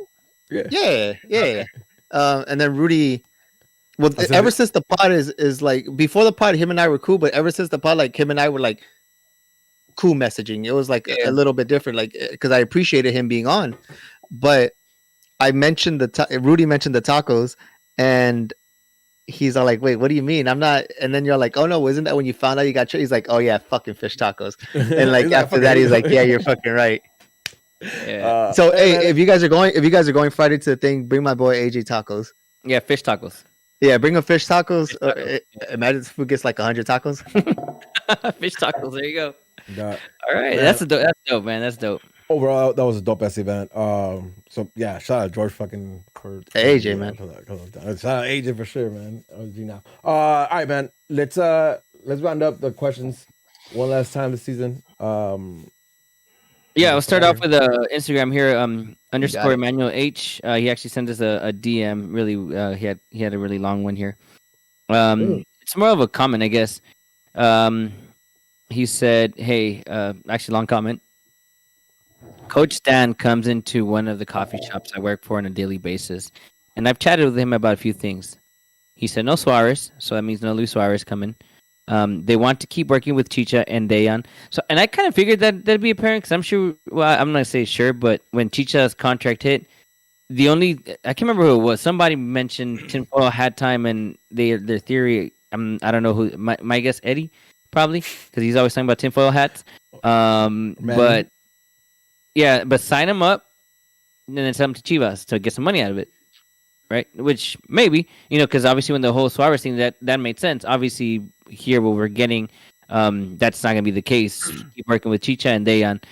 Yeah. And then Rudy, ever since the pod is like before the pod, him and I were cool, but ever since the pod, like him and I were like cool messaging. It was like a little bit different, like because I appreciated him being on, but I mentioned Rudy mentioned the tacos, and he's all like, "Wait, what do you mean? I'm not." And then you're like, "Oh no, isn't that when you found out you got?" He's like, "Oh yeah, fucking fish tacos." And like after that, he's like, "Yeah, you're fucking right." Yeah. So hey, if you guys are going Friday to the thing, bring my boy AJ tacos. Yeah, fish tacos. Yeah, bring him fish tacos. Imagine if who gets like 100 tacos. Fish tacos. There you go. All right, that's dope, man. That's dope. Overall, that was a dope ass event. So yeah, shout out George fucking for AJ, man. Shout out AJ for sure, man. Now, all right, man. Let's round up the questions one last time this season. Yeah, I'll start off with Instagram here. Underscore Emmanuel H. He actually sent us a DM. Really, he had a really long one here. It's more of a comment, I guess. He said, "Hey, actually, long comment. Coach Dan comes into one of the coffee shops I work for on a daily basis, and I've chatted with him about a few things. He said no Suarez, so that means no Luis Suarez coming. They want to keep working with Chicha and Dayan. So, and I kind of figured that'd be apparent because I'm sure. Well, I'm not gonna say sure, but when Chicha's contract hit, I can't remember who it was. Somebody mentioned tinfoil hat time, and their theory. I don't know who. My guess, Eddie, probably because he's always talking about tinfoil hats. But yeah, but sign him up, and then send him to Chivas to get some money out of it. Right, which maybe because obviously when the whole Suarez thing that made sense. Obviously here what we're getting, that's not gonna be the case. Keep working with Chicha and Dayan.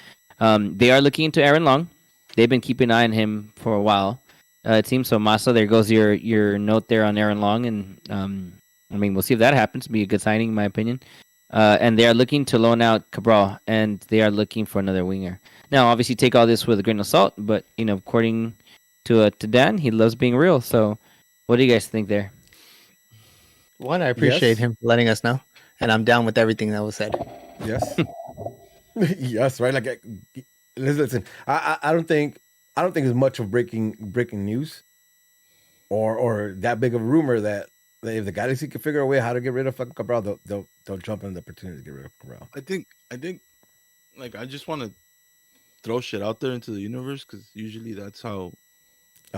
They are looking into Aaron Long. They've been keeping an eye on him for a while. It seems so. Masa, there goes your note there on Aaron Long, and I mean we'll see if that happens. Be a good signing in my opinion. And they are looking to loan out Cabral, and they are looking for another winger. Now, obviously, take all this with a grain of salt, but according to Dan, he loves being real. So, what do you guys think there? One, I appreciate him letting us know, and I'm down with everything that was said. Yes, yes, right. Like, listen, I don't think it's much of breaking news, or that big of a rumor that if the Galaxy can figure a way how to get rid of fucking Cabral, they'll jump in the opportunity to get rid of Cabral. I think, like, I just want to throw shit out there into the universe because usually that's how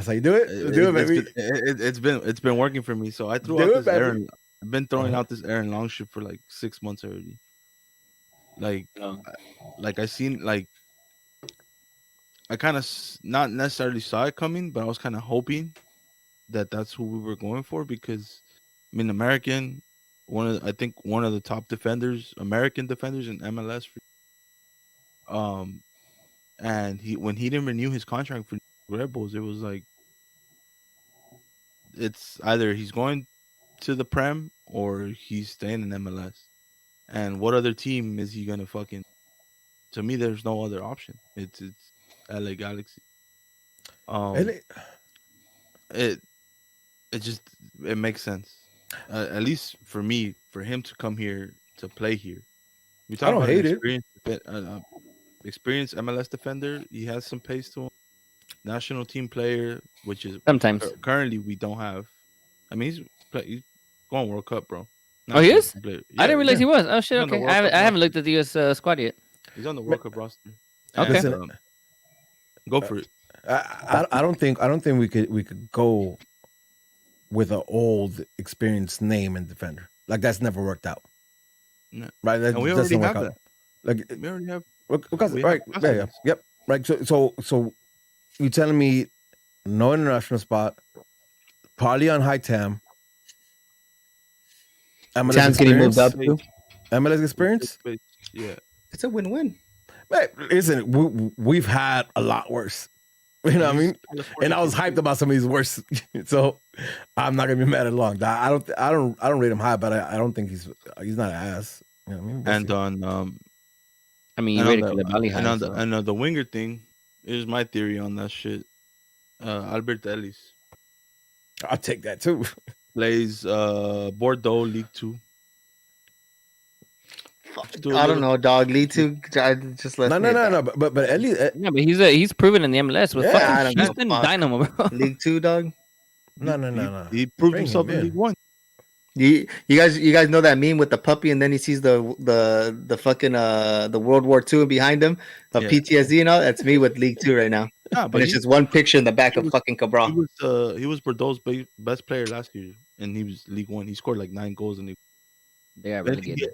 you do it. Do it, baby. It's been working for me. So I threw out this Aaron. I've been throwing out this Aaron Long shit for like 6 months already. Like, I seen like I kind of not necessarily saw it coming, but I was kind of hoping that that's who we were going for because I mean American, one of the top defenders, American defenders in MLS. And when he didn't renew his contract for Red Bulls, it was like it's either he's going to the Prem or he's staying in MLS. And what other team is he gonna fucking? To me, there's no other option. It's LA Galaxy. LA, It it just it makes sense. At least for me, for him to come here to play here. We I talk don't about hate an it. experienced MLS defender. He has some pace to him. National team player, which is Sometimes. currently we don't have. I mean, he's going World Cup, bro. Oh, he National is? team player. I didn't realize he was. Oh shit. He's on the Okay. World Cup I haven't roster. looked at the U.S. Squad yet. He's on the World Cup roster. Okay. And, Listen, go for it. I don't think we could go with an old experienced name and defender. Like that's never worked out. No. Right? That And we doesn't already work have out. that. Like We already have. because we right, have yeah, precedents. yep. Right. So you telling me no international spot, probably on high TAM. MLS Tam's getting moved up experience? too. MLS experience? Yeah. It's a win-win. Man, listen, we've had a lot worse. You know what I mean? And I was hyped about some of these worse, so I'm not gonna be mad at long. I don't rate him high, but I don't think he's not an ass. You know what I mean? And on I mean, you and rated on the, Koulibaly high. and on so. the and on the winger thing, here's my theory on that shit. Albert Ellis I'll take that too. plays Bordeaux League 2. I don't know, dog. Lead to just let No. But at least Yeah, but he's proven in the MLS with Yeah, I fucking don't give a Houston fuck. Dynamo, bro. League 2, dog. no. He proved Bring himself him in in. League 1. You guys know that meme with the puppy and then he sees the fucking the World War II behind him of Yeah. PTSD and all. That's me with League 2 right now. Nah, But but it's just one picture in the back of fucking Cabral. he was Bordeaux's best player last year, and he was League 1. He scored like 9 goals in League. They got Then relegated.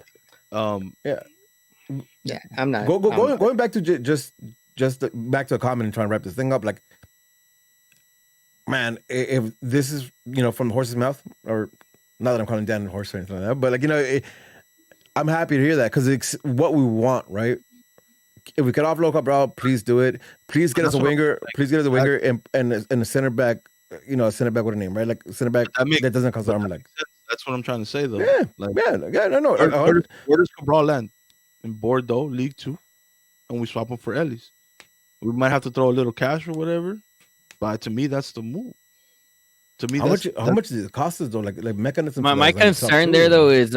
Yeah, I'm not. Going back to just back to a comment and trying to wrap this thing up. Like, man, if this is from the horse's mouth, or not that I'm calling Dan a horse or anything like that, but like I'm happy to hear that because it's what we want, right? If we could offload Cabral, please do it. Please get us a winger. Please get us a winger and a center back. A center back with a name, right? Like a center back that doesn't cost arm leg. That's what I'm trying to say, though. Yeah, like, no. Where does Cabral land? In Bordeaux, League 2, and we swap him for Ellis. We might have to throw a little cash or whatever, but to me, that's the move. To me, how much does it cost us though? Like mechanism. My concern there though is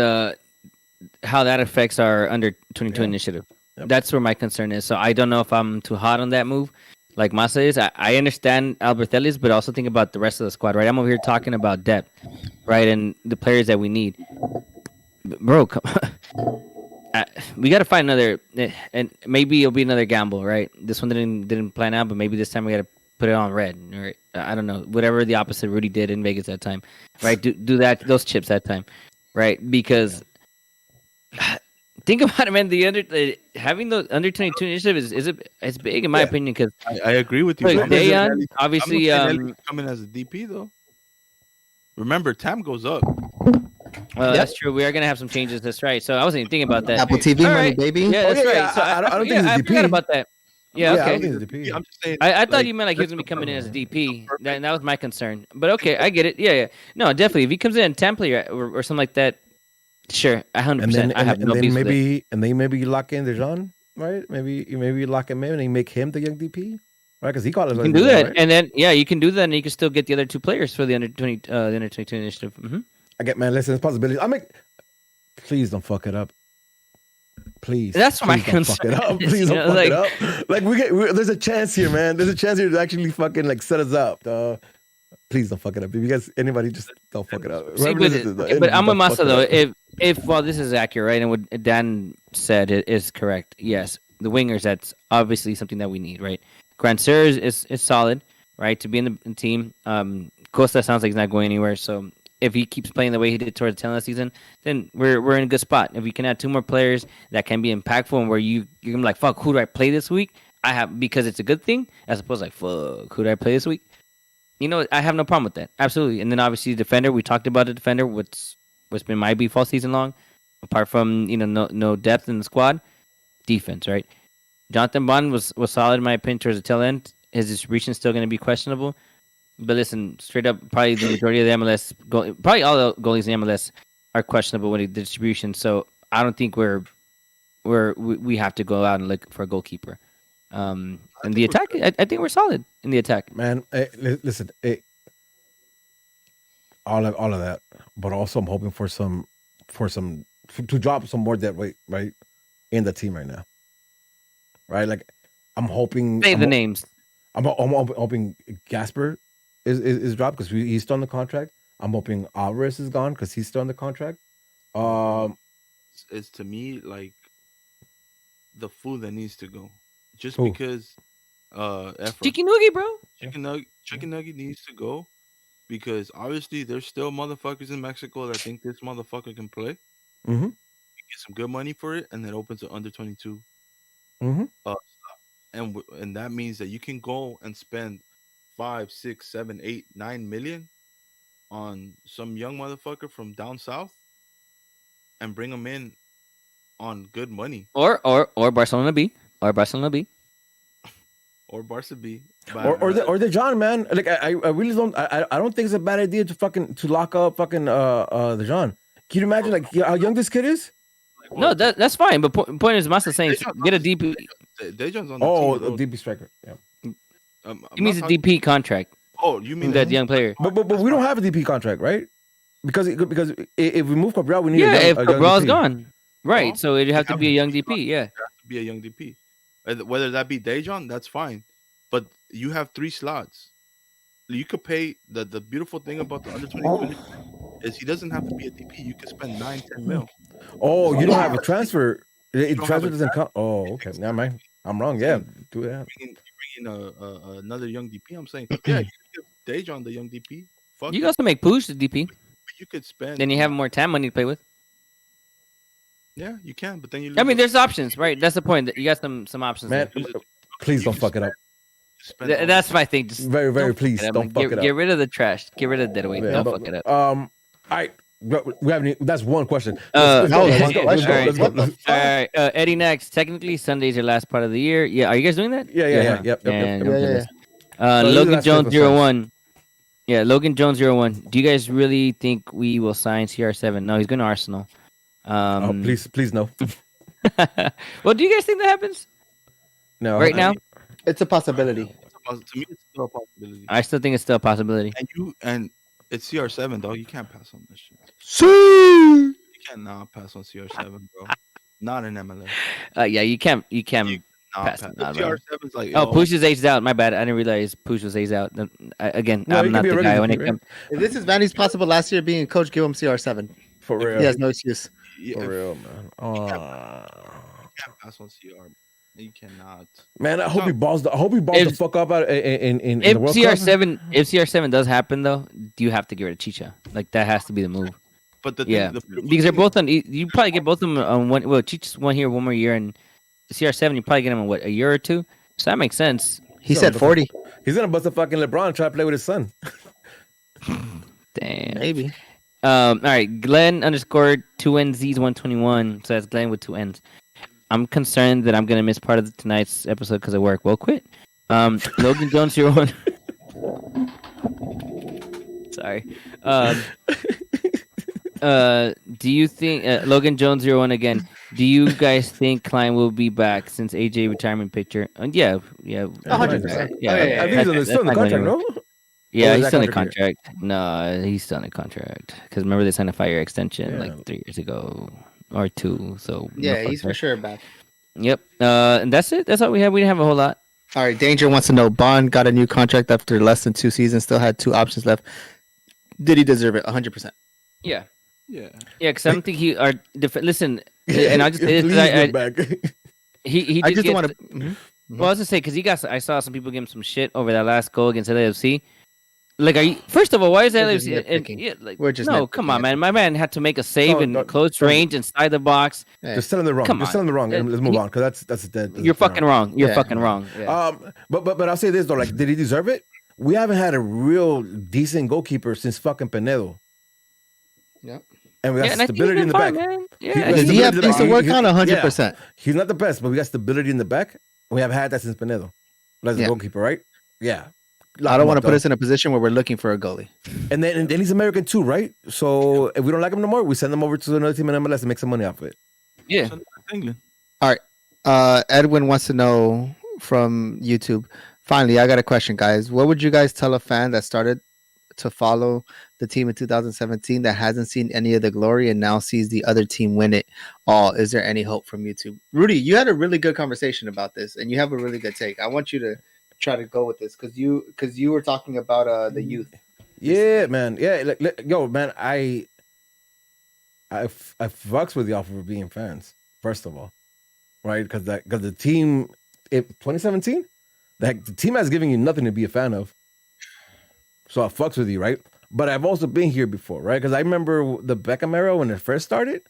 how that affects our under 22 initiative. Yep. That's where my concern is. So I don't know if I'm too hot on that move. Like Masa is, I understand Albert Ellis, but also think about the rest of the squad, right? I'm over here talking about depth, right, and the players that we need. Bro, we got to find another, and maybe it'll be another gamble, right? This one didn't plan out, but maybe this time we got to put it on red, right? I don't know, whatever the opposite Rudy did in Vegas that time, right? Do that, those chips that time, right? Because think about it, man. Having the under 22 initiative it's big in my opinion because I agree with you. Like, Dayan, obviously, coming as a DP though. Remember, Tam goes up. That's true. We are gonna have some changes. That's right. So I wasn't even thinking about that. Apple TV All money, right. baby. Yeah, that's yeah, right. So I don't think I he's forgot DP. about that. Yeah, I okay. don't think it's DP. I'm just saying. I thought you meant like he was gonna be coming in as a DP. That was my concern. But okay, I get it. Yeah. No, definitely. If he comes in template or something like that, sure, 100%. I have no beef with it. And then maybe you lock in Dejan, right? Maybe you lock him in and you make him the young DP, right? Because he called us. You can do that, right? And then you can do that, and you can still get the other two players for the under 22 initiative. Mm-hmm. I get, man. Listen, it's possibilities. Please don't fuck it up. Please. That's my concern. Fuck it up. is, Please don't fuck like, it up. Like there's a chance here, man. There's a chance here to actually fucking like set us up. Please don't fuck it up. If you guys, anybody, just don't fuck it up. See, but I'm with Masa though. If this is accurate, right, and what Dan said is correct, yes, the wingers, that's obviously something that we need, right? Grancer is solid, right, to be in the team. Costa sounds like he's not going anywhere, so if he keeps playing the way he did towards the tail end of the season, then we're in a good spot. If we can add two more players that can be impactful and where you're gonna be like, fuck, who do I play this week? Because it's a good thing, as opposed to like, fuck, who do I play this week? I have no problem with that. Absolutely. And then obviously the defender, we talked about the defender, what's been my beef all season long, apart from no depth in the squad, defense, right? Jonathan Bond was solid in my opinion towards the tail end. His distribution is still going to be questionable. But listen, straight up, probably the majority of the MLS, probably all the goalies in MLS are questionable with the distribution. So I don't think we have to go out and look for a goalkeeper. And the attack, I think we're solid in the attack. Man, listen, all of that, but also I'm hoping for some to drop some more dead weight right in the team right now. Right, like I'm hoping. Say the names. I'm hoping Gasper is dropped because he's still on the contract. I'm hoping Alvarez is gone because he's still on the contract. It's to me like the fool that needs to go, just Who? because. Efra. Chicken Noogie, bro. Chicken Nugget needs to go because obviously there's still motherfuckers in Mexico that think this motherfucker can play. Mm-hmm. Get some good money for it, and then opens an under 22. Mm-hmm. And that means that you can go and spend 5, 6, 7, 8, 9 million on some young motherfucker from down south and bring them in on good money. Or Barcelona B. Or Barcelona B. Or Barca B. Or the John, man. Like I really don't. I don't think it's a bad idea to lock up fucking the John. Can you imagine like how young this kid is? No, that's fine. But point is, Masa saying get a DP. Dejan's on the Oh, team. DP striker. Yeah. He means a DP contract. Oh, you mean that young player? But we don't have a DP contract, right? Because if we move Cabral, we need if a young Cabral's DP. gone, right? Oh, So it'd have to be a young DP. Yeah. It has to be a young DP. Whether that be Dejan, that's fine. But you have 3 slots. You could pay the beautiful thing about the under 20 is he doesn't have to be a DP. You could spend 9, 10 mil. Oh, you don't have a transfer. don't have Transfer a doesn't count. Oh, okay. Never mind. I'm wrong. Yeah, do that. You bring in another young DP. I'm saying, yeah, you could give Dejan the young DP. Fuck You it. can also make Push the DP. But you could spend. Then you have more TAM money to play with. Yeah, you can. But then you. I mean, there's options, right? That's the point. You got some options. Man, there. please don't fuck it up. That's my thing. Just Very, very don't please fuck it up. don't fuck it up. Get rid of the trash. Get rid of the deadweight. Yeah, Don't but, fuck it up. All right, we haven't. That's one question. Let's go. all Let's go. right, Eddie. Next, technically Sunday's your last part of the year. Yeah, are you guys doing that? Yeah. Yep. And Yeah. So Logan this is Jones the last 01. Yeah, Logan Jones 01. Do you guys really think we will sign CR7? No, he's going to Arsenal. Please no. Well, do you guys think that happens No. right now? It's a possibility. To me, it's still a possibility. I still think it's still a possibility. And it's CR7, dog. You can't pass on this shit. See. You cannot pass on CR7, bro. Not in MLS. Yeah, you can't. You can't. You pass pass. it on, bro. CR7's like, Oh, Push is aged out. My bad. I didn't realize Push was aged out. Again, No, he I'm could not be the a guy regular when it player. comes. If this is Vandy's possible last year being a coach, give him CR7. For real. He has no excuse. For real, man. You can't pass on CR. You cannot. Man, I hope he balls the fuck up out in the If World Cup. CR7 does happen though, you have to get rid of Chicha. Like that has to be the move. But the Yeah, thing, because they're both on. You probably get both of them on one. Well, Chicha's one here, one more year, and CR7 you probably get him in a year or two. So that makes sense. He said 40. He's gonna bust a fucking LeBron and try to play with his son. Damn. Maybe. All right, Glenn _ 2NZs121. So that's Glenn with 2 N's. I'm concerned that I'm gonna miss part of tonight's episode because of work. Well, quit. Logan Jones 01. Sorry. Do you think Logan Jones 01 again? Do you guys think Klein will be back since AJ retirement picture? Yeah. 100%. Yeah, I think he's still in the not going contract, anywhere. no? Yeah, Or is he's that still in the contract contract. No, he's still in the contract. Because remember they signed a 5-year extension Yeah. like 3 years ago or 2. So Yeah, no he's for contract. sure back. Yep. And that's it. That's all we have. We didn't have a whole lot. All right, Danger wants to know, Bond got a new contract after less than 2 seasons, still had 2 options left. Did he deserve it? 100%. Yeah. yeah. Yeah, because I don't think he are listen, and I just Please I, get back. he I did just get, don't want to. Well, I was gonna say because I saw some people give him some shit over that last goal against LAFC. Like, are you? First of all, why is We're just LAFC? And, nitpicking. yeah, like, We're just no, come on, nitpicking. man. My man had to make a save in No, close no. range inside the box. Just telling the wrong. Come Just on. telling the wrong. Yeah, Let's move he- on because that's dead. You're fucking wrong. You're Yeah. fucking wrong. Yeah. But I'll say this though, like, did he deserve it? We haven't had a real decent goalkeeper since fucking Penedo, Yeah. and we got and I think stability he's in the been back. fine, man. Yeah, He- Does he's he have stability things to in the work back. on? 100%. He's not the best, but we got stability in the back. We have had that since Penedo, as a Yeah. goalkeeper, right? Yeah. I don't want to put us in a position where we're looking for a goalie. And then he's American too, right? So if we don't like him no more, we send him over to another team in MLS and make some money off of it. Yeah. England. All right. Edwin wants to know from YouTube. Finally, I got a question, guys. What would you guys tell a fan that started to follow the team in 2017 that hasn't seen any of the glory and now sees the other team win it all? Is there any hope from YouTube? Rudy, you had a really good conversation about this, and you have a really good take. I want you to try to go with this because you were talking about the youth. Yeah, man. Yeah, yo, man. I fucks with y'all for being fans. First of all, right? Because the team, 2017, the team has given you nothing to be a fan of. So I fucks with you, right? But I've also been here before, right? Because I remember the Beckham era when it first started.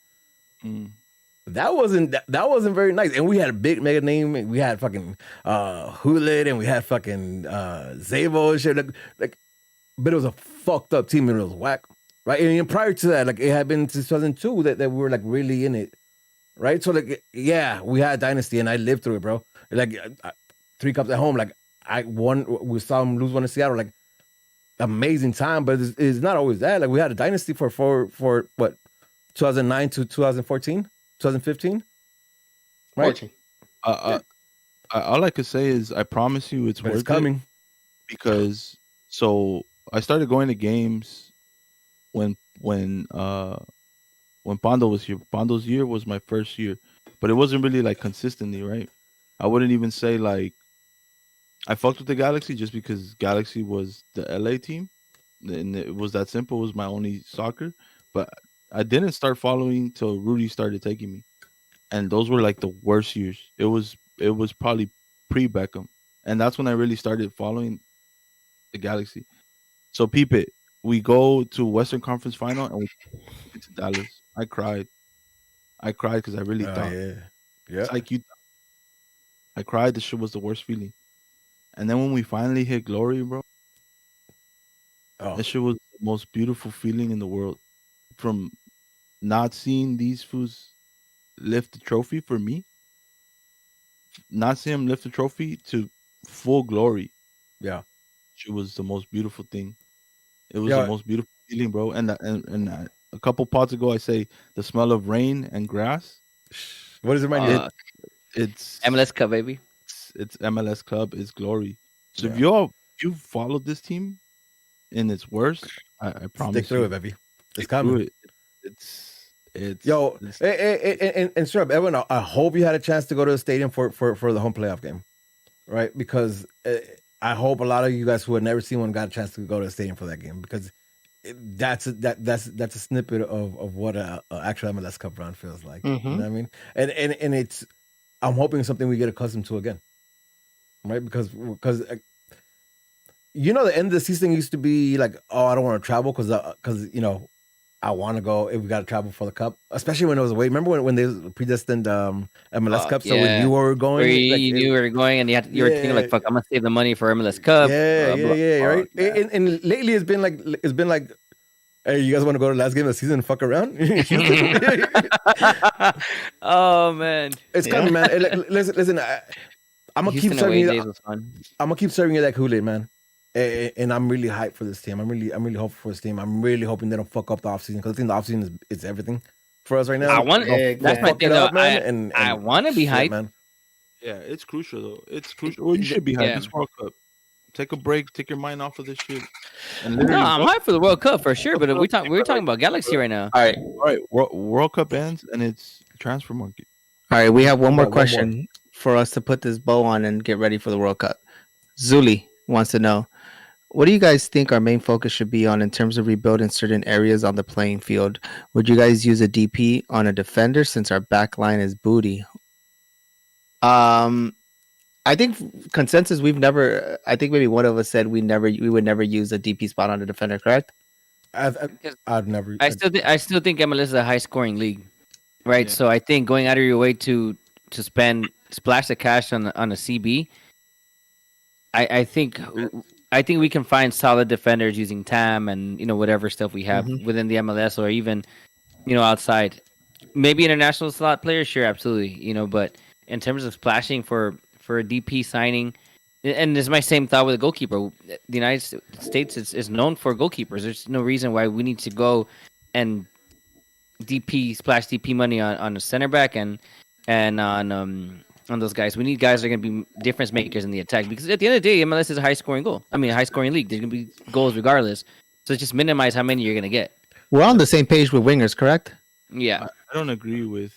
That wasn't very nice, and we had a big mega name. We had fucking Hulit, and we had fucking Zavo and shit. Like, but it was a fucked up team, and it was whack, right? And prior to that, like it had been 2002 that we were like really in it, right? So like, yeah, we had Dynasty, and I lived through it, bro. Like 3 cups at home, like I won. We saw him lose one in Seattle, like amazing time, but it's not always that. Like we had a Dynasty for what 2009 to 2014. 2015, right? All I could say is I promise you it's worth coming. It because so I started going to games when Pondo was here. Pondo's year was my first year, but it wasn't really like consistently, right? I wouldn't even say like I fucked with the Galaxy just because Galaxy was the LA team, and it was that simple. It was my only soccer, but I didn't start following till Rudy started taking me, and those were like the worst years. It was probably pre Beckham, and that's when I really started following the Galaxy. So peep it. We go to Western Conference Final and we get to Dallas. I cried because I really thought, it's like you. I cried. This shit was the worst feeling, and then when we finally hit glory, bro, that shit was the most beautiful feeling in the world. From not seeing these fools lift the trophy for me, not seeing them lift the trophy to full glory. Yeah, it was the most beautiful thing. It was the most beautiful feeling, bro. And a couple pods ago, I say the smell of rain and grass. What does it remind you? It's MLS Cup, baby. It's MLS Club. It's glory. So if you followed this team in its worst, I promise stick through it, baby. It's coming. It's and sure, Edwin, I hope you had a chance to go to the stadium for the home playoff game, right? Because I hope a lot of you guys who had never seen one got a chance to go to the stadium for that game, because that's a snippet of what a actual MLS Cup run feels like. Mm-hmm. You know what I mean? And it's, I'm hoping it's something we get accustomed to again, right? Because you know, the end of the season used to be like, oh, I don't want to travel because you know, I want to go if we got to travel for the cup, especially when it was away. Remember when they predestined MLS Cup? So when you were going, where you knew you were going, and you were thinking like, "Fuck, I'm gonna save the money for MLS Cup." Right. And lately it's been like, hey, you guys want to go to the last game of the season and fuck around? Oh man, it's coming, man. Listen, I'm gonna keep serving you. I'm gonna keep serving you that Kool-Aid, man. And I'm really hyped for this team. I'm really hopeful for this team. I'm really hoping they don't fuck up the offseason, because I think the offseason is everything for us right now. That's my thing, though. Man, I want to be hyped, man. Yeah, it's crucial though. It's crucial. Well, you should be hyped. This World Cup. Take a break. Take your mind off of this shit. And no, I'm hyped for the World Cup for sure. But we're talking about Galaxy right now. All right. World Cup ends and it's transfer market. All right, we have one more question for us to put this bow on and get ready for the World Cup. Zuli wants to know, what do you guys think our main focus should be on in terms of rebuilding certain areas on the playing field? Would you guys use a DP on a defender since our back line is booty? I think consensus, I think maybe one of us said we would never use a DP spot on a defender, correct? I've never. I still think MLS is a high scoring league, right? Yeah. So I think going out of your way to splash the cash on a CB, I think we can find solid defenders using TAM and, you know, whatever stuff we have within the MLS, or even, you know, outside. Maybe international slot players, sure, absolutely, you know. But in terms of splashing for a DP signing, And it's my same thought with a goalkeeper. The United States is known for goalkeepers. There's no reason why we need to go and splash DP money on a center back and on those guys. We need guys that are going to be difference makers in the attack, because at the end of the day, MLS is a high scoring league. There's going to be goals regardless. So just minimize how many you're going to get. We're on the same page with wingers, correct? Yeah. I don't agree with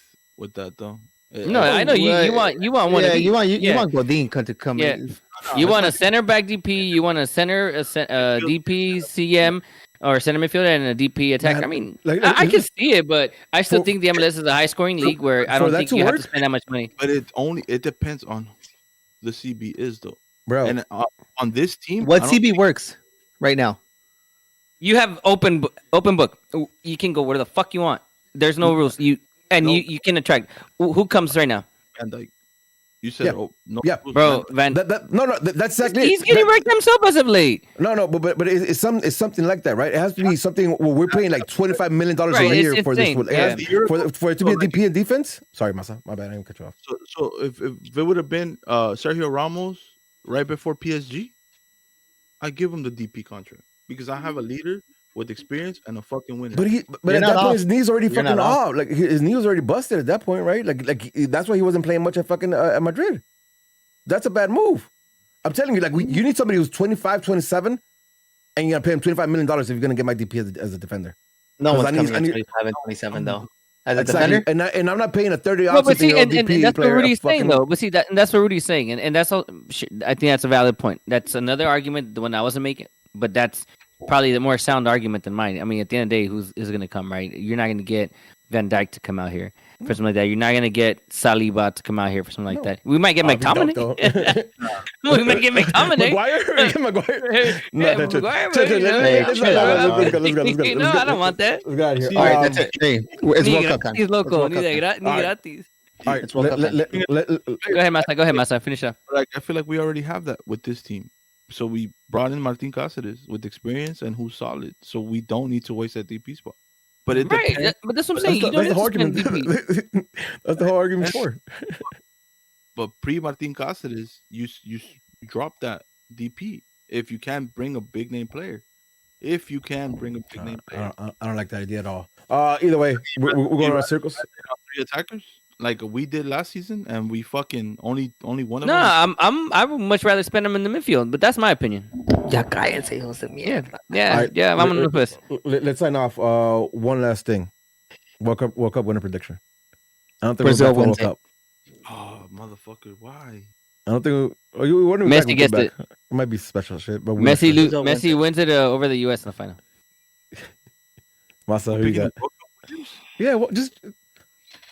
that though. No, I know you want one. Yeah, of each. you want Godin to come Yeah. in. You want a center back DP, you want a DP CM or center midfielder and a DP attacker. I mean, I can see it, but I still think the MLS is a high scoring league where I don't think you have to spend that much money. But it depends on the CB is though, bro. And on this team, What CB works right now? You have open book. You can go where the fuck you want. There's no rules. You can attract. Who comes right now? And like you said, no, bro. That's exactly. He's getting wrecked himself as of late. No, but it's something like that, right? It has to be something where we're paying like $25 million a year for this. For it to be a DP in defense. Sorry, Masa, my bad. I didn't cut you off. So if it would have been Sergio Ramos right before PSG, I give him the DP contract because I have a leader with experience and a fucking winner. But at that point, his knees already fucking off. Like his knee was already busted at that point, right? Like that's why he wasn't playing much at fucking at Madrid. That's a bad move. I'm telling you, like you need somebody who's 25, 27, and you're gonna pay him $25 million if you're gonna get my DP as a defender. No one's coming at 25 and 27 though. As a defender, and I'm not paying a 30 but see, and that's what Rudy's saying though. But see that's what Rudy's saying, and that's all. I think that's a valid point. That's another argument, the one I wasn't making, but that's probably the more sound argument than mine. I mean, at the end of the day, who's going to come, right? You're not going to get Van Dijk to come out here for something like that. You're not going to get Saliba to come out here for something like that. We might get McTominay. We might get McTominay. Maguire? No, I don't want that. Let's get out of here. all right, that's it. Hey, it's World Cup time. He's local. It's World Cup time. Gratis. All right, It's World Cup time. Go ahead, Masa. Finish up. Like I feel like we already have that with this team. So we brought in Martin Cáceres with experience and who's solid. So we don't need to waste that DP spot. But it depends. But that's what I'm saying. That's the whole argument. That's the whole argument for. But pre Martin Cáceres, you drop that DP if you can bring a big name player. If you can bring a big name player, I don't like that idea at all. Either way, we're going around circles. 3 attackers like we did last season, and we fucking only one of them. No, I would much rather spend them in the midfield, but that's my opinion. Ya cállense, hijos de mierda. Yeah, I'm on the list. Let's sign off. One last thing. World Cup winner prediction. I don't think Brazil we're wins World Cup. Oh, motherfucker! Why? I don't think. Messi gets it. It might be special shit, but Messi wins it over the U.S. in the final. Masa, who you got? Yeah, well,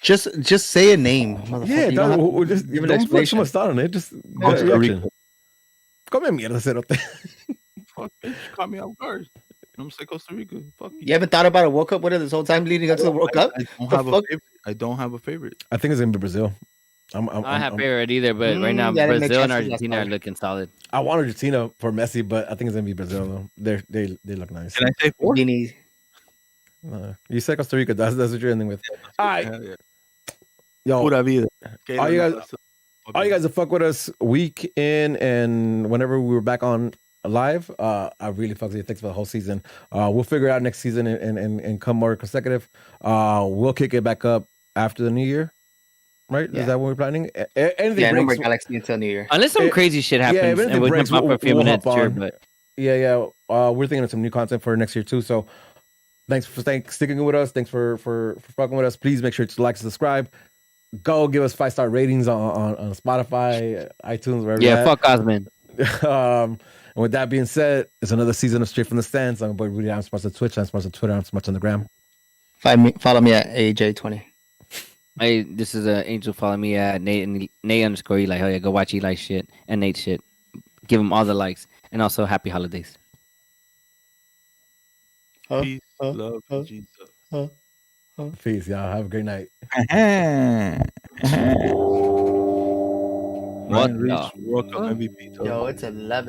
just say a name. Yeah, don't just give an don't put so explanation. much thought on it. Just Costa Rica. come mierda, cerote. Fuck, bitch, caught me off guard. I'm saying Costa Rica. Fuck You haven't thought about a World Cup winner this whole time leading up to the World Cup? I don't have a favorite. I think it's gonna be Brazil. I don't have favorite either, but right now yeah, Brazil and Argentina are looking solid. I want Argentina for Messi, but I think it's gonna be Brazil though. They look nice. Can I say 4? You said Costa Rica. That's what you're ending with. All right, yo, Pura vida. all you guys that fuck with us week in and whenever we were back on live, I really fuck with you. Thanks for the whole season. We'll figure it out next season and come more consecutive. We'll kick it back up after the new year. Right? Yeah. Is that what we're planning? Anything Yeah, no more breaks, Galaxy until New Year. Unless some crazy shit happens if and we breaks, jump up for a few we'll minutes, hop sure, on. but we're thinking of some new content for next year too. So thanks for sticking with us. Thanks for fucking with us. Please make sure to like and subscribe. Go give us 5-star ratings on Spotify, iTunes, wherever. yeah, fuck Osman. And with that being said, it's another season of Straight from the Stands. I'm your boy Rudy. I'm sponsored Twitch. I'm sponsored Twitter. I'm sponsored on the gram. Follow me at AJ20. Hey, this is Angel. Follow me at Nate _ Eli. Oh yeah, go watch Eli shit and Nate shit. Give them all the likes and also happy holidays. Peace, love, Jesus. Peace, y'all. Have a great night. What? Ryan Reach, World Cup MVP. Yo, it's 11.